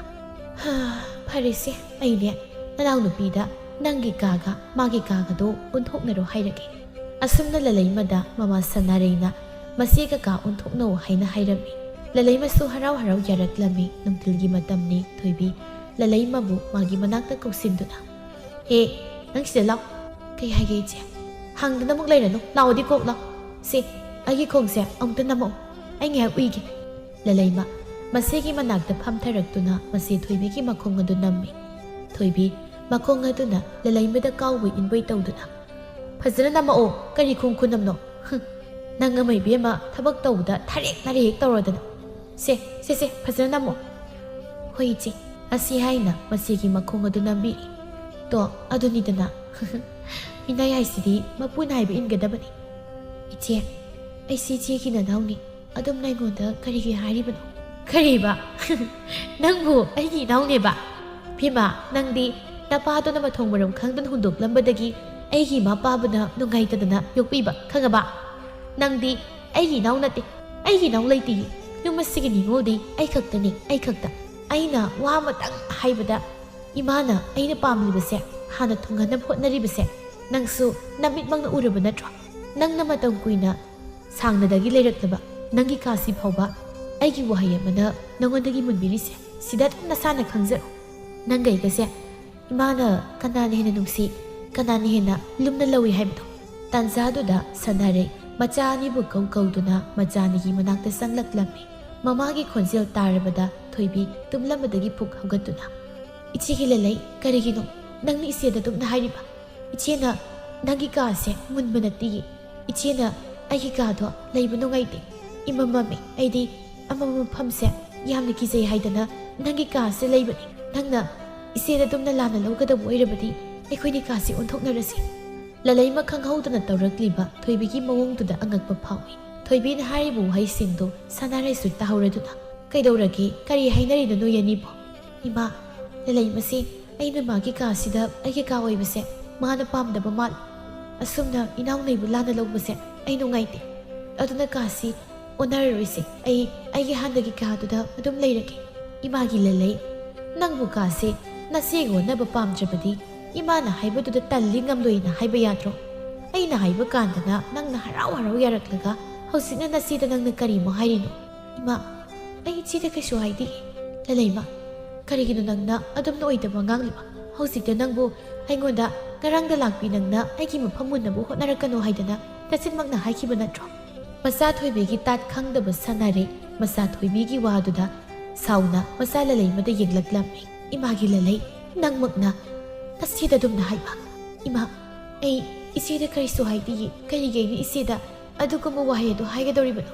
ꯐꯔꯦꯁꯦ, ꯑꯩꯅꯦ ꯅꯅꯥꯎꯅꯨꯄꯤꯗ ꯅꯪꯒꯤ ꯀꯥꯒ ꯃꯥꯒꯤ ꯀꯥꯒꯗꯣ ꯑꯣꯟꯊꯣꯛꯅꯔꯣ ꯍꯥꯏꯔꯒꯦ. ꯑꯁꯨꯝꯅ ꯂꯂꯩꯃꯗ ꯃꯃꯥ ꯁꯅꯥꯔꯩꯅ ꯃꯆꯦꯒ ꯀꯥ ꯑꯣꯟꯊꯣꯛꯅꯧ ꯍꯥꯏꯅ ꯍꯥꯏꯔꯝꯃꯤ. ꯂꯂꯩꯃꯁꯨ ꯍꯔꯥꯎ ꯍꯔꯥꯎ ꯌꯥꯔꯛꯂꯝꯃꯤ. ꯅꯨꯡꯊꯤꯜꯒꯤ ꯃꯇꯝꯅꯤ. ꯊꯣꯏꯕꯤ ꯂꯂꯩꯃꯕꯨ ꯃꯥꯒꯤ ꯃꯅꯥꯛꯇ ꯀꯧꯁꯤꯟꯗꯨꯅ, ꯍꯦ, ꯅꯪ ꯁꯤꯗ ꯂꯥꯎ. ꯀꯩ ꯍꯥꯏꯒꯦ ꯏꯆꯦ? ꯍꯥꯡꯗꯅ ꯑꯃꯨꯛ ꯂꯩꯔꯅꯨ, ꯂꯥꯎꯗꯤ ꯀꯣꯛ ꯂꯥꯎ. ꯁꯦ, ꯑꯩꯒꯤ ꯈꯣꯡꯁꯦ ꯑꯃꯨꯛꯇ ꯅꯝꯃꯛꯎ, ꯑꯩ ꯉꯥꯏꯍꯥꯛ ꯎꯏꯒꯦ. ꯂꯂꯩꯃ ꯃꯆꯦꯒꯤ ꯃꯅꯥꯛꯇ ꯐꯝꯊꯔꯛꯇꯨꯅ ꯃꯆꯦ ꯊꯣꯏꯕꯤꯒꯤ ꯃꯈꯣꯡ ꯑꯗꯨ ꯅꯝꯃꯤ. ꯊꯣꯏꯕꯤ ꯃꯈꯣꯡ ꯑꯗꯨꯅ ꯂꯂꯩꯃꯗ ꯀꯥꯎꯕꯣꯏ ꯏꯟꯕꯣꯏ ꯇꯧꯗꯨꯅ, ꯐꯖꯅ ꯅꯝꯃꯛꯑꯣ, ꯀꯔꯤ ꯈꯣꯡ ꯈꯨꯅꯝꯅꯣ? ꯅꯪ ꯑꯃ ꯏꯕꯦꯝꯃ ꯊꯕꯛ ꯇꯧꯕꯗ ꯊꯥꯔꯦꯛ ꯅꯥꯔꯦꯛ ꯍꯦꯛ ꯇꯧꯔꯗꯅ. ꯁꯦ, ꯐꯖꯅ ꯅꯝꯃꯛꯑꯣ. ꯍꯣꯏ ꯏꯆꯦ. ꯑꯁꯤ ꯍꯥꯏꯅ ꯃꯆꯦꯒꯤ ꯃꯈꯣꯡ ꯑꯗꯨ ꯅꯝꯕꯤꯔꯤ. ꯇꯣ, ꯑꯗꯨꯅꯤꯗꯅ. ꯃꯤꯅꯥꯏ ꯍꯥꯏꯁꯤꯗꯤ ꯃꯄꯨꯅ ꯍꯥꯏꯕ ꯏꯟꯒꯗꯕꯅꯤ. ꯏꯆꯦ, ꯑꯩꯁꯤ ꯏꯆꯦꯒꯤ ꯅꯅꯥꯎꯅꯤ. ꯑꯗꯨꯝꯅ ꯑꯩꯉꯣꯟꯗ ꯀꯔꯤꯒꯤ ꯍꯥꯏꯔꯤꯕꯅꯣ? ꯀꯔꯤꯕ? ꯅꯪꯕꯨ ꯑꯩꯒꯤ ꯏꯅꯥꯎꯅꯦꯕ? ꯚꯤꯃꯥ, ꯅꯪꯗꯤ ꯅꯄꯥꯗꯨꯅ ꯃꯊꯣꯡ ꯃꯔꯝ ꯈꯪꯗꯅ ꯍꯨꯟꯗꯣꯛꯂꯝꯕꯗꯒꯤ ꯑꯩꯒꯤ ꯏꯃꯥ ꯄꯥꯕꯅ ꯅꯨꯡꯉꯥꯏꯇꯗꯅ ꯌꯣꯛꯄꯤꯕ, ꯈꯪꯉꯕ? ꯅꯪꯗꯤ ꯑꯩꯒꯤ ꯏꯅꯥꯎ ꯅꯠꯇꯦ. ꯑꯩꯒꯤ ꯏꯅꯥꯎ ꯂꯩꯇꯤꯌꯦ. ꯌꯨꯝ ꯑꯁꯤꯒꯤ ꯅꯤꯉꯣꯜꯗꯤ ꯑꯩ ꯈꯛꯇꯅꯤ, ꯑꯩ ꯈꯛꯇ. ꯑꯩꯅ ꯋꯥ ꯑꯃꯇꯪ ꯍꯥꯏꯕꯗ ꯏꯃꯥꯅ ꯑꯩꯅ ꯄꯥꯝꯂꯤꯕꯁꯦ ꯍꯥꯟꯅ ꯊꯨꯡꯍꯟꯅꯕ ꯍꯣꯠꯅꯔꯤꯕꯁꯦ ꯅꯪꯁꯨ ꯅꯃꯤꯠꯃꯛꯅ ꯎꯔꯕ ꯅꯠꯇ꯭ꯔꯣ? ꯅꯪꯅ ꯃꯇꯝ ꯀꯨꯏꯅ ꯁꯥꯡꯅꯗꯒꯤ ꯂꯩꯔꯛꯂꯕ ꯅꯪꯒꯤ ꯀꯥꯁꯤ ꯐꯥꯎꯕ ꯑꯩꯒꯤ ꯋꯥꯍꯩ ꯑꯃꯅ ꯅꯉꯣꯟꯗꯒꯤ ꯃꯨꯟꯕꯤꯔꯤꯁꯦ ꯁꯤꯗ ꯑꯗꯨꯝ ꯅꯁꯥꯅ ꯈꯪꯖꯔꯣ. ꯅꯪꯒ ꯑꯩꯒꯁꯦ ꯏꯃꯥꯅ ꯀꯅꯥꯅ ꯍꯦꯟꯅ ꯅꯨꯡꯁꯤ, ꯀꯅꯥꯅ ꯍꯦꯟꯅ ꯂꯨꯝꯅ ꯂꯧꯏ ꯍꯥꯏꯕꯗꯣ. ꯇꯥꯟꯖꯥꯗꯨꯗ ꯁꯅꯥꯔꯩ ꯃꯆꯥ ꯑꯅꯤꯕꯨ ꯀꯧꯗꯨꯅ ꯃꯆꯥꯅꯤꯒꯤ ꯃꯅꯥꯛꯇ ꯆꯪꯂꯛꯂꯝꯃꯤ. ꯃꯃꯥꯒꯤ ꯈꯣꯟꯖꯦꯜ ꯇꯥꯔꯕꯗ ꯊꯣꯏꯕꯤ ꯇꯨꯝꯂꯝꯕꯗꯒꯤ ꯄꯨꯛ ꯍꯧꯒꯠꯇꯨꯅ, ꯏꯆꯦꯒꯤ ꯂꯂꯩ, ꯀꯔꯤꯒꯤꯅꯣ ꯅꯪꯅ ꯏꯆꯦꯗ ꯑꯗꯨꯝꯅ ꯍꯥꯏꯔꯤꯕ? ꯏꯆꯦꯅ ꯅꯪꯒꯤ ꯀꯥꯁꯦ ꯃꯨꯟꯕ ꯅꯠꯇꯤꯌꯦ. ꯏꯆꯦꯅ ꯑꯩꯒꯤ ꯀꯥꯗꯣ ꯂꯩꯕ ꯅꯨꯡꯉꯥꯏꯇꯦ, ꯏꯃꯝ ꯃꯝꯃꯤ. ꯑꯩꯗꯤ ꯑꯃꯝꯕ ꯃꯐꯝꯁꯦ ꯌꯥꯝꯅ ꯀꯤꯖꯩ ꯍꯥꯏꯗꯅ ꯅꯪꯒꯤ ꯀꯥꯁꯦ ꯂꯩꯕꯅꯤ. ꯅꯪꯅ ꯏꯆꯦꯗ ꯑꯗꯨꯝꯅ ꯂꯥꯟꯅ ꯂꯧꯒꯗꯕ ꯑꯣꯏꯔꯕꯗꯤ ꯑꯩꯈꯣꯏꯅꯤ ꯀꯥꯁꯦ ꯑꯣꯟꯊꯣꯛꯅꯔꯁꯤ. ꯂꯂꯩꯃ ꯈꯪꯍꯧꯗꯅ ꯇꯧꯔꯛꯂꯤꯕ ꯊꯣꯏꯕꯤꯒꯤ ꯃꯑꯣꯡꯗꯨꯗ ꯑꯉꯛꯄ ꯐꯥꯎꯏ. ꯊꯣꯏꯕꯤꯅ ꯍꯥꯏꯔꯤꯕ ꯋꯥꯍꯩꯁꯤꯡꯗꯣ ꯁꯅꯥꯔꯩꯁꯨ ꯇꯥꯍꯧꯔꯗꯨꯅ, ꯀꯩꯗꯧꯔꯒꯦ? ꯀꯔꯤ ꯍꯥꯏꯅꯔꯤꯅꯣ ꯅꯣꯏ ꯑꯅꯤꯕꯣ? ꯏꯃꯥ, ꯂꯂꯩꯃꯁꯤ ꯑꯩꯅ ꯃꯥꯒꯤ ꯀꯥꯁꯤꯗ ꯑꯩꯒꯤ ꯀꯥ ꯑꯣꯏꯕꯁꯦ ꯃꯥꯅ ꯄꯥꯝꯗꯕ ꯃꯥꯜꯂꯤ. ꯑꯁꯨꯝꯅ ꯏꯅꯥꯎꯅꯩꯕꯨ ꯂꯥꯟꯅ ꯂꯧꯕꯁꯦ ꯑꯩ ꯅꯨꯡꯉꯥꯏꯇꯦ. ꯑꯗꯨꯅ ꯀꯥꯁꯤ ꯑꯣꯟꯅꯔꯔꯣꯏꯁꯦ. ꯑꯩꯒꯤ ꯍꯥꯟꯅꯒꯤ ꯀꯥꯗꯨꯗ ꯑꯗꯨꯝ ꯂꯩꯔꯒꯦ. ꯏꯃꯥꯒꯤ ꯂꯂꯩ, ꯅꯪꯕꯨ ꯀꯥꯁꯦ ꯅꯆꯦꯒ ꯑꯣꯟꯅꯕ ꯄꯥꯝꯗ꯭ꯔꯕꯗꯤ ꯏꯃꯥꯅ ꯍꯥꯏꯕꯗꯨꯗ ꯇꯜꯂꯤ ꯉꯝꯂꯣꯏꯅ ꯍꯥꯏꯕ ꯌꯥꯗ꯭ꯔꯣ? ꯑꯩꯅ ꯍꯥꯏꯕ ꯀꯥꯟꯗꯅ ꯅꯪꯅ ꯍꯔꯥꯎ ꯍꯔꯥꯎ ꯌꯥꯔꯛꯂꯒ ꯍꯧꯖꯤꯛꯅ ꯅꯁꯤꯗ ꯅꯪꯅ ꯀꯔꯤꯃꯣ ꯍꯥꯏꯔꯤꯅꯣ? ꯏꯃꯥ, ꯑꯩ ꯏꯆꯦꯗ ꯀꯩꯁꯨ ꯍꯥꯏꯗꯦ. ꯂꯂꯩꯃ, ꯀꯔꯤꯒꯤꯅꯣ ꯅꯪꯅ ꯑꯗꯨꯝꯅ ꯑꯣꯏꯗꯕ ꯉꯥꯡꯂꯤꯕ? ꯍꯧꯖꯤꯛꯇ ꯅꯪꯕꯨ ꯑꯩꯉꯣꯟꯗ ꯉꯔꯥꯡꯗ ꯂꯥꯛꯄꯤ ꯅꯪꯅ ꯑꯩꯒꯤ ꯃꯐꯝ ꯃꯨꯟꯅꯕ ꯍꯣꯠꯅꯔꯛꯀꯅꯣ ꯍꯥꯏꯗꯅ ꯇꯆꯤꯟꯃꯛꯅ ꯍꯥꯏꯈꯤꯕ ꯅꯠꯇ꯭ꯔꯣ? ꯃꯆꯥ ꯊꯣꯏꯕꯤꯒꯤ ꯇꯥꯠ ꯈꯪꯗꯕ ꯁꯥꯟꯅꯔꯦ ꯃꯆꯥ ꯊꯣꯏꯕꯤꯒꯤ ꯋꯥꯗꯨꯗ ꯁꯥꯎꯅ ꯃꯆꯥ ꯂꯂꯩꯃꯗ ꯌꯦꯡꯂꯛꯂꯝꯃꯤ. ꯏꯃꯥꯒꯤ ꯂꯂꯩ, ꯅꯪꯃꯛꯅ ꯅꯁꯤꯗ ꯑꯗꯨꯝꯅ ꯍꯥꯏꯕ. ꯏꯃꯥ, ꯑꯩ ꯏꯆꯦꯗ ꯀꯔꯤꯁꯨ ꯍꯥꯏꯗꯤye. ꯀꯔꯤꯒꯤ ꯑꯩꯅ ꯏꯆꯦꯗ ꯑꯗꯨꯒꯨꯝꯕ ꯋꯥꯍꯩ ꯑꯗꯨ ꯍꯥꯏꯒꯗꯧꯔꯤꯕꯅꯣ?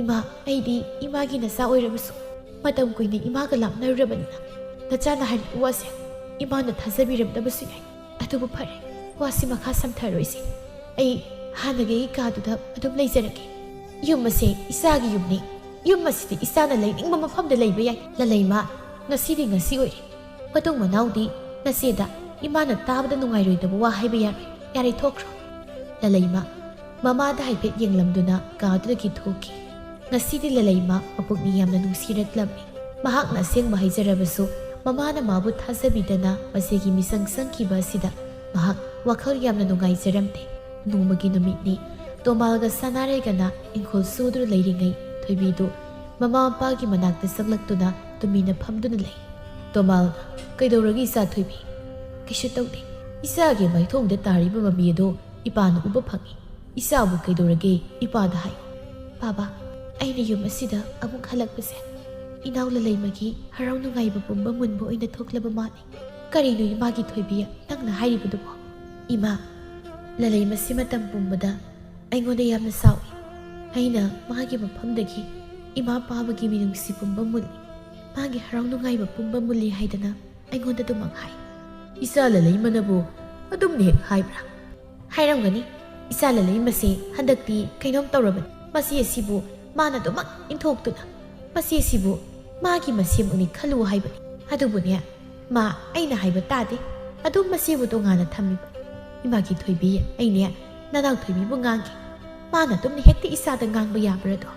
ꯏꯃꯥ, ꯑꯩꯗꯤ ꯏꯃꯥꯒꯤ ꯅꯆꯥ ꯑꯣꯏꯔꯕꯁꯨ ꯃꯇꯝ ꯀꯨꯏꯅ ꯏꯃꯥꯒ ꯂꯥꯞꯅꯔꯨꯔꯕꯅꯤꯅ ꯅꯆꯥꯅ ꯍꯥꯏꯔꯤꯕ ꯋꯥꯁꯦ ꯏꯃꯥꯅ ꯊꯥꯖꯕꯤꯔꯝꯗꯕꯁꯨ ꯌꯥꯏ. ꯑꯗꯨꯕꯨ ꯐꯔꯦ, ꯋꯥꯁꯤ ꯃꯈꯥ ꯁꯝꯊꯔꯣꯏꯁꯤ. ꯑꯩ ꯍꯥꯟꯅꯒꯤ ꯀꯥꯗꯨꯗ ꯑꯗꯨꯝ ꯂꯩꯖꯔꯒꯦ. ꯌꯨꯝ ꯑꯁꯦ ꯏꯆꯥꯒꯤ ꯌꯨꯝꯅꯤ. ꯌꯨꯝ ꯑꯁꯤꯗꯤ ꯏꯆꯥꯅ ꯂꯩꯅꯤꯡꯕ ꯃꯐꯝꯗ ꯂꯩꯕ ꯌꯥꯏ. ꯂꯂꯩꯃ, ꯉꯁꯤꯗꯤ ꯉꯁꯤ ꯑꯣꯏꯔꯦ. ꯃꯇꯨꯡ ꯃꯅꯥꯎꯗꯤ ꯅꯆꯦꯗ ꯏꯃꯥꯅ ꯇꯥꯕꯗ ꯅꯨꯡꯉꯥꯏꯔꯣꯏꯗꯕ ꯋꯥ ꯍꯥꯏꯕ ꯌꯥꯔꯣꯏ. ꯌꯥꯔꯦ, ꯊꯣꯛꯈ꯭ꯔꯣ. ꯂꯂꯩꯃ ꯃꯃꯥꯗ ꯍꯥꯏꯐꯦꯠ ꯌꯦꯡꯂꯝꯗꯨꯅ ꯀꯥꯗꯨꯗꯒꯤ ꯊꯣꯛꯈꯤ. ꯉꯁꯤꯗꯤ ꯂꯂꯩꯃ ꯃꯄꯨꯛꯅꯤꯡ ꯌꯥꯝꯅ ꯅꯨꯡꯁꯤꯔꯛꯂꯝꯃꯤ. ꯃꯍꯥꯛꯅ ꯑꯁꯦꯡꯕ ꯍꯥꯏꯖꯔꯕꯁꯨ ꯃꯃꯥꯅ ꯃꯥꯕꯨ ꯊꯥꯖꯕꯤꯗꯅ ꯃꯁꯤꯒꯤ ꯃꯤꯁꯪ ꯁꯪꯈꯤꯕ ꯑꯁꯤꯗ ꯃꯍꯥꯛ ꯋꯥꯈꯜ ꯌꯥꯝꯅ ꯅꯨꯡꯉꯥꯏꯖꯔꯝꯗꯦ. ꯅꯣꯡꯃꯒꯤ ꯅꯨꯃꯤꯠꯅꯤ. ꯇꯣꯃꯥꯜꯒ ꯁꯥꯅꯥꯔꯩꯒꯅ ꯏꯪꯈꯣꯜ ꯁꯨꯗꯨꯅ ꯂꯩꯔꯤꯉꯩ ꯊꯣꯏꯕꯤꯗꯨ ꯃꯃꯥ ꯃꯄꯥꯒꯤ ꯃꯅꯥꯛꯇ ꯆꯪꯂꯛꯇꯨꯅ ꯇꯨꯃꯤꯟꯅ ꯐꯝꯗꯨꯅ ꯂꯩ. ꯇꯣꯃꯥꯜ, ꯀꯩꯗꯧꯔꯒꯦ ꯏꯆꯥ ꯊꯣꯏꯕꯤ? ꯀꯩꯁꯨ ꯇꯧꯗꯦ. ꯏꯆꯥꯒꯤ ꯃꯥꯏꯊꯣꯡꯗ ꯇꯥꯔꯤꯕ ꯃꯃꯤ ꯑꯗꯨ ꯏꯄꯥꯅ ꯎꯕ ꯐꯪꯏ. ꯏꯆꯥꯕꯨ ꯀꯩꯗꯧꯔꯒꯦ? ꯏꯄꯥꯗ ꯍꯥꯏꯌꯨ. ꯕꯥꯕꯥ, ꯑꯩꯅ ꯌꯨꯝ ꯑꯁꯤꯗ ꯑꯃꯨꯛ ꯍꯜꯂꯛꯄꯁꯦ ꯏꯅꯥꯎ ꯂꯂꯩꯃꯒꯤ ꯍꯔꯥꯎ ꯅꯨꯡꯉꯥꯏꯕ ꯄꯨꯝꯕ ꯃꯨꯟꯕ ꯑꯣꯏꯅ ꯊꯣꯛꯂꯕ ꯃꯥꯜꯂꯤ. ꯀꯔꯤꯅꯣ ꯏꯃꯥꯒꯤ ꯊꯣꯏꯕꯤ ꯅꯪꯅ ꯍꯥꯏꯔꯤꯕꯗꯨꯕꯣ? ꯏꯃꯥ, ꯂꯂꯩꯃꯁꯤ ꯃꯇꯝ ꯄꯨꯝꯕꯗ ꯑꯩꯉꯣꯟꯗ ꯌꯥꯝꯅ ꯁꯥꯎꯏ. ꯑꯩꯅ ꯃꯥꯒꯤ ꯃꯐꯝꯗꯒꯤ ꯏꯃꯥ ꯄꯥꯕꯒꯤ ꯃꯤꯅꯨꯡꯁꯤ ꯄꯨꯝꯕ ꯃꯨꯜꯂꯤ, ꯃꯥꯒꯤ ꯍꯔꯥꯎ ꯅꯨꯡꯉꯥꯏꯕ ꯄꯨꯝꯕ ꯃꯨꯜꯂꯤ ꯍꯥꯏꯗꯅ ꯑꯩꯉꯣꯟꯗ ꯑꯗꯨꯃꯛ ꯍꯥꯏ. ꯏꯆꯥ ꯂꯂꯩꯃꯅꯕꯨ ꯑꯗꯨꯝꯅ ꯍꯦꯛ ꯍꯥꯏꯕ꯭ꯔꯥ? ꯍꯥꯏꯔꯝꯒꯅꯤ. ꯏꯆꯥ ꯂꯂꯩꯃꯁꯤ ꯍꯟꯗꯛꯇꯤ ꯀꯩꯅꯣꯝ ꯇꯧꯔꯕꯅꯤ. ꯃꯁꯤ ꯑꯁꯤꯕꯨ ꯃꯥꯅ ꯑꯗꯨꯃꯛ ꯏꯟꯊꯣꯛꯇꯨꯅ ꯃꯁꯤ ꯑꯁꯤꯕꯨ ꯃꯥꯒꯤ ꯃꯁꯦꯝꯅꯤ ꯈꯜꯂꯨ ꯍꯥꯏꯕꯅꯤ. ꯑꯗꯨꯕꯨꯅꯦ, ꯃꯥ ꯑꯩꯅ ꯍꯥꯏꯕ ꯇꯥꯗꯦ. ꯑꯗꯨꯝ ꯃꯁꯤꯕꯨ ꯇꯣꯉꯥꯟꯅ ꯊꯝꯃꯤꯕ. ꯏꯃꯥꯒꯤ ꯊꯣꯏꯕꯤ, ꯑꯩꯅꯦ ꯅꯅꯥꯎ ꯊꯣꯏꯕꯤꯕꯨ ꯉꯥꯡꯈꯤ. ꯃꯥꯅ ꯑꯗꯨꯝꯅ ꯍꯦꯛꯇ ꯏꯆꯥꯗ ꯉꯥꯡꯕ ꯌꯥꯕ꯭ꯔꯥꯗꯣ?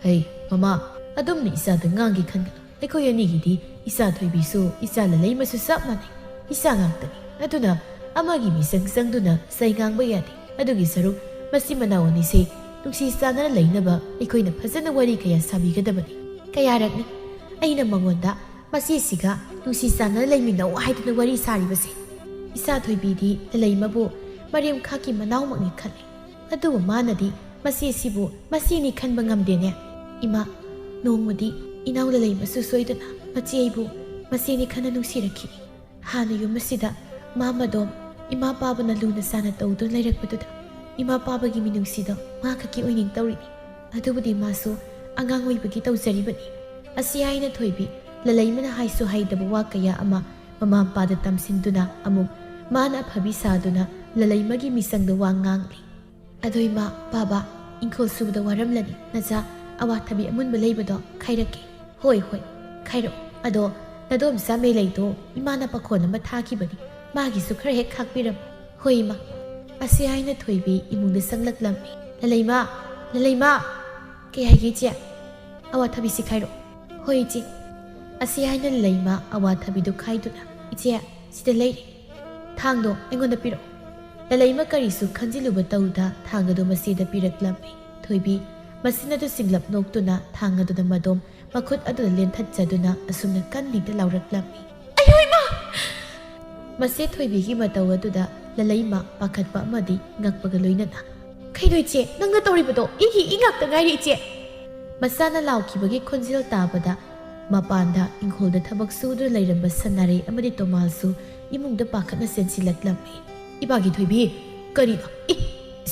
ꯍꯩ ꯃꯃꯥ, ꯑꯗꯨꯝꯅ ꯏꯆꯥꯗ ꯉꯥꯡꯒꯦ ꯈꯟꯒꯅꯨ. ꯑꯩꯈꯣꯏ ꯑꯅꯤꯒꯤꯗꯤ ꯏꯆꯥ ꯊꯣꯏꯕꯤꯁꯨ ꯏꯆꯥ ꯂꯂꯩꯃꯁꯨ ꯆꯞ ꯃꯥꯟꯅꯩ. ꯏꯆꯥ ꯉꯥꯛꯇꯅꯤ. ꯑꯗꯨꯅ ꯑꯃꯒꯤ ꯃꯤꯆꯪ ꯆꯪꯗꯨꯅ ꯆꯩ ꯉꯥꯡꯕ ꯌꯥꯗꯦ. ꯑꯗꯨꯒꯤ ꯁꯔꯨꯛ ꯃꯁꯤ ꯃꯅꯥꯎ ꯑꯅꯤꯁꯦ ꯅꯨꯡꯁꯤ ꯆꯥꯟꯅꯅ ꯂꯩꯅꯕ ꯑꯩꯈꯣꯏꯅ ꯐꯖꯅ ꯋꯥꯔꯤ ꯀꯌꯥ ꯁꯥꯕꯤꯒꯗꯕꯅꯤ. ꯀꯌꯥꯔꯛꯅꯤ ꯑꯩꯅ ꯃꯉꯣꯟꯗ ꯃꯁꯤꯁꯤꯒ ꯅꯨꯡꯁꯤ ꯆꯥꯟꯅꯅ ꯂꯩꯃꯤꯟꯅꯧ ꯍꯥꯏꯗꯨꯅ ꯋꯥꯔꯤ ꯁꯥꯔꯤꯕꯁꯦ. ꯏꯆꯥ ꯊꯣꯏꯕꯤꯗꯤ ꯂꯂꯩꯃꯕꯨ ꯃꯔꯦꯝꯈꯥꯛꯀꯤ ꯃꯅꯥꯎꯃꯛꯅꯤ ꯈꯜꯂꯤ. ꯑꯗꯨꯕꯨ ꯃꯥꯅꯗꯤ ꯃꯁꯤꯁꯤꯕꯨ ꯃꯁꯤꯅꯤ ꯈꯟꯕ ꯉꯝꯗꯦꯅꯦ. ꯏꯃꯥ, ꯅꯣꯡꯃꯗꯤ ꯏꯅꯥꯎ ꯂꯂꯩꯃꯁꯨ ꯁꯣꯏꯗꯅ ꯃꯆꯦ ꯑꯩꯕꯨ ꯃꯆꯦꯅꯤ ꯈꯟꯅ ꯅꯨꯡꯁꯤꯔꯛꯈꯤꯅꯤ. ꯍꯥꯟꯅ ꯌꯨꯝ ꯑꯁꯤꯗ ꯃꯥ ꯃꯗꯣꯝ ꯏꯃꯥ ꯄꯥꯕꯅ ꯂꯨꯅ ꯆꯥꯟꯅ ꯇꯧꯗꯨꯅ ꯂꯩꯔꯛꯄꯗꯨꯗ ꯏꯃꯥ ꯄꯥꯕꯒꯤ ꯃꯤꯅꯨꯡꯁꯤꯗꯣ ꯃꯥ ꯈꯛꯀꯤ ꯑꯣꯏꯅꯤꯡ ꯇꯧꯔꯤꯅꯤ. ꯑꯗꯨꯕꯨꯗꯤ ꯃꯥꯁꯨ ꯑꯉꯥꯡ ꯑꯣꯏꯕꯒꯤ ꯇꯧꯖꯔꯤꯕꯅꯤ. ꯑꯁꯤ ꯍꯥꯏꯅ ꯊꯣꯏꯕꯤ ꯂꯂꯩꯃꯅ ꯍꯥꯏꯁꯨ ꯍꯩꯗꯕ ꯋꯥ ꯀꯌా ꯑꯃ ꯃꯃꯥ ꯃꯄꯥꯗ ꯇꯝꯁꯤꯟꯗꯨꯅ ꯑꯃꯨꯛ ꯃꯥꯅ ꯑꯐꯕꯤ ꯁꯥꯗꯨꯅ ꯂꯂꯩꯃꯒꯤ ꯃꯤꯆꯪꯗ ꯋꯥ ꯉꯥꯡꯂꯤ. ꯑꯗꯣ ꯏꯃꯥ, ꯕꯥꯕꯥ, ꯏꯪꯈꯣꯜ ꯁꯨꯕꯗ ꯋꯥꯔꯝꯂꯅꯤ. ꯅꯆꯥ ꯑꯋꯥꯊꯕꯤ ꯑꯃꯨꯟꯕ ꯂꯩꯕꯗꯣ ꯈꯥꯏꯔꯛꯀꯦ. ꯍꯣꯏ ꯍꯣꯏ, ꯈꯥꯏꯔꯛꯑꯣ. ꯑꯗꯣ ꯅꯗꯣꯝꯆꯥ ꯃꯦꯂꯩꯗꯣ ꯏꯃꯥꯅ ꯄꯥꯈꯣꯟ ꯑꯃ ꯊꯥꯈꯤꯕꯅꯤ. ꯃꯥꯒꯤꯁꯨ ꯈꯔ ꯍꯦꯛ ꯈꯥꯛꯄꯤꯔꯝꯃꯨ. ꯍꯣꯏ ꯏꯃꯥ. ꯑꯁꯤ ꯍꯥꯏꯅ ꯊꯣꯏꯕꯤ ꯏꯃꯨꯡꯗ ꯆꯪꯂꯛꯂꯝꯃꯤ. ꯂꯂꯩꯃ, ꯂꯂꯩꯃ. ꯀꯩ ꯍꯥꯏꯒꯦ ꯏꯆꯦ? ꯑꯋꯥꯊꯕꯤꯁꯤ ꯈꯥꯏꯔꯛꯑꯣ. ꯍꯣꯏ ꯏꯆꯦ. ꯑꯁꯤ ꯍꯥꯏꯅ ꯂꯂꯩꯃ ꯑꯋꯥꯊꯕꯤꯗꯨ ꯈꯥꯏꯗꯨꯅ, ꯏꯆꯦ ꯁꯤꯗ ꯂꯩꯔꯦ. ꯊꯥꯡꯗꯣ ꯑꯩꯉꯣꯟꯗ ꯄꯤꯔꯛꯑꯣ. ꯂꯂꯩꯃ ꯀꯔꯤꯁꯨ ꯈꯟꯖꯤꯜꯂꯨꯕ ꯇꯧꯗ ꯊꯥꯡ ꯑꯗꯨ ꯃꯁꯤꯗ ꯄꯤꯔꯛꯂꯝꯃꯤ. ꯊꯣꯏꯕꯤ ꯃꯁꯤꯅ ꯑꯗꯨ ꯁꯤꯡꯂꯞ ꯅꯣꯛꯇꯨꯅ ꯊꯥꯡ ꯑꯗꯨꯗ ꯃꯗꯣꯝ ꯃꯈꯨꯠ ꯑꯗꯨꯗ ꯂꯦꯟꯊꯠꯆꯗꯨꯅ ꯑꯁꯨꯝꯅ ꯀꯟꯅꯤꯡꯇ ꯂꯥꯎꯔꯛꯂꯝꯃꯤ. ꯑꯌꯣ ꯏꯃꯥ! ꯃꯁꯤ ꯊꯣꯏꯕꯤꯒꯤ ꯃꯇꯧ ꯑꯗꯨꯗ ꯂꯂꯩꯃ ꯄꯥꯈꯠꯄ ꯑꯃꯗꯤ ꯉꯛꯄꯒ ꯂꯣꯏꯅꯅ, ꯀꯩꯅꯣ ꯏꯆꯦ, ꯅꯪꯅ ꯇꯧꯔꯤꯕꯗꯣ ꯏ ꯉꯥꯛꯇ ꯉꯥꯏꯔꯤ ꯏꯆꯦ. ꯃꯆꯥꯅ ꯂꯥꯎꯈꯤꯕꯒꯤ ꯈꯣꯟꯖꯦꯜ ꯇꯥꯕꯗ ꯃꯄꯥꯟꯗ ꯏꯪꯈꯣꯜꯗ ꯊꯕꯛ ꯁꯨꯗꯨꯅ ꯂꯩꯔꯝꯕ ꯁꯅꯥꯔꯩ ꯑꯃꯗꯤ ꯇꯣꯃꯥꯜꯁꯨ ꯏꯃꯨꯡꯗ ꯄꯥꯈꯠꯅ ꯆꯦꯟꯁꯤꯜꯂꯛꯂꯝꯃꯤ. ꯏꯃꯥꯒꯤ ꯊꯣꯏꯕꯤ, ꯀꯔꯤꯅꯣ?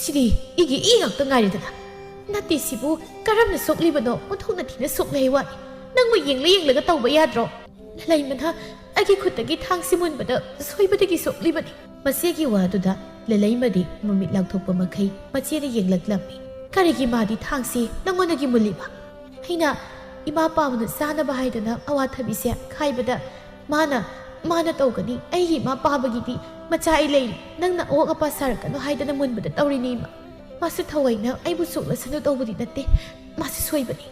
ꯁꯤꯗꯤ ꯏ ꯉꯥꯛꯇ ꯉꯥꯏꯔꯦꯗꯅ. ꯅꯠꯇꯦ, ꯁꯤꯕꯨ ꯀꯔꯝꯅ ꯁꯣꯛꯂꯤꯕꯅꯣ? ꯑꯣꯟꯊꯣꯛꯅ ꯊꯤꯅ ꯁꯣꯛꯂꯦ ꯋꯥꯅꯤ. ꯅꯪꯕꯨ ꯌꯦꯡꯂꯒ ꯇꯧꯕ ꯌꯥꯗ꯭ꯔꯣ? ꯂꯂꯩꯃꯅ ꯑꯩꯒꯤ ꯈꯨꯠꯇꯒꯤ ꯊꯥꯡꯁꯤ ꯃꯨꯟꯕꯗ ꯁꯣꯏꯕꯗꯒꯤ ꯁꯣꯛꯂꯤꯕꯅꯤ. ꯃꯁꯤꯒꯤ ꯋꯥꯗꯨꯗ ꯂꯂꯩꯃꯗꯤ ꯃꯃꯤꯠ ꯂꯥꯎꯊꯣꯛꯄ ꯃꯈꯩ ꯃꯆꯦꯗ ꯌꯦꯡꯂꯛꯂꯝꯃꯤ. ꯀꯔꯤꯒꯤ ꯃꯥꯗꯤ ꯊꯥꯡꯁꯤ ꯅꯪꯉꯣꯟꯗꯒꯤ ꯃꯨꯜꯂꯤꯕ? ꯑꯩꯅ ꯏꯃꯥ ꯄꯥꯕꯅ ꯆꯥꯅꯕ ꯍꯥꯏꯗꯅ ꯑꯋꯥꯊꯕꯤꯁꯦ ꯈꯥꯏꯕꯗ ꯃꯥꯅ ꯇꯧꯒꯅꯤ. ꯑꯩꯒꯤ ꯏꯃꯥ ꯄꯥꯕꯒꯤꯗꯤ ꯃꯆꯥ ꯑꯩ ꯂꯩꯔꯤ, ꯅꯪꯅ ꯑꯋꯣꯛ ꯑꯄꯥ ꯁꯥꯔꯛꯀꯅꯣ ꯍꯥꯏꯗꯅ ꯃꯨꯟꯕꯗ ꯇꯧꯔꯤꯅꯤ ꯏꯃꯥ. ꯃꯥꯁꯨ ꯊꯑꯣꯏꯅ ꯑꯩꯕꯨ ꯁꯣꯛꯂꯁꯅꯨ ꯇꯧꯕꯗꯤ ꯅꯠꯇꯦ. ꯃꯥꯁꯨ ꯁꯣꯏꯕꯅꯤ.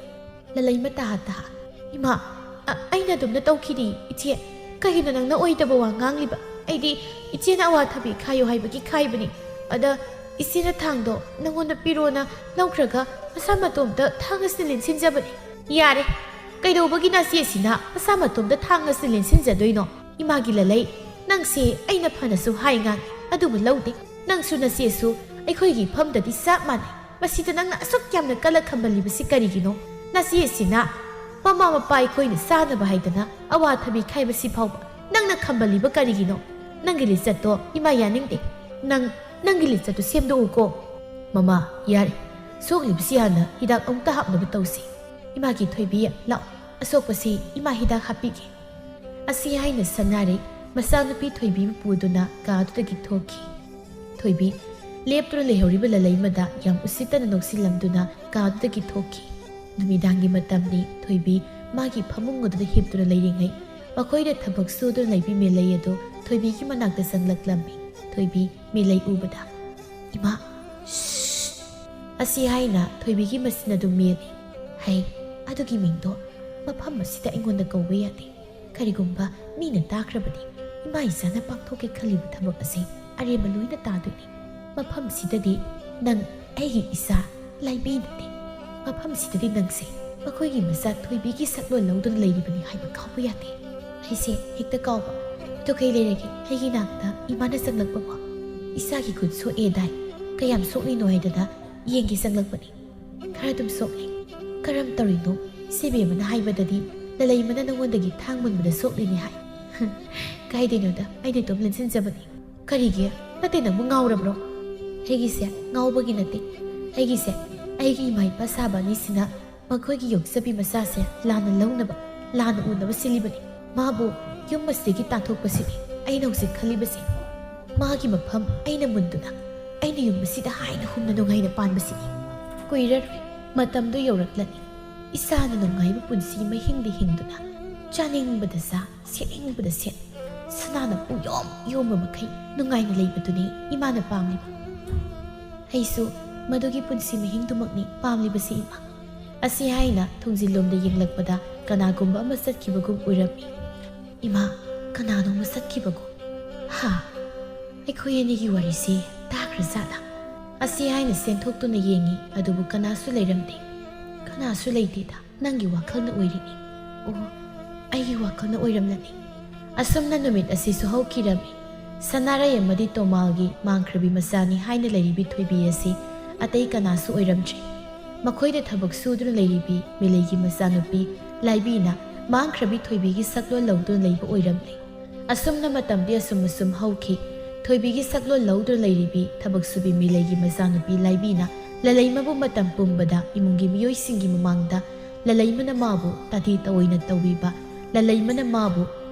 ꯂꯂꯩꯃ ꯇꯥꯍꯥ ꯏꯃꯥ, ꯑꯩꯅ ꯑꯗꯨꯝꯅ ꯇꯧꯈꯤꯗꯤ ꯏꯆꯦ. ꯀꯩꯒꯤꯅꯣ ꯅꯪꯅ ꯑꯣꯏꯗꯕ ꯋꯥ ꯉꯥꯡꯂꯤꯕ? ꯑꯩꯗꯤ ꯏꯆꯦꯅ ꯑꯋꯥꯊꯕꯤ ꯈꯥꯏꯌꯨ ꯍꯥꯏꯕꯒꯤ ꯈꯥꯏꯕꯅꯤ ꯑꯗ ꯏꯆꯦꯅ ꯊꯥꯡꯗꯣ ꯅꯪꯉꯣꯟꯗ ꯄꯤꯔꯣꯅ ꯂꯧꯈ꯭ꯔꯒ ꯃꯁꯥ ꯃꯇꯣꯝꯇ ꯊꯥꯡ ꯑꯁꯤꯅ ꯂꯦꯟꯁꯤꯟꯖꯕꯅꯤ ꯌꯥꯔꯦ ꯀꯩꯗꯧꯕꯒꯤ ꯅꯆꯦꯁꯤꯅ ꯃꯁꯥ ꯃꯇꯣꯝꯇ ꯊꯥꯡ ꯑꯁꯤ ꯂꯦꯟꯁꯤꯟꯖꯗꯣꯏꯅꯣ ꯏꯃꯥꯒꯤ ꯂꯂꯩ ꯅꯪꯁꯦ ꯑꯩꯅ ꯐꯅꯁꯨ ꯍꯥꯏꯉꯥꯟ ꯑꯗꯨꯕꯨ ꯂꯧꯗꯦ ꯅꯪꯁꯨ ꯅꯆꯦꯁꯨ ꯑꯩꯈꯣꯏꯒꯤ ꯏꯐꯝꯗꯗꯤ ꯆꯞ ꯃꯥꯟꯅꯩ ꯃꯁꯤꯗ ꯅꯪꯅ ꯑꯁꯨꯛ ꯌꯥꯝꯅ ꯀꯜꯂ ꯈꯝꯕꯜꯂꯤꯕꯁꯤ ꯀꯔꯤꯒꯤꯅꯣ ꯅꯆꯦꯁꯤꯅ ꯃꯃꯥ ꯃꯄꯥ ꯑꯩꯈꯣꯏꯅ ꯆꯥꯅꯕ ꯍꯥꯏꯗꯅ ꯑꯋꯥꯊꯕꯤ ꯈꯥꯏꯕꯁꯤ ꯐꯥꯎꯕ ꯅꯪꯅ ꯈꯝꯕꯜꯂꯤꯕ ꯀꯔꯤꯒꯤꯅꯣ ꯅꯪꯒꯤ ꯂꯤꯆꯠꯇꯣ ꯏꯃꯥ ꯌꯥꯅꯤꯡꯗꯦ ꯅꯪꯒꯤ ꯂꯤꯆꯠꯇꯣ ꯁꯦꯝꯗꯣꯛꯎꯀꯣ ꯃꯃꯥ ꯌꯥꯔꯦ ꯁꯣꯛꯂꯤꯕꯁꯤ ꯍꯥꯟꯅ ꯍꯤꯗꯥꯛ ꯑꯃꯨꯛꯇ ꯍꯥꯞꯅꯕ ꯇꯧꯁꯤ ꯏꯃꯥꯒꯤ ꯊꯣꯏꯕꯤ ꯂꯥꯛꯑꯣ ꯑꯁꯣꯛꯄꯁꯤ ꯏꯃꯥ ꯍꯤꯗꯥꯛ ꯍꯥꯞꯄꯤꯒꯦ ꯑꯁꯤ ꯍꯥꯏꯅ ꯁꯅꯥꯔꯩ ꯃꯆꯥꯅꯨꯄꯤ ꯊꯣꯏꯕꯤꯕꯨ ꯄꯨꯗꯨꯅ ꯀꯥꯗꯨꯗꯒꯤ ꯊꯣꯛꯈꯤ ꯊꯣꯏꯕꯤ ꯂꯦꯞꯇꯨꯅ ꯂꯩꯍꯧꯔꯤꯕ ꯂꯂꯩꯃꯗ ꯌꯥꯝ ꯎꯁꯤꯠꯇꯅ ꯅꯣꯛꯁꯤꯜꯂꯝꯗꯨꯅ ꯀꯥꯗꯨꯗꯒꯤ ꯊꯣꯛꯈꯤ ꯅꯨꯃꯤꯗꯥꯡꯒꯤ ꯃꯇꯝꯅꯤ ꯊꯣꯏꯕꯤ ꯃꯥꯒꯤ ꯐꯃꯨꯡ ꯑꯗꯨꯗ ꯍꯤꯞꯇꯨꯅ ꯂꯩꯔꯤꯉꯩ ꯃꯈꯣꯏꯗ ꯊꯕꯛ ꯁꯨꯗꯨꯅ ꯂꯩꯕꯤ ꯃꯦꯂꯩ ꯑꯗꯨ ꯊꯣꯏꯕꯤꯒꯤ ꯃꯅꯥꯛꯇ ꯆꯪꯂꯛꯂꯝꯃꯤ ꯊꯣꯏꯕꯤ ꯃꯦꯂꯩ ꯎꯕꯗ ꯏꯃꯥ ꯑꯁꯤ ꯍꯥꯏꯅ ꯊꯣꯏꯕꯤꯒꯤ ꯃꯆꯤꯟ ꯑꯗꯨ ꯃꯦꯜꯂꯤ ꯍꯩ ꯑꯗꯨꯒꯤ ꯃꯤꯡꯗꯣ ꯃꯐꯝ ꯑꯁꯤꯗ ꯑꯩꯉꯣꯟꯗ ꯀꯧꯕ ꯌꯥꯗꯦ ꯀꯔꯤꯒꯨꯝꯕ ꯃꯤꯅ ꯇꯥꯈ꯭ꯔꯕꯗꯤ ꯏꯃꯥ ꯏꯆꯥꯅ ꯄꯥꯡꯊꯣꯛꯀꯦ ꯈꯜꯂꯤꯕ ꯊꯕꯛ ꯑꯁꯤ ꯑꯔꯦꯝꯕ ꯂꯣꯏꯅ ꯇꯥꯗꯣꯏꯅꯤ ꯃꯐꯝꯁꯤꯗꯗꯤ ꯅꯪ ꯑꯩꯒꯤ ꯏꯆꯥ ꯂꯥꯏꯕꯤ ꯅꯠꯇꯦ ꯃꯐꯝꯁꯤꯗꯗꯤ ꯅꯪꯁꯦ ꯃꯈꯣꯏꯒꯤ ꯃꯆꯥ ꯊꯣꯏꯕꯤꯒꯤ ꯁꯛꯂꯣꯟ ꯂꯧꯗꯨꯅ ꯂꯩꯔꯤꯕꯅꯤ ꯍꯥꯏꯕ ꯀꯥꯎꯕ ꯌꯥꯗꯦ ꯑꯩꯁꯦ ꯍꯦꯛꯇ ꯀꯥꯎꯕ ꯑꯗꯨ ꯀꯩ ꯂꯩꯔꯒꯦ ꯑꯩꯒꯤ ꯅꯥꯛꯇ ꯏꯃꯥꯅ ꯆꯪꯂꯛꯄꯀꯣ ꯏꯆꯥꯒꯤ ꯈꯨꯠ ꯁꯣꯛꯑꯦꯗꯥꯏ ꯀꯌꯥꯝ ꯁꯣꯛꯂꯤꯅꯣ ꯍꯥꯏꯗꯅ ꯌꯦꯡꯒꯦ ꯆꯪꯂꯛꯄꯅꯤ ꯈꯔ ꯑꯗꯨꯝ ꯁꯣꯛꯂꯤ ꯀꯔꯝ ꯇꯧꯔꯤꯅꯣ ꯏꯆꯦꯕꯦꯝꯃꯅ ꯍꯥꯏꯕꯗꯗꯤ ꯂꯂꯩꯃꯅ ꯅꯉꯣꯟꯗꯒꯤ ꯊꯥꯡ ꯃꯨꯟꯕꯗ ꯁꯣꯛꯂꯤꯅꯤ ꯍꯥꯏ ꯀꯥꯏꯗꯩꯅꯣꯗ ꯑꯩꯅ ꯑꯗꯨꯝ ꯂꯦꯟꯁꯤꯟꯖꯕꯅꯤ ꯀꯔꯤꯒꯤ ꯅꯠꯇꯦ ꯅꯪꯕꯨ ꯉꯥꯎꯔꯕ꯭ꯔꯣ ꯑꯩꯒꯤꯁꯦ ꯉꯥꯎꯕꯒꯤ ꯅꯠꯇꯦ ꯑꯩꯒꯤꯁꯦ ꯑꯩꯒꯤ ꯏꯃꯥ ꯏꯄꯥ ꯁꯥꯕ ꯑꯅꯤꯁꯤꯅ ꯃꯈꯣꯏꯒꯤ ꯌꯣꯛꯆꯕꯤ ꯃꯆꯥꯁꯦ ꯂꯥꯟꯅ ꯂꯧꯅꯕ ꯂꯥꯟꯅ ꯎꯅꯕ ꯁꯤꯜꯂꯤꯕꯅꯤ ꯃꯥꯕꯨ ꯌꯨꯝ ꯑꯁꯤꯗꯒꯤ ꯇꯥꯟꯊꯣꯛꯄꯁꯤꯅꯤ ꯑꯩꯅ ꯍꯧꯖꯤꯛ ꯈꯜꯂꯤꯕꯁꯤ ꯃꯥꯒꯤ ꯃꯐꯝ ꯑꯩꯅ ꯃꯨꯟꯗꯨꯅ ꯑꯩꯅ ꯌꯨꯝ ꯑꯁꯤꯗ ꯍꯥꯏꯅ ꯍꯨꯝꯅ ꯅꯨꯡꯉꯥꯏꯅ ꯄꯥꯟꯕꯁꯤꯅꯤ ꯀꯨꯏꯔꯔꯣꯏ ꯃꯇꯝꯗꯨ ꯌꯧꯔꯛꯂꯅꯤ ꯏꯁꯥꯅ ꯅꯨꯡꯉꯥꯏꯕ ꯄꯨꯟꯁꯤ ꯃꯍꯤꯡꯗ ꯍꯤꯡꯗꯨꯅ ꯆꯥꯅꯤꯡꯕꯗ ꯆꯥ ꯁꯦꯠꯅꯤꯡꯕꯗ ꯁꯦꯠ ꯁꯅꯥꯅ ꯄꯨꯡꯌꯣꯝ ꯌꯣꯝꯕ ꯃꯈꯩ ꯅꯨꯡꯉꯥꯏꯅ ꯂꯩꯕꯗꯨꯅꯤ ꯏꯃꯥꯅ ꯄꯥꯝꯂꯤꯕ ꯑꯩꯁꯨ ꯃꯗꯨꯒꯤ ꯄꯨꯟꯁꯤ ꯃꯍꯤꯡꯗꯨꯃꯛꯅꯤ ꯄꯥꯝꯂꯤꯕꯁꯤ ꯏꯃꯥ ꯑꯁꯤ ꯍꯥꯏꯅ ꯊꯣꯡꯖꯤꯜꯂꯣꯝꯗ ꯌꯦꯡꯂꯛꯄꯗ ꯀꯅꯥꯒꯨꯝꯕ ꯑꯃ ꯆꯠꯈꯤꯕꯒꯨꯝ ꯎꯔꯝꯃꯤ ꯏꯃꯥ ꯀꯅꯥꯅꯣꯃ ꯆꯠꯈꯤꯕꯒꯨꯝ ꯍꯥ ꯑꯩꯈꯣꯏ ꯑꯅꯤꯒꯤ ꯋꯥꯔꯤꯁꯤ ꯇꯥꯈ꯭ꯔꯖꯥꯠꯂꯥ ꯑꯁꯤ ꯍꯥꯏꯅ ꯆꯦꯟꯊꯣꯛꯇꯨꯅ ꯌꯦꯡꯉꯤ ꯑꯗꯨꯕꯨ ꯀꯅꯥꯁꯨ ꯂꯩꯔꯝꯗꯦ ꯀꯅꯥꯁꯨ ꯂꯩꯇꯦꯗ ꯅꯪꯒꯤ ꯋꯥꯈꯜꯅ ꯑꯣꯏꯔꯤꯅꯤ ꯑꯣ ꯑꯩꯒꯤ ꯋꯥꯈꯜꯅ ꯑꯣꯏꯔꯝꯂꯅꯤ ꯑꯁꯨꯝꯅ ꯅꯨꯃꯤꯠ ꯑꯁꯤꯁꯨ ꯍꯧꯈꯤꯔꯝꯃꯤ ꯁꯅꯥꯔꯩ ꯑꯃꯗꯤ ꯇꯣꯃꯥꯜꯒꯤ ꯃꯥꯡꯈ꯭ꯔꯕꯤ ꯃꯆꯥꯅꯤ ꯍꯥꯏꯅ ꯂꯩꯔꯤꯕꯤ ꯊꯣꯏꯕꯤ ꯑꯁꯤ ꯑꯇꯩ ꯀꯅꯥꯁꯨ ꯑꯣꯏꯔꯝꯗ꯭ꯔꯦ ꯃꯈꯣꯏꯗ ꯊꯕꯛ ꯁꯨꯗꯨꯅ ꯂꯩꯔꯤꯕꯤ ꯃꯦꯂꯩꯒꯤ ꯃꯆꯥꯅꯨꯄꯤ ꯂꯥꯏꯕꯤꯅ ꯃꯥꯡꯈ꯭ꯔꯕꯤ ꯊꯣꯏꯕꯤꯒꯤ ꯁꯛꯂꯣꯟ ꯂꯧꯗꯨꯅ ꯂꯩꯕ ꯑꯣꯏꯔꯝꯂꯦ ꯑꯁꯨꯝꯅ ꯃꯇꯝꯗꯤ ꯑꯁꯨꯝ ꯍꯧꯈꯤ ꯊꯣꯏꯕꯤꯒꯤ ꯁꯛꯂꯣꯟ ꯂꯧꯗꯨꯅ ꯂꯩꯔꯤꯕꯤ ꯊꯕꯛ ꯁꯨꯕꯤ ꯃꯦꯂꯩꯒꯤ ꯃꯆꯥꯅꯨꯄꯤ ꯂꯥꯏꯕꯤꯅ ꯂꯂꯩꯃꯕꯨ ꯃꯇꯝ ꯄꯨꯝꯕꯗ ꯏꯃꯨꯡꯒꯤ ꯃꯤꯑꯣꯏꯁꯤꯡꯒꯤ ꯃꯃꯥꯡꯗ ꯂꯂꯩꯃꯅ ꯃꯥꯕꯨ ꯇꯥꯊꯤ ꯇꯑꯣꯏꯅ ꯇꯧꯕꯤꯕ ꯂꯂꯩꯃꯅ ꯃꯥꯕꯨ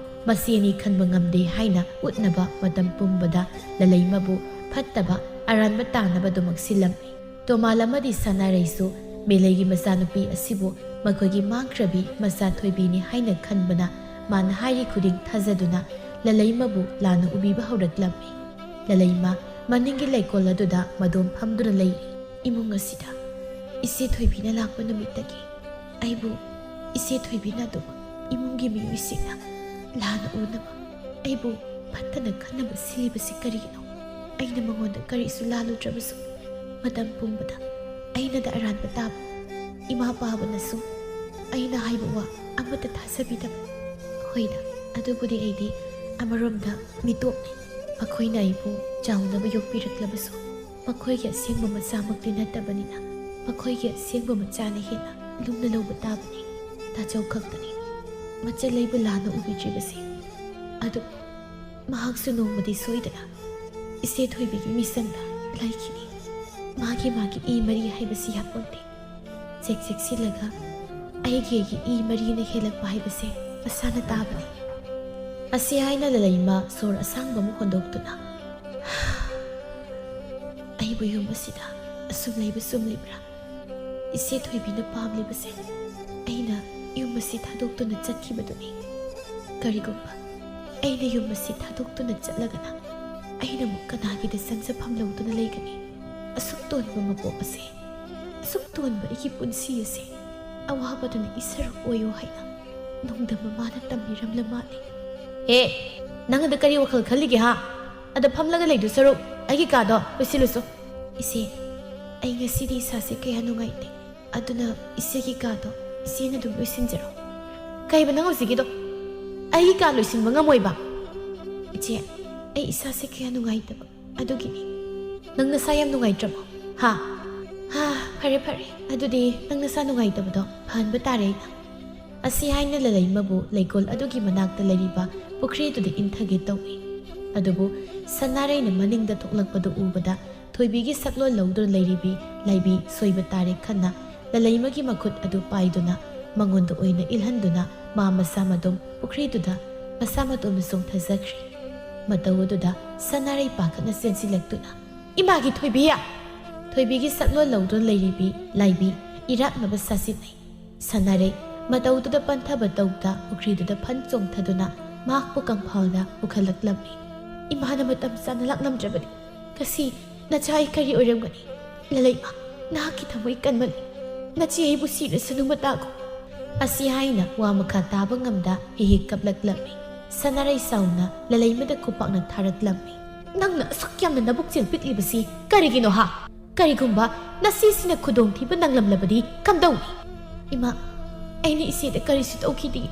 ꯃꯆꯦꯅꯤ ꯈꯟꯕ ꯉꯝꯗꯦ ꯍꯥꯏꯅ ꯎꯠꯅꯕ ꯃꯇꯝ ꯄꯨꯝꯕꯗ ꯂꯂꯩꯃꯕꯨ ꯐꯠꯇꯕ ꯑꯔꯥꯟꯕ ꯇꯥꯅꯕ ꯑꯗꯨꯃꯛ ꯁꯤꯜꯂꯝꯃꯤ ꯇꯣꯃꯥꯜ ꯑꯃꯗꯤ ꯁꯅꯥꯔꯩꯁꯨ ꯃꯦꯂꯩꯒꯤ ꯃꯆꯥꯅꯨꯄꯤ ꯑꯁꯤꯕꯨ ꯃꯈꯣꯏꯒꯤ ꯃꯥꯡꯈ꯭ꯔꯕꯤ ꯃꯆꯥ ꯊꯣꯏꯕꯤꯅꯤ ꯍꯥꯏꯅ ꯈꯟꯕꯅ ꯃꯥꯅ ꯍꯥꯏꯔꯤ ꯈꯨꯗꯤꯡ ꯊꯥꯖꯗꯨꯅ ꯂꯂꯩꯃꯕꯨ ꯂꯥꯟꯅ ꯎꯕꯤꯕ ꯍꯧꯔꯛꯂꯝꯃꯤ ꯂꯂꯩꯃ ꯃꯅꯤꯡꯒꯤ ꯂꯩꯀꯣꯜ ꯑꯗꯨꯗ ꯃꯗꯣꯝ ꯐꯝꯗꯨꯅ ꯂꯩꯔꯤ ꯏꯃꯨꯡ ꯑꯁꯤꯗ ꯏꯆꯦ ꯊꯣꯏꯕꯤꯅ ꯂꯥꯛꯄ ꯅꯨꯃꯤꯠꯇꯒꯤ ꯑꯩꯕꯨ ꯏꯆꯦ ꯊꯣꯏꯕꯤꯅ ꯑꯗꯨꯝ ꯏꯃꯨꯡꯒꯤ ꯃꯤꯑꯣꯏꯁꯤꯡꯅ ꯂꯥꯟꯅ ꯎꯅꯕ ꯑꯩꯕꯨ ꯐꯠꯇꯅ ꯈꯟꯅꯕ ꯁꯤꯜꯂꯤꯕꯁꯤ ꯀꯔꯤꯒꯤꯅꯣ ꯑꯩꯅ ꯃꯉꯣꯟꯗ ꯀꯔꯤꯁꯨ ꯂꯥꯜꯂꯨꯗ꯭ꯔꯕꯁꯨ ꯃꯇꯝ ꯄꯨꯝꯕꯗ ꯑꯩꯅꯗ ꯑꯔꯥꯟꯕ ꯇꯥꯕ ꯏꯃꯥ ꯄꯥꯕꯅꯁꯨ ꯑꯩꯅ ꯍꯥꯏꯕ ꯋꯥ ꯑꯃꯠꯇ ꯊꯥꯖꯕꯤꯗꯕ ꯍꯣꯏꯗ ꯑꯗꯨꯕꯨꯗꯤ ꯑꯩꯗꯤ ꯑꯃꯔꯣꯝꯗ ꯃꯤꯇꯣꯞꯅꯤ ꯃꯈꯣꯏꯅ ꯑꯩꯕꯨ ꯆꯥꯎꯅꯕ ꯌꯣꯛꯄꯤꯔꯛꯂꯕꯁꯨ ꯃꯈꯣꯏꯒꯤ ꯑꯁꯦꯡꯕ ꯃꯆꯥꯃꯛꯇꯤ ꯅꯠꯇꯕꯅꯤꯅ ꯃꯈꯣꯏꯒꯤ ꯑꯁꯦꯡꯕ ꯃꯆꯥꯅ ꯍꯦꯟꯅ ꯂꯨꯝꯅ ꯂꯧꯕ ꯇꯥꯕꯅꯤ ꯇꯥꯆꯧ ꯈꯛꯇꯅꯤ ꯃꯆꯜꯂꯩꯕꯨ ꯂꯥꯟꯅ ꯎꯕꯤꯗ꯭ꯔꯤꯕꯁꯤ ꯑꯗꯨ ꯃꯍꯥꯛꯁꯨ ꯅꯣꯡꯃꯗꯤ ꯁꯣꯏꯗꯅ ꯏꯆꯦ ꯊꯣꯏꯕꯤꯒꯤ ꯃꯤꯆꯪꯗ ꯂꯩꯈꯤꯅꯤ ꯃꯥꯒꯤ ꯏ ꯃꯔꯤ ꯍꯥꯏꯕꯁꯤ ꯌꯥꯄꯣꯟꯇꯦ ꯆꯦꯛꯁꯤꯜꯂꯒ ꯑꯩꯒꯤ ꯏ ꯃꯔꯤꯅ ꯍꯦꯜꯂꯛꯄ ꯍꯥꯏꯕꯁꯦ ꯃꯁꯥꯅ ꯇꯥꯕꯅꯤ ꯑꯁꯤ ꯍꯥꯏꯅ ꯂꯂꯩꯃ ꯁꯣꯔ ꯑꯁꯥꯡꯕ ꯑꯃ ꯍꯣꯟꯗꯣꯛꯇꯨꯅ ꯑꯩꯕꯨ ꯌꯨꯝ ꯑꯁꯤꯗ ꯑꯁꯨꯝ ꯂꯩꯕ ꯆꯨꯝꯂꯤꯕ꯭ꯔꯥ ꯏꯆꯦ ꯊꯣꯏꯕꯤꯅ ꯄꯥꯝꯂꯤꯕꯁꯦ ꯑꯩꯅ ꯌꯨꯝ ꯑꯁꯤ ꯊꯥꯗꯣꯛꯇꯨꯅ ꯆꯠꯈꯤꯕꯗꯨꯅꯤ ꯀꯔꯤꯒꯨꯝꯕ ꯑꯩꯅ ꯌꯨꯝ ꯑꯁꯤ ꯊꯥꯗꯣꯛꯇꯨꯅ ꯆꯠꯂꯒꯅ ꯑꯩꯅ ꯑꯃꯨꯛ ꯀꯅꯥꯒꯤꯗ ꯆꯪꯖꯐꯝ ꯂꯧꯗꯨꯅ ꯂꯩꯒꯅꯤ ꯑꯁꯨꯛ ꯇꯣꯟꯕ ꯃꯄꯣꯛ ꯑꯁꯦ ꯑꯁꯨꯛ ꯇꯣꯟꯕ ꯑꯩꯒꯤ ꯄꯨꯟꯁꯤ ꯑꯁꯦ ꯑꯋꯥꯕꯗꯨꯅ ꯏꯁꯔꯨꯛ ꯑꯣꯏꯌꯣ ꯍꯥꯏꯅ ꯅꯣꯡꯗꯝꯕ ꯃꯥꯅ ꯇꯝꯕꯤꯔꯝꯂ ꯃꯥꯜꯂꯤ ꯍꯦ ꯅꯪ ꯑꯗ ꯀꯔꯤ ꯋꯥꯈꯜ ꯈꯜꯂꯤꯒꯦ ꯍꯥ ꯑꯗ ꯐꯝꯂꯒ ꯂꯩꯗꯨ ꯁꯔꯨꯛ ꯑꯩꯒꯤ ꯀꯥꯗꯣ ꯂꯣꯏꯁꯤꯜꯂꯨꯁꯨ ꯏꯆꯦ ꯑꯩ ꯉꯁꯤꯗꯤ ꯏꯁꯥꯁꯦ ꯀꯌꯥ ꯅꯨꯡꯉꯥꯏꯇꯦ ꯑꯗꯨꯅ ꯏꯆꯦꯒꯤ ꯀꯥꯗꯣ ꯏꯆꯦꯅ ꯑꯗꯨꯝ ꯂꯣꯏꯁꯤꯟꯖꯔꯣ ꯀꯩꯕ ꯅꯪ ꯍꯧꯖꯤꯛꯀꯤꯗꯣ ꯑꯩꯒꯤ ꯀꯥ ꯂꯣꯏꯁꯤꯟꯕ ꯉꯝꯃꯣꯏꯕ ꯏꯆꯦ ꯑꯩ ꯏꯁꯥꯁꯦ ꯀꯌꯥ ꯅꯨꯡꯉꯥꯏꯇꯕ ꯑꯗꯨꯒꯤꯅꯤ ꯅꯪ ꯅꯁꯥ ꯌꯥꯝ ꯅꯨꯡꯉꯥꯏꯇ꯭ꯔꯕꯣ ꯍꯥ ꯐꯔꯦ ꯐꯔꯦ ꯑꯗꯨꯗꯤ ꯅꯪ ꯅꯁꯥ ꯅꯨꯡꯉꯥꯏꯇꯕꯗꯣ ꯐꯍꯟꯕ ꯇꯥꯔꯦ ꯑꯩꯅ ꯑꯁꯤ ꯍꯥꯏꯅ ꯂꯂꯩꯃꯕꯨ ꯂꯩꯀꯣꯜ ꯑꯗꯨꯒꯤ ꯃꯅꯥꯛꯇ ꯂꯩꯔꯤꯕ ꯄꯨꯈ꯭ꯔꯤꯗꯨꯗ ꯏꯟꯊꯒꯦ ꯇꯧꯏ ꯑꯗꯨꯕꯨ ꯁꯅꯥꯔꯩꯅ ꯃꯅꯤꯡꯗ ꯊꯣꯛꯂꯛꯄꯗꯨ ꯎꯕꯗ ꯊꯣꯏꯕꯤꯒꯤ ꯁꯛꯂꯣꯟ ꯂꯧꯗꯨꯅ ꯂꯩꯔꯤꯕꯤ ꯂꯥꯏꯕꯤ ꯁꯣꯏꯕ ꯇꯥꯔꯦ ꯈꯟꯅ ꯂꯂꯩꯃꯒꯤ ꯃꯈꯨꯠ ꯑꯗꯨ ꯄꯥꯏꯗꯨꯅ ꯃꯉꯣꯟꯗ ꯑꯣꯏꯅ ꯏꯜꯍꯟꯗꯨꯅ ꯃꯥ ꯃꯁꯥ ꯃꯇꯣꯝ ꯄꯨꯈ꯭ꯔꯤꯗꯨꯗ ꯃꯁꯥ ꯃꯇꯣꯝꯗ ꯆꯣꯡꯊꯖꯈ꯭ꯔꯦ ꯃꯇꯧ ꯑꯗꯨꯗ ꯁꯅꯥꯔꯩ ꯄꯥꯈꯠꯅ ꯆꯦꯟꯁꯤꯜꯂꯛꯇꯨꯅ ꯏꯃꯥꯒꯤ ꯊꯣꯏꯕꯤꯌꯥ ꯊꯣꯏꯕꯤꯒꯤ ꯁꯛꯂꯣꯟ ꯂꯧꯗꯨꯅ ꯂꯩꯔꯤꯕꯤ ꯂꯥꯏꯕꯤ ꯏꯔꯥꯛꯅꯕ ꯁꯥꯁꯤꯟꯅꯩ ꯁꯅꯥꯔꯩ ꯃꯇꯧꯗꯨꯗ ꯄꯟꯊꯕ ꯇꯧꯗ ꯄꯨꯈ꯭ꯔꯤꯗꯨꯗ ꯐꯟ ꯆꯣꯡꯊꯗꯨꯅ ꯃꯍꯥꯛꯄꯨ ꯀꯪꯐꯥꯜꯗ ꯄꯨꯈꯠꯂꯛꯂꯝꯃꯤ ꯏꯃꯥꯅ ꯃꯇꯝ ꯆꯥꯅ ꯂꯥꯛꯂꯝꯗ꯭ꯔꯕꯗꯤ ꯉꯁꯤ ꯅꯆꯥ ꯑꯩ ꯀꯔꯤ ꯑꯣꯏꯔꯝꯒꯅꯤ ꯂꯂꯩꯃ ꯅꯍꯥꯛꯀꯤ ꯊꯃꯣꯏ ꯀꯟꯃꯜꯂꯤ ꯅꯆꯦ ꯑꯩꯕꯨ ꯁꯤꯔꯁꯅꯨ ꯃꯇꯥꯒꯨ ꯑꯁꯤ ꯍꯥꯏꯅ ꯋꯥ ꯃꯈꯥ ꯇꯥꯕ ꯉꯝꯗ ꯍꯦꯛ ꯀꯞꯂꯛꯂꯝꯃꯤ ꯁꯅꯥꯔꯩ ꯁꯥꯎꯅ ꯂꯂꯩꯃꯗ ꯈꯨꯄꯥꯛꯅ ꯊꯥꯔꯛꯂꯝꯃꯤ ꯅꯪꯅ ꯑꯁꯨꯛ ꯌꯥꯝꯅ ꯅꯕꯨꯛꯆꯦꯜ ꯄꯤꯛꯂꯤꯕꯁꯤ ꯀꯔꯤꯒꯤꯅꯣ ꯍꯥ ꯀꯔꯤꯒꯨꯝꯕ ꯅꯆꯦꯁꯤꯅ ꯈꯨꯗꯣꯡꯊꯤꯕ ꯅꯪꯂꯝꯂꯕꯗꯤ ꯀꯝꯗꯧꯅꯤ ꯏꯃꯥ ꯑꯩꯅ ꯏꯆꯦꯗ ꯀꯔꯤꯁꯨ ꯇꯧꯈꯤꯗꯦ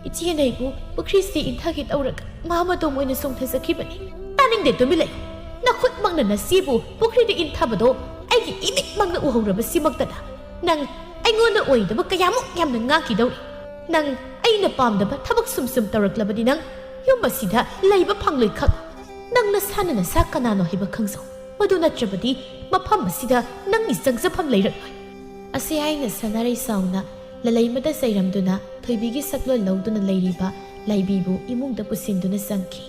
ꯏꯆꯦꯅ ꯑꯩꯕꯨ ꯄꯨꯈ꯭ꯔꯤꯁꯤ ꯏꯟꯊꯒꯦ ꯇꯧꯔꯒ ꯃꯥ ꯃꯇꯣꯝ ꯑꯣꯏꯅ ꯆꯣꯡꯊꯖꯈꯤꯕꯅꯤ ꯇꯥꯅꯤꯡꯗꯦ ꯇꯨꯃꯤꯟ ꯂꯩꯌꯨ ꯅꯈꯨꯠꯃꯛꯅ ꯅꯆꯦꯕꯨ ꯄꯨꯈ꯭ꯔꯤꯗ ꯏꯟꯊꯕꯗꯣ ꯑꯩꯒꯤ ꯏꯃꯤꯠꯃꯛꯅ ꯎꯍꯧꯔꯕꯁꯤꯃꯛꯇꯗ ꯅꯪ ꯑꯩꯉꯣꯟꯗ ꯑꯣꯏꯗꯕ ꯀꯌꯥꯃꯨꯛ ꯌꯥꯝꯅ ꯉꯥꯛꯈꯤꯗꯧꯔꯤ ꯅꯪ ꯑꯩꯅ ꯄꯥꯝꯗꯕ ꯊꯕꯛ ꯁꯨꯝ ꯇꯧꯔꯛꯂꯕꯗꯤ ꯅꯪ ꯌꯨꯝ ꯑꯁꯤꯗ ꯂꯩꯕ ꯐꯪꯂꯣꯏ ꯈꯛ ꯅꯪ ꯅꯁꯥꯅ ꯅꯁꯥ ꯀꯅꯥꯅꯣ ꯍꯥꯏꯕ ꯈꯪꯖꯧ ꯃꯗꯨ ꯅꯠꯇ꯭ꯔꯕꯗꯤ ꯃꯐꯝ ꯑꯁꯤꯗ ꯅꯪꯒꯤ ꯆꯪꯖꯐꯝ ꯂꯩꯔꯛꯂꯣꯏ ꯑꯁꯤ ꯍꯥꯏꯅ ꯁꯅꯥꯔꯩ ꯁꯥꯎꯅ ꯂꯂꯩꯃꯗ ꯆꯩꯔꯝꯗꯨꯅ ꯊꯣꯏꯕꯤꯒꯤ ꯁꯛꯂꯣꯟ ꯂꯧꯗꯨꯅ ꯂꯩꯔꯤꯕ ꯂꯥꯏꯕꯤꯕꯨ ꯏꯃꯨꯡꯗ ꯄꯨꯁꯤꯟꯗꯨꯅ ꯆꯪꯈꯤ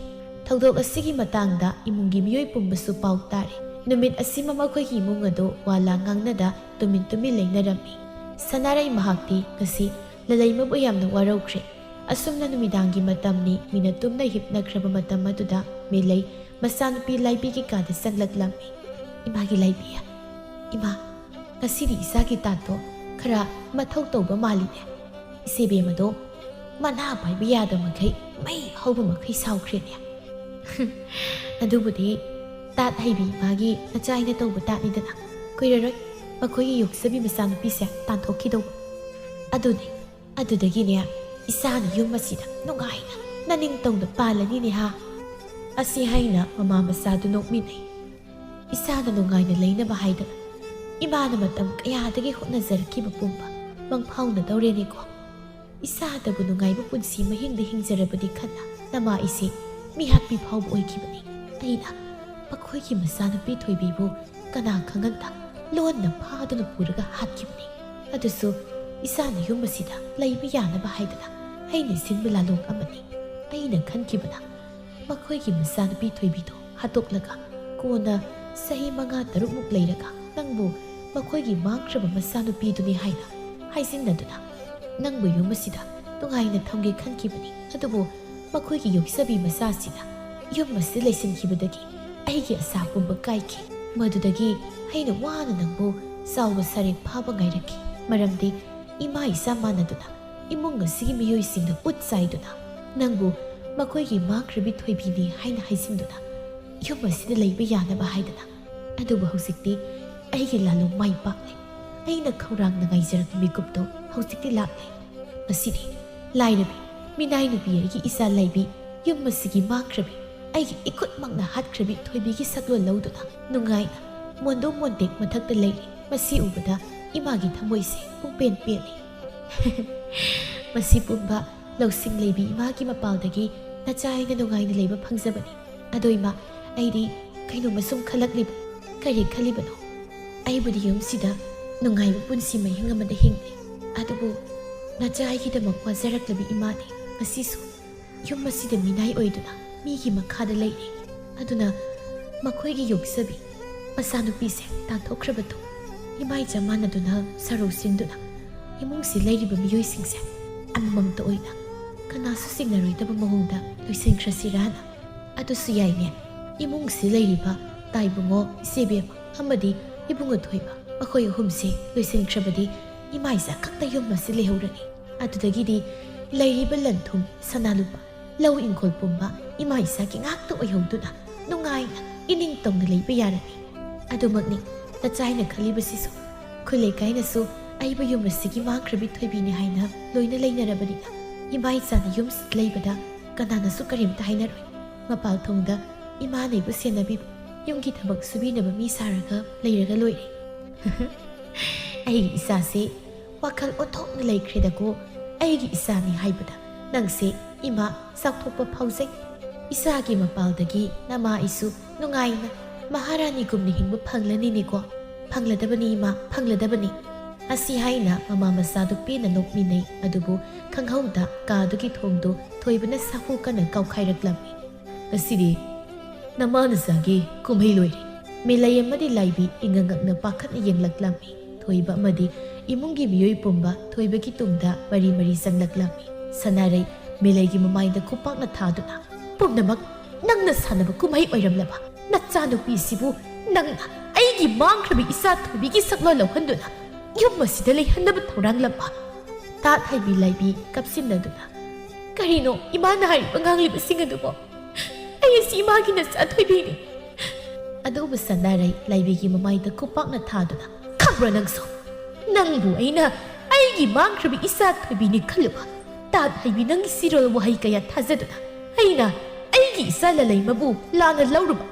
ꯊꯧꯗꯣꯛ ꯑꯁꯤꯒꯤ ꯃꯇꯥꯡꯗ ꯏꯃꯨꯡꯒꯤ ꯃꯤꯑꯣꯏ ꯄꯨꯝꯕꯁꯨ ꯄꯥꯎ ꯇꯥꯔꯦ ꯅꯨꯃꯤꯠ ꯑꯁꯤꯃ ꯃꯈꯣꯏꯒꯤ ꯏꯃꯨꯡ ꯑꯗꯨ ꯋꯥꯂꯥ ꯉꯥꯡꯅꯗ ꯇꯨꯃꯤꯟ ꯂꯩꯅꯔꯝꯃꯤ ꯁꯅꯥꯔꯩ ꯃꯍꯥꯛꯇꯤ ꯉꯁꯤ ꯂꯂꯩꯃꯕꯨ ꯌꯥꯝꯅ ꯋꯥꯔꯧꯈ꯭ꯔꯦ ꯑꯁꯨꯝꯅ ꯅꯨꯃꯤꯗꯥꯡꯒꯤ ꯃꯇꯝꯅꯤ ꯃꯤꯅ ꯇꯨꯝꯅ ꯍꯤꯞꯅꯈ꯭ꯔꯕ ꯃꯇꯝ ꯑꯗꯨꯗ ꯃꯦꯂꯩ ꯃꯆꯥꯅꯨꯄꯤ ꯂꯥꯏꯕꯤꯒꯤ ꯀꯥꯗ ꯆꯪꯂꯛꯂꯝꯃꯤ ꯏꯃꯥꯒꯤ ꯂꯥꯏꯕꯤ ꯏꯃꯥ ꯉꯁꯤꯗꯤ ꯏꯆꯥꯒꯤ ꯇꯥꯠꯇꯣ ꯈꯔ ꯃꯊꯧ ꯇꯧꯕ ꯃꯥꯜꯂꯤꯅꯦ ꯏꯆꯦꯕꯦꯝꯃꯗꯣ ꯃꯅꯥ ꯄꯥꯏꯕ ꯌꯥꯗꯕ ꯃꯈꯩ ꯃꯩ ꯍꯧꯕ ꯃꯈꯩ ꯁꯥꯎꯈ꯭ꯔꯦꯅꯦ ꯑꯗꯨꯕꯨꯗꯤ ꯇꯥꯠ ꯍꯩꯕꯤ ꯏꯃꯥꯒꯤ ꯅꯆꯥ ꯑꯩꯅ ꯇꯧꯕ ꯇꯥꯠꯅꯤꯗꯅ ꯀꯨꯏꯔꯔꯣꯏ ꯃꯈꯣꯏꯒꯤ ꯌꯣꯛꯆꯕꯤ ꯃꯆꯥꯅꯨꯄꯤꯁꯦ ꯇꯥꯟꯊꯣꯛꯈꯤꯗꯧꯕ ꯑꯗꯨꯅꯤ ꯑꯗꯨꯗꯒꯤꯅꯦ ꯏꯆꯥꯅ ꯌꯨꯝ ꯑꯁꯤꯗ ꯅꯨꯡꯉꯥꯏꯅ ꯅꯅꯤꯡꯇꯧꯅ ꯄꯥꯜꯂꯅꯤꯅꯦ ꯍꯥ ꯑꯁꯤ ꯍꯥꯏꯅ ꯃꯃꯥ ꯃꯆꯥꯗꯨ ꯅꯣꯛꯃꯤꯟꯅꯩ ꯏꯆꯥꯅ ꯅꯨꯡꯉꯥꯏꯅ ꯂꯩꯅꯕ ꯍꯥꯏꯗꯅ ꯏꯃꯥꯅ ꯃꯇꯝ ꯀꯌꯥꯗꯒꯤ ꯍꯣꯠꯅꯖꯔꯛꯈꯤꯕ ꯄꯨꯝꯕ ꯃꯪꯐꯥꯎꯅꯗꯧꯔꯦꯅꯦꯀꯣ ꯏꯆꯥꯗꯕꯨ ꯅꯨꯡꯉꯥꯏꯕ ꯄꯨꯟꯁꯤ ꯃꯍꯤꯡꯗ ꯍꯤꯡꯖꯔꯕꯗꯤ ꯈꯟꯅ ꯅꯃꯥ ꯑꯩꯁꯦ ꯃꯤꯍꯥꯠꯄꯤ ꯐꯥꯎꯕ ꯑꯣꯏꯈꯤꯕꯅꯤ ꯑꯩꯅ ꯃꯈꯣꯏꯒꯤ ꯃꯆꯥꯅꯨꯄꯤ ꯊꯣꯏꯕꯤꯕꯨ ꯀꯅꯥ ꯈꯪꯍꯟꯗ ꯂꯣꯟꯅ ꯐꯥꯗꯨꯅ ꯄꯨꯔꯒ ꯍꯥꯠꯈꯤꯕꯅꯤ ꯑꯗꯨꯁꯨ ꯏꯆꯥꯅ ꯌꯨꯝ ꯑꯁꯤꯗ ꯂꯩꯕ ꯌꯥꯅꯕ ꯍꯥꯏꯗꯅ ꯑꯩꯅ ꯁꯤꯟꯕ ꯂꯥꯂꯣꯡ ꯑꯃꯅꯤ ꯑꯩꯅ ꯈꯟꯈꯤꯕꯅ ꯃꯈꯣꯏꯒꯤ ꯃꯆꯥꯅꯨꯄꯤ ꯊꯣꯏꯕꯤꯗꯣ ꯍꯥꯠꯇꯣꯛꯂꯒ ꯀꯣꯟꯅ ꯆꯍꯤ 5-6 ꯂꯩꯔꯒ ꯅꯪꯕꯨ ꯃꯈꯣꯏꯒꯤ ꯃꯥꯡꯈ꯭ꯔꯕ ꯃꯆꯥꯅꯨꯄꯤꯗꯨꯅꯤ ꯍꯥꯏꯅ ꯍꯥꯏꯖꯤꯟꯅꯗꯨꯅ ꯅꯪꯕꯨ ꯌꯨꯝ ꯑꯁꯤꯗ ꯅꯨꯡꯉꯥꯏꯅ ꯊꯝꯒꯦ ꯈꯟꯈꯤꯕꯅꯤ ꯑꯗꯨꯕꯨ ꯃꯈꯣꯏꯒꯤ ꯌꯣꯛꯆꯕꯤ ꯃꯆꯥꯁꯤꯅ ꯌꯨꯝ ꯑꯁꯤ ꯂꯩꯁꯤꯟꯈꯤꯕꯗꯒꯤ ꯑꯩꯒꯤ ꯑꯁꯥ ꯄꯨꯝꯕ ꯀꯥꯏꯈꯤ ꯃꯗꯨꯗꯒꯤ ꯑꯩꯅ ꯋꯥꯅ ꯅꯪꯕꯨ ꯆꯥꯎꯕ ꯁꯔꯦꯡ ꯐꯥꯕ ꯉꯥꯏꯔꯛꯈꯤ ꯃꯔꯝꯗꯤ ꯏꯃꯥ ꯏꯆꯥ ꯃꯥꯟꯅꯗꯨꯅ ꯏꯃꯨꯡ ꯑꯁꯤꯒꯤ ꯃꯤꯑꯣꯏꯁꯤꯡꯅ ꯎꯠ ꯆꯥꯏꯗꯨꯅ ꯅꯪꯕꯨ ꯃꯈꯣꯏꯒꯤ ꯃꯥꯡꯈ꯭ꯔꯕꯤ ꯊꯣꯏꯕꯤꯅꯤ ꯍꯥꯏꯅ ꯍꯥꯏꯖꯤꯟꯗꯨꯅ ꯌꯨꯝ ꯑꯁꯤꯗ ꯂꯩꯕ ꯌꯥꯅꯕ ꯍꯥꯏꯗꯅ ꯑꯗꯨꯕꯨ ꯍꯧꯖꯤꯛꯇꯤ ꯑꯩꯒꯤ ꯂꯥꯂꯣꯡ ꯃꯥꯏ ꯄꯥꯛꯂꯦ ꯑꯩꯅ ꯈꯧꯔꯥꯡꯅ ꯉꯥꯏꯖꯔꯛꯄ ꯃꯤꯀꯨꯞꯇꯣ ꯍꯧꯖꯤꯛꯇꯤ ꯂꯥꯛꯂꯦ ꯉꯁꯤꯗꯤ ꯂꯥꯏꯔꯕꯤ ꯃꯤꯅꯥꯏ ꯅꯨꯄꯤ ꯑꯩꯒꯤ ꯏꯆꯥ ꯂꯩꯕꯤ ꯌꯨꯝ ꯑꯁꯤꯒꯤ ꯃꯥꯡꯈ꯭ꯔꯕꯤ ꯑꯩꯒꯤ ꯏꯈꯨꯠꯃꯛꯅ ꯍꯥꯠꯈ꯭ꯔꯕꯤ ꯊꯣꯏꯕꯤꯒꯤ ꯁꯛꯂꯣꯟ ꯂꯧꯗꯨꯅ ꯅꯨꯡꯉꯥꯏꯅ ꯃꯣꯟꯗꯣꯡ ꯃꯣꯟꯇꯦꯛ ꯃꯊꯛꯇ ꯂꯩꯔꯤ ꯃꯁꯤ ꯎꯕꯗ ꯏꯃꯥꯒꯤ ꯊꯃꯣꯏꯁꯦ ꯄꯨꯡꯄꯦꯟ ꯄꯦꯜꯂꯤ ꯃꯁꯤ ꯄꯨꯝꯕ ꯂꯧꯁꯤꯡ ꯂꯩꯕꯤ ꯏꯃꯥꯒꯤ ꯃꯄꯥꯜꯗꯒꯤ ꯅꯆꯥ ꯑꯩꯅ ꯅꯨꯡꯉꯥꯏꯅ ꯂꯩꯕ ꯐꯪꯖꯕꯅꯤ ꯑꯗꯣ ꯏꯃꯥ ꯑꯩꯗꯤ ꯀꯩꯅꯣꯝꯃ ꯁꯨꯝ ꯈꯜꯂꯛꯂꯤꯕ ꯀꯔꯤ ꯈꯜꯂꯤꯕꯅꯣ ꯑꯩꯕꯨꯗꯤ ꯌꯨꯝꯁꯤꯗ ꯅꯨꯡꯉꯥꯏꯕ ꯄꯨꯟꯁꯤ ꯃꯍꯤꯡ ꯑꯃꯗ ꯍꯤꯡꯂꯤ ꯑꯗꯨꯕꯨ ꯅꯆꯥ ꯑꯩꯒꯤꯗꯃꯛ ꯋꯥꯖꯔꯛꯂꯕꯤ ꯏꯃꯥꯗꯤ ꯉꯁꯤꯁꯨ ꯌꯨꯝ ꯑꯁꯤꯗ ꯃꯤꯅꯥꯏ ꯑꯣꯏꯗꯨꯅ ꯃꯤꯒꯤ ꯃꯈꯥꯗ ꯂꯩꯔꯤ ꯑꯗꯨꯅ ꯃꯈꯣꯏꯒꯤ ꯌꯣꯛꯆꯕꯤ ꯃꯆꯥꯅꯨꯄꯤꯁꯦ ꯇꯥꯟꯊꯣꯛꯈ꯭ꯔꯕꯗꯨ ꯏꯃꯥꯏꯆꯥ ꯃꯥꯟꯅꯗꯨꯅ ꯁꯔꯧ ꯁꯤꯟꯗꯨꯅ ꯏꯃꯨꯡꯁꯤ ꯂꯩꯔꯤꯕ ꯃꯤꯑꯣꯏꯁꯤꯡꯁꯦ ꯑꯃꯃꯝꯇ ꯑꯣꯏꯅ ꯀꯅꯥꯁꯨ ꯆꯤꯡꯅꯔꯣꯏꯗꯕ ꯃꯑꯣꯡꯗ ꯂꯣꯏꯁꯤꯟꯈ꯭ꯔꯁꯤꯔꯥꯅ ꯑꯗꯨꯁꯨ ꯌꯥꯏꯅꯦ ꯏꯃꯨꯡꯁꯤ ꯂꯩꯔꯤꯕ ꯇꯥꯏꯕꯨꯡꯉꯣ ꯏꯆꯦꯕꯦꯝꯃ ꯑꯃꯗꯤ ꯏꯕꯨꯡꯉꯣ ꯊꯣꯏꯕ ꯃꯈꯣꯏ ꯑꯍꯨꯝꯁꯦ ꯂꯣꯏꯁꯤꯟꯈ꯭ꯔꯕꯗꯤ ꯏꯃꯥꯏꯆꯥ ꯈꯛꯇ ꯌꯨꯝ ꯑꯁꯤ ꯂꯩꯍꯧꯔꯅꯤ ꯑꯗꯨꯗꯒꯤꯗꯤ ꯂꯩꯔꯤꯕ ꯂꯟ ꯊꯨꯝ ꯁꯅꯥ ꯂꯨꯄꯥ ꯂꯧ ꯏꯪꯈꯣꯜ ꯄꯨꯝꯕ ꯏꯃꯥ ꯏꯆꯥꯒꯤ ꯉꯥꯛꯇ ꯑꯣꯏꯍꯧꯗꯨꯅ ꯅꯨꯡꯉꯥꯏꯅ ꯏꯅꯤꯡ ꯇꯝꯅ ꯂꯩꯕ ꯌꯥꯔꯝꯃꯤ꯫ ꯑꯗꯨꯃꯛꯅꯤ ꯅꯆꯥꯏꯅ ꯈꯜꯂꯤꯕꯁꯤꯁꯨ꯫ ꯑꯩꯈꯣꯏ ꯂꯩꯀꯥꯏꯅꯁꯨ ꯑꯩꯕꯨ ꯌꯨꯝ ꯑꯁꯤꯒꯤ ꯃꯥꯡꯈ꯭ꯔꯕꯤ ꯊꯣꯏꯕꯤꯅꯤ ꯍꯥꯏꯅ ꯂꯣꯏꯅ ꯂꯩꯅꯔꯕꯅꯤꯅ ꯏꯃꯥ ꯏꯆꯥꯅ ꯌꯨꯝꯁꯤꯗ ꯂꯩꯕꯗ ꯀꯅꯥꯅꯁꯨ ꯀꯔꯤꯝꯇ ꯍꯥꯏꯅꯔꯣꯏ꯫ ꯃꯄꯥꯜ ꯊꯣꯡꯗ ꯏꯃꯥꯅ ꯑꯩꯕꯨ ꯁꯦꯟꯅꯕꯤꯕ ꯌꯨꯝꯒꯤ ꯊꯕꯛ ꯁꯨꯕꯤꯅꯕ ꯃꯤ ꯁꯥꯔꯒ ꯂꯩꯔꯒ ꯂꯣꯏꯔꯦ꯫ ꯑꯩꯒꯤ ꯏꯆꯥꯁꯦ ꯋꯥꯈꯜ ꯑꯣꯟꯊꯣꯛꯅ ꯂꯩꯈ꯭ꯔꯦꯗꯀꯣ꯫ ꯑꯩꯒꯤ ꯏꯆꯥꯅꯤ ꯍꯥꯏꯕꯗ ꯅꯪꯁꯦ ꯏꯃꯥ ꯆꯥꯎꯊꯣꯛꯄ ꯐꯥꯎꯖꯩ꯫ ꯏꯆꯥꯒꯤ ꯃꯄꯥꯜꯗꯒꯤ ꯅꯃꯥ ꯑꯩꯁꯨ ꯅꯨꯡꯉꯥꯏꯅ ꯃꯍꯥꯔꯥꯅꯤꯒꯨꯝꯅ ꯍꯤꯡꯕ ꯐꯪꯂꯅꯤꯅꯦꯀꯣ꯫ ꯐꯪꯂꯗꯕꯅꯤ ꯏꯃꯥ, ꯐꯪꯂꯗꯕꯅꯤ꯫ ꯑꯁꯤ ꯍꯥꯏꯅ ꯃꯃꯥ ꯃꯆꯥꯗꯨ ꯄꯦꯟꯅ ꯅꯣꯛꯃꯤꯟꯅꯩ꯫ ꯑꯗꯨꯕꯨ ꯈꯪꯍꯧꯗ ꯀꯥꯗꯨꯒꯤ ꯊꯣꯡꯗꯨ ꯊꯣꯏꯕꯅ ꯁꯥꯐꯨ ꯀꯟꯅ ꯀꯥꯎꯈꯥꯏꯔꯛꯂꯝꯃꯤ꯫ ꯉꯁꯤꯗꯤ ꯅꯃꯥ ꯅꯆꯥꯒꯤ ꯀꯨꯝꯍꯩ ꯂꯣꯏꯔꯦ꯫ ꯃꯦꯂꯩ ꯑꯃꯗꯤ ꯂꯥꯏꯕꯤ ꯏꯉꯛꯉꯛꯅ ꯄꯥꯈꯠꯅ ꯌꯦꯡꯂꯛꯂꯝꯃꯤ꯫ ꯊꯣꯏꯕ ꯑꯃꯗꯤ ꯏꯃꯨꯡꯒꯤ ꯃꯤꯑꯣꯏ ꯄꯨꯝꯕ ꯊꯣꯏꯕꯒꯤ ꯇꯨꯡꯗ ꯃꯔꯤ ꯃꯔꯤ ꯆꯪꯂꯛꯂꯝꯃꯤ꯫ ꯁꯅꯥꯔꯩ ꯃꯦꯂꯩꯒꯤ ꯃꯃꯥꯏꯗ ꯈꯨꯄꯥꯛꯅ ꯊꯥꯗꯨꯅ ꯄꯨꯝꯅꯃꯛ ꯅꯪꯅ ꯁꯥꯟꯅꯕ ꯀꯨꯝꯍꯩ ꯑꯣꯏꯔꯝꯂꯕ ꯅꯆꯥꯅꯨꯄꯤꯁꯤꯕꯨ ꯅꯪꯅ ꯑꯩꯒꯤ ꯃꯥꯡꯈ꯭ꯔꯕꯤ ꯏꯆꯥ ꯊꯣꯏꯕꯤꯒꯤ ꯁꯛꯂꯣꯟ ꯂꯧꯍꯟꯗꯨꯅ ꯌꯨꯝ ꯑꯁꯤꯗ ꯂꯩꯍꯟꯅꯕ ꯊꯧꯔꯥꯡꯂꯝꯕ꯫ ꯇꯥꯠ ꯍꯥꯏꯕꯤ ꯂꯥꯏꯕꯤ ꯀꯞꯁꯤꯟꯅꯗꯨꯅ ꯀꯔꯤꯅꯣ ꯏꯃꯥꯅ ꯍꯥꯏꯔꯤꯕ ꯉꯥꯡꯂꯤꯕꯁꯤꯡ ꯑꯗꯨꯕꯣ? ꯑꯩ ꯑꯁꯤ ꯏꯃꯥꯒꯤ ꯅꯆꯥ ꯊꯣꯏꯕꯤꯅꯤ꯫ ꯑꯗꯨꯕꯨ ꯁꯅꯥꯔꯩ ꯂꯥꯏꯕꯤꯒꯤ ꯃꯃꯥꯏꯗ ꯈꯨꯄꯥꯛꯅ ꯊꯥꯗꯨꯅ ꯈꯪꯕ꯭ꯔꯥ ꯅꯪꯁꯨ? ꯅꯪꯕꯨ ꯑꯩꯅ ꯑꯩꯒꯤ ꯃꯥꯡꯈ꯭ꯔꯕꯤ ꯏꯆꯥ ꯊꯣꯏꯕꯤꯅꯤ ꯈꯜꯂꯨꯕ? ꯇꯥꯠ ꯍꯥꯏꯕꯤ ꯅꯪꯒꯤ ꯁꯤꯔꯣꯜ ꯋꯥꯍꯩ ꯀꯌꯥ ꯊꯥꯖꯗꯨꯅ ꯑꯩꯅ ꯑꯩꯒꯤ ꯏꯆꯥ ꯂꯂꯩꯃꯕꯨ ꯂꯥꯟꯅ ꯂꯧꯔꯨꯕ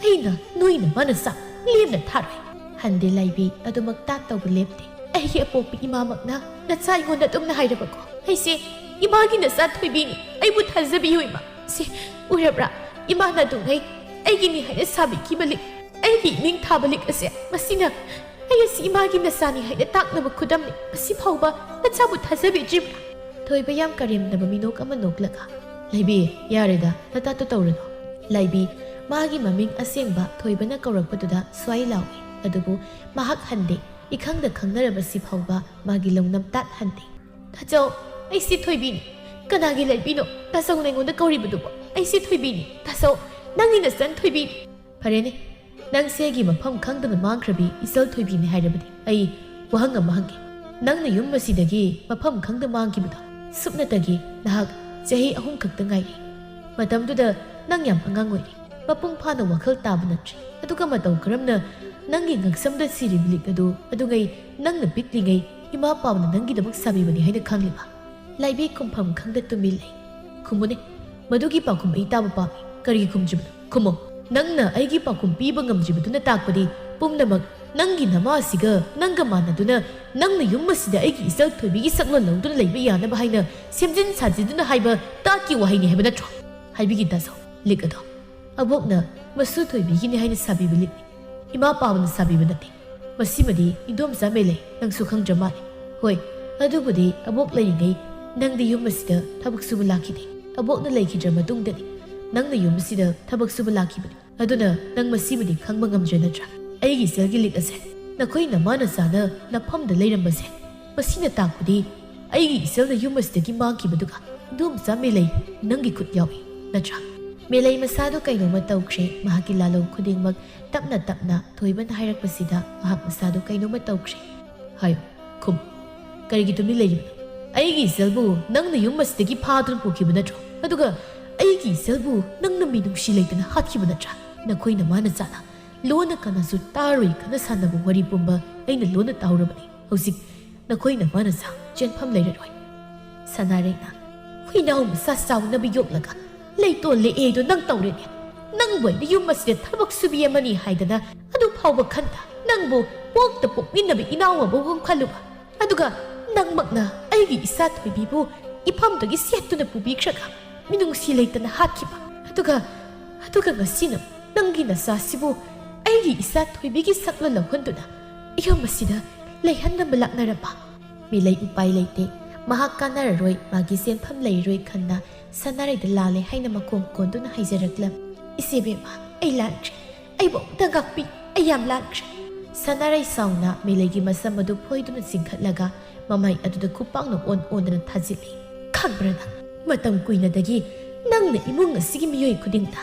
ꯑꯩꯅ ꯅꯣꯏꯅ ꯃꯅꯆꯥ ꯂꯦꯝꯅ ꯊꯥꯔꯣꯏ꯫ ꯍꯟꯗꯦ ꯂꯥꯏꯕꯤ ꯑꯗꯨꯃꯛ ꯇꯥꯠ ꯇꯧꯕ ꯂꯦꯞꯇꯦ꯫ ꯑꯩꯒꯤ ꯑꯄꯣꯛꯄꯤ ꯏꯃꯥꯃꯛꯅ ꯅꯆꯥ ꯑꯩꯉꯣꯟꯗ ꯑꯗꯨꯝꯅ ꯍꯥꯏꯔꯕꯀꯣ ꯑꯩꯁꯦ ꯏꯃꯥꯒꯤ ꯅꯆꯥ ꯊꯣꯏꯕꯤꯅꯤ, ꯑꯩꯕꯨ ꯊꯥꯖꯕꯤꯌꯨ ꯏꯃꯥ꯫ ꯁꯤ ꯎꯔꯕ꯭ꯔꯥ ꯏꯃꯥꯅ ꯑꯗꯨꯉꯩ ꯑꯩꯒꯤꯅꯤ ꯍꯥꯏꯅ ꯁꯥꯕꯤꯈꯤꯕ ꯂꯤꯛ, ꯑꯩꯒꯤ ꯏꯅꯤꯡ ꯊꯥꯕ ꯂꯤꯛ ꯑꯁꯦ ꯃꯁꯤꯅ ꯑꯩ ꯑꯁꯤ ꯏꯃꯥꯒꯤ ꯅꯆꯥꯅꯤ ꯍꯥꯏꯅ ꯇꯥꯛꯅꯕ ꯈꯨꯗꯝꯅꯤ꯫ ꯃꯁꯤ ꯐꯥꯎꯕ ꯅꯆꯥꯕꯨ ꯊꯥꯖꯕꯤꯗ꯭ꯔꯤꯕ꯭ꯔꯥ? ꯊꯣꯏꯕ ꯌꯥꯝ ꯀꯔꯦꯝꯅꯕ ꯃꯤꯅꯣꯛ ꯑꯃ ꯅꯣꯛꯂꯒ ꯂꯥꯏꯕꯤ ꯌꯥꯔꯦꯗ ꯅꯇꯥꯠꯇꯨ ꯇꯧꯔꯅꯨ꯫ ꯂꯥꯏꯕꯤ ꯃꯥꯒꯤ ꯃꯃꯤꯡ ꯑꯁꯦꯡꯕ ꯊꯣꯏꯕꯅ ꯀꯧꯔꯛꯄꯗꯨꯗ ꯁ꯭ꯋꯥꯏ ꯂꯥꯎꯏ꯫ ꯑꯗꯨꯕꯨ ꯃꯍꯥꯛ ꯍꯟꯗꯦ꯫ ꯏꯈꯪꯗ ꯈꯪꯅꯔꯕꯁꯤ ꯐꯥꯎꯕ ꯃꯥꯒꯤ ꯂꯧꯅꯝ ꯇꯥꯠꯍꯟꯗꯦ꯫ ꯇꯥꯆꯧ ꯑꯩꯁꯤ ꯊꯣꯏꯕꯤꯅꯤ꯫ ꯀꯅꯥꯒꯤ ꯂꯥꯏꯕꯤꯅꯣ ꯇꯥꯆꯧꯅ ꯑꯩꯉꯣꯟꯗ ꯀꯧꯔꯤꯕꯗꯨꯕꯣ? ꯑꯩꯁꯤ ꯊꯣꯏꯕꯤꯅꯤ ꯇꯥꯆꯧ, ꯅꯪꯒꯤ ꯅꯆꯟ ꯊꯣꯏꯕꯤꯅꯤ꯫ ꯐꯔꯦꯅꯦ ꯅꯪꯁꯦ ꯑꯩꯒꯤ ꯃꯐꯝ ꯈꯪꯗꯅ ꯃꯥꯡꯈ꯭ꯔꯕꯤ ꯏꯆꯜ ꯊꯣꯏꯕꯤꯅꯤ ꯍꯥꯏꯔꯕꯗꯤ ꯑꯩ ꯋꯥꯍꯪ ꯑꯃ ꯍꯪꯒꯦ꯫ ꯅꯪꯅ ꯌꯨꯝ ꯑꯁꯤꯗꯒꯤ ꯃꯐꯝ ꯈꯪꯗ ꯃꯥꯡꯈꯤꯕꯗꯣ ꯁꯨꯞꯅꯇꯒꯤ ꯅꯍꯥꯛ ꯆꯍꯤ 3 ꯈꯛꯇ ꯉꯥꯏꯔꯤ꯫ ꯃꯇꯝꯗꯨꯗ ꯅꯪ ꯌꯥꯝ ꯑꯉꯥꯡ ꯑꯣꯏꯔꯤ, ꯃꯄꯨꯡ ꯐꯥꯅ ꯋꯥꯈꯜ ꯇꯥꯕ ꯅꯠꯇ꯭ꯔꯤ꯫ ꯑꯗꯨꯒ ꯃꯇꯧ ꯀꯔꯝꯅ ꯅꯪꯒꯤ ꯉꯛꯁꯝꯗ ꯁꯤꯔꯤꯕ ꯂꯤꯛ ꯑꯗꯨ ꯑꯗꯨꯉꯩ ꯅꯪꯅ ꯄꯤꯛꯂꯤꯉꯩ ꯏꯃꯥ ꯄꯥꯎꯅ ꯅꯪꯒꯤꯗꯃꯛ ꯁꯥꯕꯤꯕꯅꯤ ꯍꯥꯏꯅ ꯈꯪꯂꯤꯕ? ꯂꯥꯏꯕꯤ ꯈꯨꯝꯐꯝ ꯈꯪꯗ ꯇꯨꯃꯤꯟ ꯂꯩ꯫ ꯈꯨꯝꯃꯨꯅꯦ ꯃꯗꯨꯒꯤ ꯄꯥꯎꯈꯨꯝ ꯑꯩ ꯇꯥꯕ ꯄꯥꯝꯃꯤ꯫ ꯀꯔꯤꯒꯤ ꯈꯨꯝꯗ꯭ꯔꯤꯕꯅꯣ? ꯈꯨꯝꯃꯣ꯫ ꯅꯪꯅ ꯑꯩꯒꯤ ꯄꯥꯎꯈꯨꯝ ꯄꯤꯕ ꯉꯝꯗ꯭ꯔꯤꯕꯗꯨꯅ ꯇꯥꯛꯄꯗꯤ ꯄꯨꯝꯅꯃꯛ ꯅꯪꯒꯤ ꯅꯃꯥ ꯑꯁꯤꯒ ꯅꯪꯒ ꯃꯥꯟꯅꯗꯨꯅ ꯅꯪꯅ ꯌꯨꯝ ꯑꯁꯤꯗ ꯑꯩꯒꯤ ꯏꯆꯜ ꯊꯣꯏꯕꯤꯒꯤ ꯁꯛꯂꯣꯟ ꯂꯧꯗꯨꯅ ꯂꯩꯕ ꯌꯥꯅꯕ ꯍꯥꯏꯅ ꯁꯦꯝꯖꯤꯟ ꯁꯥꯖꯤꯟꯗꯨꯅ ꯍꯥꯏꯕ ꯇꯥꯠꯀꯤ ꯋꯥꯍꯩꯅꯤ ꯍꯥꯏꯕ ꯅꯠꯇ꯭ꯔꯣ? ꯍꯥꯏꯕꯤꯒꯤ ꯇꯥꯆꯧ, ꯂꯤꯛ ꯑꯗꯣ ꯑꯕꯣꯛꯅ ꯃꯁꯨ ꯊꯣꯏꯕꯤꯒꯤꯅꯤ ꯍꯥꯏꯅ ꯁꯥꯕꯤꯕ ꯂꯤꯛꯅꯤ, ꯏꯃꯥ ꯄꯥꯎꯅ ꯁꯥꯕꯤꯕ ꯅꯠꯇꯦ꯫ ꯃꯁꯤꯃꯗꯤ ꯏꯟꯗꯣꯝꯆꯥ ꯃꯦꯂꯩ ꯅꯪꯁꯨ ꯈꯪꯗ꯭ꯔ ꯃꯥꯜꯂꯦ꯫ ꯍꯣꯏ ꯑꯗꯨꯕꯨꯗꯤ ꯑꯕꯣꯛ ꯂꯩꯔꯤꯉꯩ ꯅꯪꯗꯤ ꯌꯨꯝ ꯑꯁꯤꯗ ꯊꯕꯛ ꯁꯨꯕ ꯂꯥꯛꯈꯤꯗꯦ꯫ ꯑꯕꯣꯛꯅ ꯂꯩꯈꯤꯗ꯭ꯔ ꯃꯇꯨꯡꯗꯅꯤ ꯅꯪꯅ ꯌꯨꯝ ꯑꯁꯤꯗ ꯊꯕꯛ ꯁꯨꯕ ꯂꯥꯛꯈꯤꯕꯅꯤ꯫ ꯑꯗꯨꯅ ꯅꯪ ꯃꯁꯤꯃꯗꯤ ꯈꯪꯕ ꯉꯝꯗ꯭ꯔꯦ ꯅꯠꯇ꯭ꯔꯥ? ꯑꯩꯒꯤ ꯏꯆꯜꯒꯤ ꯂꯤꯛ ꯑꯁꯦ ꯅꯈꯣꯏ ꯅꯃꯥꯅ ꯆꯥꯅ ꯅꯐꯝꯗ ꯂꯩꯔꯝꯕꯁꯦ ꯃꯁꯤꯅ ꯇꯥꯛꯄꯗꯤ ꯑꯩꯒꯤ ꯏꯆꯜꯅ ꯌꯨꯝ ꯑꯁꯤꯗꯒꯤ ꯃꯥꯡꯈꯤꯕꯗꯨꯒ ꯏꯟꯗꯣꯝꯆꯥ ꯃꯦꯂꯩ ꯅꯪꯒꯤ ꯈꯨꯠ ꯌꯥꯎꯏ ꯅꯠꯇ꯭ꯔꯥ? ꯃꯦꯂꯩ ꯃꯁꯥꯗꯨ ꯀꯩꯅꯣꯝꯃ ꯇꯧꯈ꯭ꯔꯦ꯫ ꯃꯍꯥꯛꯀꯤ ꯂꯥꯂꯣꯡ ꯈꯨꯗꯤꯡꯃꯛ ꯇꯞꯅ ꯇꯞꯅ ꯊꯣꯏꯕꯅ ꯍꯥꯏꯔꯛꯄꯁꯤꯗ ꯃꯍꯥꯛ ꯃꯁꯥꯗꯨ ꯀꯩꯅꯣꯝꯃ ꯇꯧꯈ꯭ꯔꯦ꯫ ꯍꯥꯏꯌꯨ ꯈꯨꯝ, ꯀꯔꯤꯒꯤ ꯇꯨꯃꯤꯟ ꯂꯩꯔꯤꯕꯅꯣ? ꯑꯩꯒꯤ ꯏꯆꯜꯕꯨ ꯅꯪꯅ ꯌꯨꯝ ꯑꯁꯤꯗꯒꯤ ꯐꯥꯗꯨꯅ ꯄꯨꯈꯤꯕ ꯅꯠꯇ꯭ꯔꯣ? ꯑꯗꯨꯒ ꯑꯩꯒꯤ ꯏꯆꯜꯕꯨ ꯅꯪꯅ ꯃꯤꯅꯨꯡꯁꯤ ꯂꯩꯇꯅ ꯍꯥꯠꯈꯤꯕ ꯅꯠꯇ꯭ꯔꯥ? ꯅꯈꯣꯏꯅ ꯃꯥꯅ ꯆꯥꯅ ꯂꯣꯟꯅ ꯀꯅꯥꯁꯨ ꯇꯥꯔꯣꯏ ꯈꯟꯅ ꯁꯥꯟꯅꯕ ꯋꯥꯔꯤ ꯄꯨꯝꯕ ꯑꯩꯅ ꯂꯣꯟꯅ ꯇꯥꯍꯧꯔꯕꯅꯤ꯫ ꯍꯧꯖꯤꯛ ꯅꯈꯣꯏꯅ ꯃꯥꯅ ꯆꯥ ꯆꯦꯟꯐꯝ ꯂꯩꯔꯔꯣꯏ꯫ ꯁꯅꯥꯔꯩꯅ ꯍꯨꯏꯅꯥꯎ ꯃꯆꯥ ꯆꯥꯎꯅꯕ ꯌꯣꯛꯂꯒ ꯂꯩꯇꯣꯟ ꯂꯩꯑꯦꯗꯣ ꯅꯪ ꯇꯧꯔꯦꯅꯦ꯫ ꯅꯪꯕꯨ ꯑꯩꯅ ꯌꯨꯝ ꯑꯁꯤꯗ ꯊꯕꯛ ꯁꯨꯕꯤ ꯑꯃꯅꯤ ꯍꯥꯏꯗꯅ ꯑꯗꯨ ꯐꯥꯎꯕ ꯈꯟꯗ ꯅꯪꯕꯨ ꯄꯣꯛꯇ ꯄꯣꯛꯃꯤꯟꯅꯕ ꯏꯅꯥꯎ ꯑꯃꯒꯨꯝ ꯈꯜꯂꯨꯕ, ꯑꯗꯨꯒ ꯅꯪꯃꯛꯅ ꯑꯩꯒꯤ ꯏꯆꯥ ꯊꯣꯏꯕꯤꯕꯨ ꯏꯐꯝꯗꯒꯤ ꯁꯦꯠꯇꯨꯅ ꯄꯨꯕꯤꯈ꯭ꯔꯒ ꯃꯤꯅꯨꯡꯁꯤ ꯂꯩꯇꯅ ꯍꯥꯠꯈꯤꯕ, ꯑꯗꯨꯒ ꯉꯁꯤꯅ ꯅꯪꯒꯤ ꯅꯆꯥꯁꯤꯕꯨ ꯑꯩꯒꯤ ꯏꯆꯥ ꯊꯣꯏꯕꯤꯒꯤ ꯁꯛꯂꯣꯟ ꯂꯧꯍꯟꯗꯨꯅ ꯌꯨꯝ ꯑꯁꯤꯗ ꯂꯩꯍꯟꯅꯕ ꯂꯥꯛꯅꯔꯕ? ꯃꯦꯂꯩ ꯎꯄꯥꯏ ꯂꯩꯇꯦ꯫ ꯃꯍꯥꯛ ꯀꯥꯟꯅꯔꯔꯣꯏ, ꯃꯥꯒꯤ ꯁꯦꯟꯐꯝ ꯂꯩꯔꯔꯣꯏ ꯈꯟꯅ ꯁꯅꯥꯔꯩꯗ ꯂꯥꯜꯂꯦ ꯍꯥꯏꯅ ꯃꯈꯣꯡ ꯀꯣꯟꯗꯨꯅ ꯍꯥꯏꯖꯔꯛꯂꯝ꯫ ꯏꯆꯦꯕꯦꯝꯃ ꯑꯩ ꯂꯥꯟꯈ꯭ꯔꯦ, ꯑꯩꯕꯨ ꯑꯃꯨꯛꯇ ꯉꯥꯛꯄꯤ, ꯑꯩ ꯌꯥꯝ ꯂꯥꯟꯈ꯭ꯔꯦ꯫ ꯁꯅꯥꯔꯩ ꯁꯥꯎꯅ ꯃꯦꯂꯩꯒꯤ ꯃꯁꯝ ꯑꯗꯨ ꯐꯣꯏꯗꯨꯅ ꯆꯤꯡꯈꯠꯂꯒ ꯃꯃꯥꯏ ꯑꯗꯨꯗ ꯈꯨꯄꯥꯛꯅ ꯑꯣꯟꯗꯨꯅ ꯊꯥꯖꯤꯜꯂꯤ꯫ ꯈꯪꯕ꯭ꯔꯥ ꯅꯪ ꯃꯇꯝ ꯀꯨꯏꯅꯗꯒꯤ ꯅꯪꯅ ꯏꯃꯨꯡ ꯑꯁꯤꯒꯤ ꯃꯤꯑꯣꯏ ꯈꯨꯗꯤꯡꯗ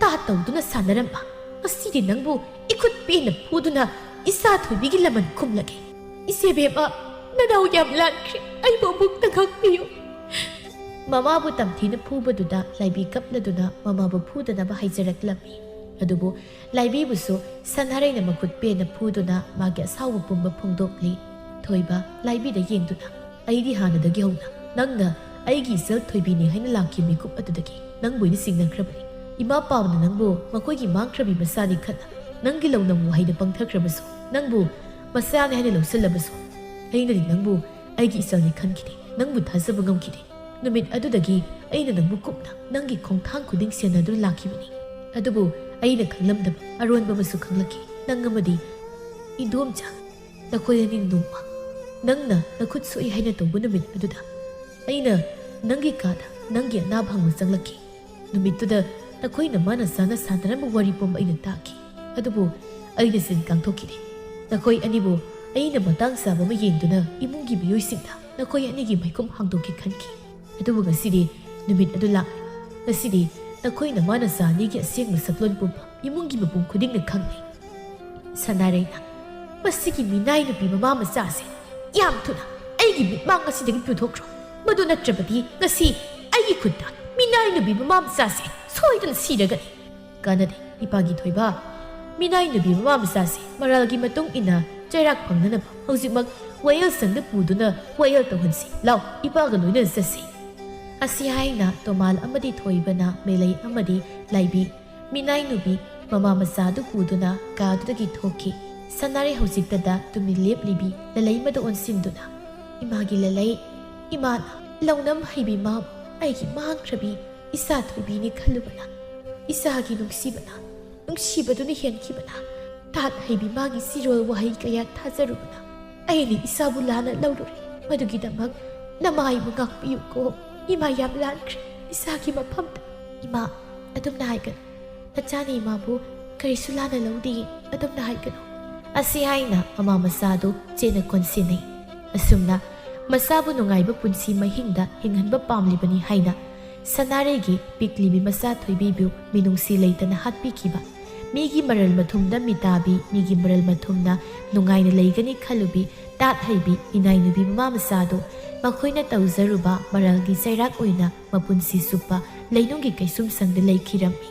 ꯇꯥ ꯇꯧꯗꯨꯅ ꯁꯥꯟꯅꯔꯝꯕ ꯉꯁꯤꯗꯤ ꯅꯪꯕꯨ ꯏꯈꯨꯠ ꯄꯦꯟꯅ ꯐꯨꯗꯨꯅ ꯏꯆꯥ ꯊꯣꯏꯕꯤꯒꯤ ꯂꯃꯟ ꯈꯨꯝꯂꯒꯦ꯫ ꯏꯆꯦꯕꯦꯝꯃ ꯅꯅꯥꯎ ꯌꯥꯝ ꯂꯥꯟꯈ꯭ꯔꯦ, ꯑꯩꯕꯨ ꯑꯃꯨꯛꯇ ꯉꯥꯛꯄꯤꯌꯨ꯫ ꯃꯃꯥꯕꯨ ꯇꯝꯊꯤꯅ ꯐꯨꯕꯗꯨꯗ ꯂꯥꯏꯕꯤ ꯀꯞꯂꯗꯨꯅ ꯃꯃꯥꯕꯨ ꯐꯨꯗꯅꯕ ꯍꯥꯏꯖꯔꯛꯂꯝꯃꯤ꯫ ꯑꯗꯨꯕꯨ ꯂꯥꯏꯕꯤꯕꯨꯁꯨ ꯁꯅꯥꯔꯩꯅ ꯃꯈꯨꯠ ꯄꯦꯟꯅ ꯐꯨꯗꯨꯅ ꯃꯥꯒꯤ ꯑꯁꯥꯎꯕ ꯄꯨꯝꯕ ꯐꯣꯡꯗꯣꯛꯂꯤ꯫ ꯊꯣꯏꯕ ꯂꯥꯏꯕꯤꯗ ꯌꯦꯡꯗꯨꯅ "ꯑꯩꯗꯤ ꯍꯥꯟꯅꯗꯒꯤ ꯍꯧꯅ ꯅꯪꯅ ꯑꯩꯒꯤ ꯏꯆꯜ ꯊꯣꯏꯕꯤꯅꯤ ꯍꯥꯏꯅ ꯂꯥꯛꯈꯤꯕ ꯃꯤꯀꯨꯞ ꯑꯗꯨꯗꯒꯤ ꯅꯪꯕꯨ ꯑꯩꯅ ꯆꯤꯡꯅꯈ꯭ꯔꯕꯅꯤ꯫ ꯏꯃꯥ ꯄꯥꯕꯅ ꯅꯪꯕꯨ ꯃꯈꯣꯏꯒꯤ ꯃꯥꯡꯈ꯭ꯔꯕꯤ ꯃꯆꯥꯅꯤ ꯈꯟꯅ ꯅꯪꯒꯤ ꯂꯧꯅꯝ ꯋꯥꯍꯩꯗ ꯄꯪꯊꯈ꯭ꯔꯕꯁꯨ, ꯅꯪꯕꯨ ꯃꯆꯥꯅꯤ ꯍꯥꯏꯅ ꯂꯧꯁꯤꯜꯂꯕꯁꯨ ꯑꯩꯅꯗꯤ ꯅꯪꯕꯨ ꯑꯩꯒꯤ ꯏꯆꯜꯅꯤ ꯈꯟꯈꯤꯗꯦ, ꯅꯪꯕु ꯊꯥꯖꯕ ꯉꯝꯈꯤꯗꯦ꯫ ꯅꯨꯃꯤꯠ ꯑꯗꯨꯗꯒꯤ ꯑꯩꯅ ꯅꯪꯕꯨ ꯀꯨꯞꯅ ꯅꯪꯒꯤ ꯈꯣꯡꯊꯥꯡ ꯈꯨꯗꯤꯡ ꯁꯦꯟꯅꯗꯨꯅ ꯂꯥꯛꯈꯤꯕꯅꯤ꯫ ꯑꯗꯨꯕꯨ ꯑꯩꯅ ꯈꯪꯂꯝꯗꯕ ꯑꯔꯣꯟꯕ ꯑꯃꯁꯨ ꯈꯪꯂꯛꯈꯤ꯫ ꯅꯪ ꯑꯃꯗꯤ ꯏꯟꯗꯣꯝꯆꯥ ꯅꯈꯣꯏ ꯑꯅꯤ ꯅꯣꯡꯃ ꯅꯪꯅ ꯅꯈꯨꯠ ꯁꯣꯛꯏ ꯍꯥꯏꯅ ꯇꯧꯕ ꯅꯨꯃꯤꯠ ꯑꯗꯨꯗ ꯑꯩꯅ ꯅꯪꯒꯤ ꯀꯥꯗ ꯅꯪꯒꯤ ꯑꯅꯥꯕ ꯍꯪꯕ ꯆꯪꯂꯛꯈꯤ꯫ ꯅꯨꯃꯤꯠꯇꯨꯗ ꯅꯈꯣꯏꯅ ꯃꯥꯅ ꯆꯥꯅ ꯁꯥꯟꯅꯔꯝꯕ ꯋꯥꯔꯤ ꯄꯨꯝꯕ ꯑꯩꯅ ꯇꯥꯈꯤ꯫ ꯑꯗꯨꯕꯨ ꯑꯩꯅ ꯆꯤꯟ ꯀꯥꯡꯊꯣꯛꯈꯤꯗꯦ꯫ ꯅꯈꯣꯏ ꯑꯅꯤꯕꯨ ꯑꯩꯅ ꯃꯇꯥꯡ ꯆꯥꯕ ꯑꯃ ꯌꯦꯡꯗꯨꯅ ꯏꯃꯨꯡꯒꯤ ꯃꯤꯑꯣꯏꯁꯤꯡꯗ ꯅꯈꯣꯏ ꯑꯅꯤꯒꯤ ꯃꯥꯏꯈꯨꯝ ꯍꯥꯡꯗꯣꯛꯀꯦ ꯈꯟꯈꯤ꯫ ꯑꯗꯨꯕꯨ ꯉꯁꯤꯗꯤ ꯅꯨꯃꯤꯠ ꯑꯗꯨ ꯂꯥꯛꯂꯦ꯫ ꯉꯁꯤꯗꯤ ꯅꯈꯣꯏꯅ ꯃꯥꯅ ꯆꯥꯅꯤꯒꯤ ꯑꯁꯦꯡꯕ ꯁꯛꯂꯣꯟ ꯄꯨꯝꯕ ꯏꯃꯨꯡꯒꯤ ꯃꯄꯨꯡ ꯈꯨꯗꯤꯡꯅ ꯈꯪꯂꯦ꯫ ꯁꯅꯥꯔꯩꯅ "ꯃꯁꯤꯒꯤ ꯃꯤꯅꯥꯏ ꯅꯨꯄꯤ ꯃꯃꯥ ꯃꯆꯥꯁꯦ ꯌꯥꯝ ꯊꯨꯅ ꯑꯩꯒꯤ ꯃꯤꯠꯃꯥꯡ ꯑꯁꯤꯗꯒꯤ ꯄꯨꯊꯣꯛꯈ꯭ꯔꯣ꯫ ꯃꯗꯨ ꯅꯠꯇ꯭ꯔꯕꯗꯤ ꯉꯁꯤ ꯑꯩꯒꯤ ꯈꯨꯠꯇ ꯃꯤꯅꯥꯏ ꯅꯨꯄꯤ ꯃꯃꯥ ꯃꯆꯥꯁꯦ ꯁꯣꯏꯗꯅ ꯁꯤꯔꯒꯅꯤ꯫ ꯀꯥꯟꯅꯗꯦ ꯏꯄꯥꯒꯤ ꯊꯣꯏꯕ, ꯃꯤꯅꯥꯏ ꯅꯨꯄꯤ ꯃꯃꯥ ꯃꯆꯥꯁꯦ ꯃꯔꯥꯜꯒꯤ ꯃꯇꯨꯡ ꯏꯟꯅ ꯆꯩꯔꯥꯛ ꯐꯪꯅꯅꯕ ꯍꯧꯖꯤꯛꯃꯛ ꯋꯥꯌꯦꯜꯁꯪꯗ ꯄꯨꯗꯨꯅ ꯋꯥꯌꯦꯜ ꯇꯧꯍꯟꯁꯤ꯫ ꯂꯥꯎ ꯏꯄꯥꯒ ꯂꯣꯏꯅꯅ ꯆꯠꯁꯤ꯫ ꯑꯁꯤ ꯍꯥꯏꯅ ꯇꯣꯃꯥꯜ ꯑꯃꯗꯤ ꯊꯣꯏꯕꯅ ꯃꯦꯂꯩ ꯑꯃꯗꯤ ꯂꯥꯏꯕꯤ ꯃꯤꯅꯥꯏ ꯅꯨꯄꯤ ꯃꯃꯥ ꯃꯆꯥꯗꯨ ꯄꯨꯗꯨꯅ ꯀꯥꯗꯨꯗꯒꯤ ꯊꯣꯛꯈꯤ꯫ ꯁꯅꯥꯔꯩ ꯍꯧꯖꯤꯛꯇꯗ ꯇꯨꯃꯤꯟ ꯂꯦꯞꯂꯤꯕꯤ ꯂꯂꯩꯃꯗ ꯑꯣꯟꯁꯤꯟꯗꯨꯅ "ꯏꯃꯥꯒꯤ ꯂꯂꯩ, ꯏꯃꯥꯅ ꯂꯧꯅꯝ ꯍꯩꯕꯤ ꯃꯥꯕꯨ ꯑꯩꯒꯤ ꯃꯥꯡꯈ꯭ꯔꯕꯤ ꯏꯆꯥ ꯊꯣꯏꯕꯤꯅꯤ ꯈꯜꯂꯨꯕꯅ, ꯏꯆꯥꯒꯤ ꯅꯨꯡꯁꯤꯕꯅ, ꯅꯨꯡꯁꯤꯕꯗꯨꯅ ꯍꯦꯟꯈꯤꯕꯅ, ꯇꯥꯠ ꯍꯩꯕꯤ ꯃꯥꯒꯤ ꯆꯤꯔꯣꯜ ꯋꯥꯍꯩ ꯀꯌꯥ ꯊꯥꯖꯔꯨꯕꯅ ꯑꯩꯅ ꯏꯆꯥꯕꯨ ꯂꯥꯟꯅ ꯂꯧꯔꯨꯔꯦ꯫ ꯃꯗꯨꯒꯤꯗꯃꯛ ꯅꯃꯥꯏꯕꯨ ꯉꯥꯛꯄꯤꯌꯨꯀꯣ꯫ ꯏꯃꯥ ꯌꯥꯝ ꯂꯥꯟꯈ꯭ꯔꯦ ꯏꯆꯥꯒꯤ ꯃꯐꯝꯗ꯫ ꯏꯃꯥ ꯑꯗꯨꯝꯅ ꯍꯥꯏꯒꯅꯨ, ꯅꯆꯥꯅ ꯏꯃꯥꯕꯨ ꯀꯔꯤꯁꯨ ꯂꯥꯟꯅ ꯂꯧꯗꯦ, ꯑꯗꯨꯝꯅ ꯍꯥꯏꯒꯅꯨ꯫ ꯑꯁꯤ ꯍꯥꯏꯅ ꯃꯃꯥ ꯃꯆꯥꯗꯨ ꯆꯦꯠꯅ ꯀꯣꯟꯁꯤꯟꯅꯩ꯫ ꯑꯁꯨꯝꯅ ꯃꯆꯥꯕꯨ ꯅꯨꯡꯉꯥꯏꯕ ꯄꯨꯟꯁꯤ ꯃꯍꯤꯡꯗ ꯍꯤꯡꯍꯟꯕ ꯄꯥꯝꯂꯤꯕꯅꯤ ꯍꯥꯏꯅ ꯁꯅꯥꯔꯩꯒꯤ ꯄꯤꯛꯂꯤꯕꯤ ꯃꯆꯥ ꯊꯣꯏꯕꯤꯕꯨ ꯃꯤꯅꯨꯡꯁꯤ ꯂꯩꯇꯅ ꯍꯥꯠꯄꯤꯈꯤꯕ ꯃꯤꯒꯤ ꯃꯔꯜ ꯃꯊꯨꯝꯗ ꯃꯤꯇꯥꯕꯤ,ꯃꯤꯒꯤ ꯃꯔꯜ ꯃꯊꯨꯝꯅ ꯅꯨꯡꯉꯥꯏꯅ ꯂꯩꯒꯅꯤ ꯈꯜꯂꯨꯕꯤ ꯇꯥꯠ ꯍꯩꯕꯤ ꯏꯅꯥꯏ ꯅꯨꯄꯤ ꯃꯃꯥ ꯃꯆꯥꯗꯨ ꯃꯈꯣꯏꯅ ꯇꯧꯖꯔꯨꯕ ꯃꯔꯜꯒꯤ ꯆꯩꯔꯥꯛ ꯑꯣꯏꯅ ꯃꯄꯨꯟꯁꯤ ꯆꯨꯞꯄ ꯂꯩꯅꯨꯡꯒꯤ ꯀꯩꯁꯨꯝꯁꯪꯗ ꯂꯩꯈꯤꯔꯝꯃꯤ꯫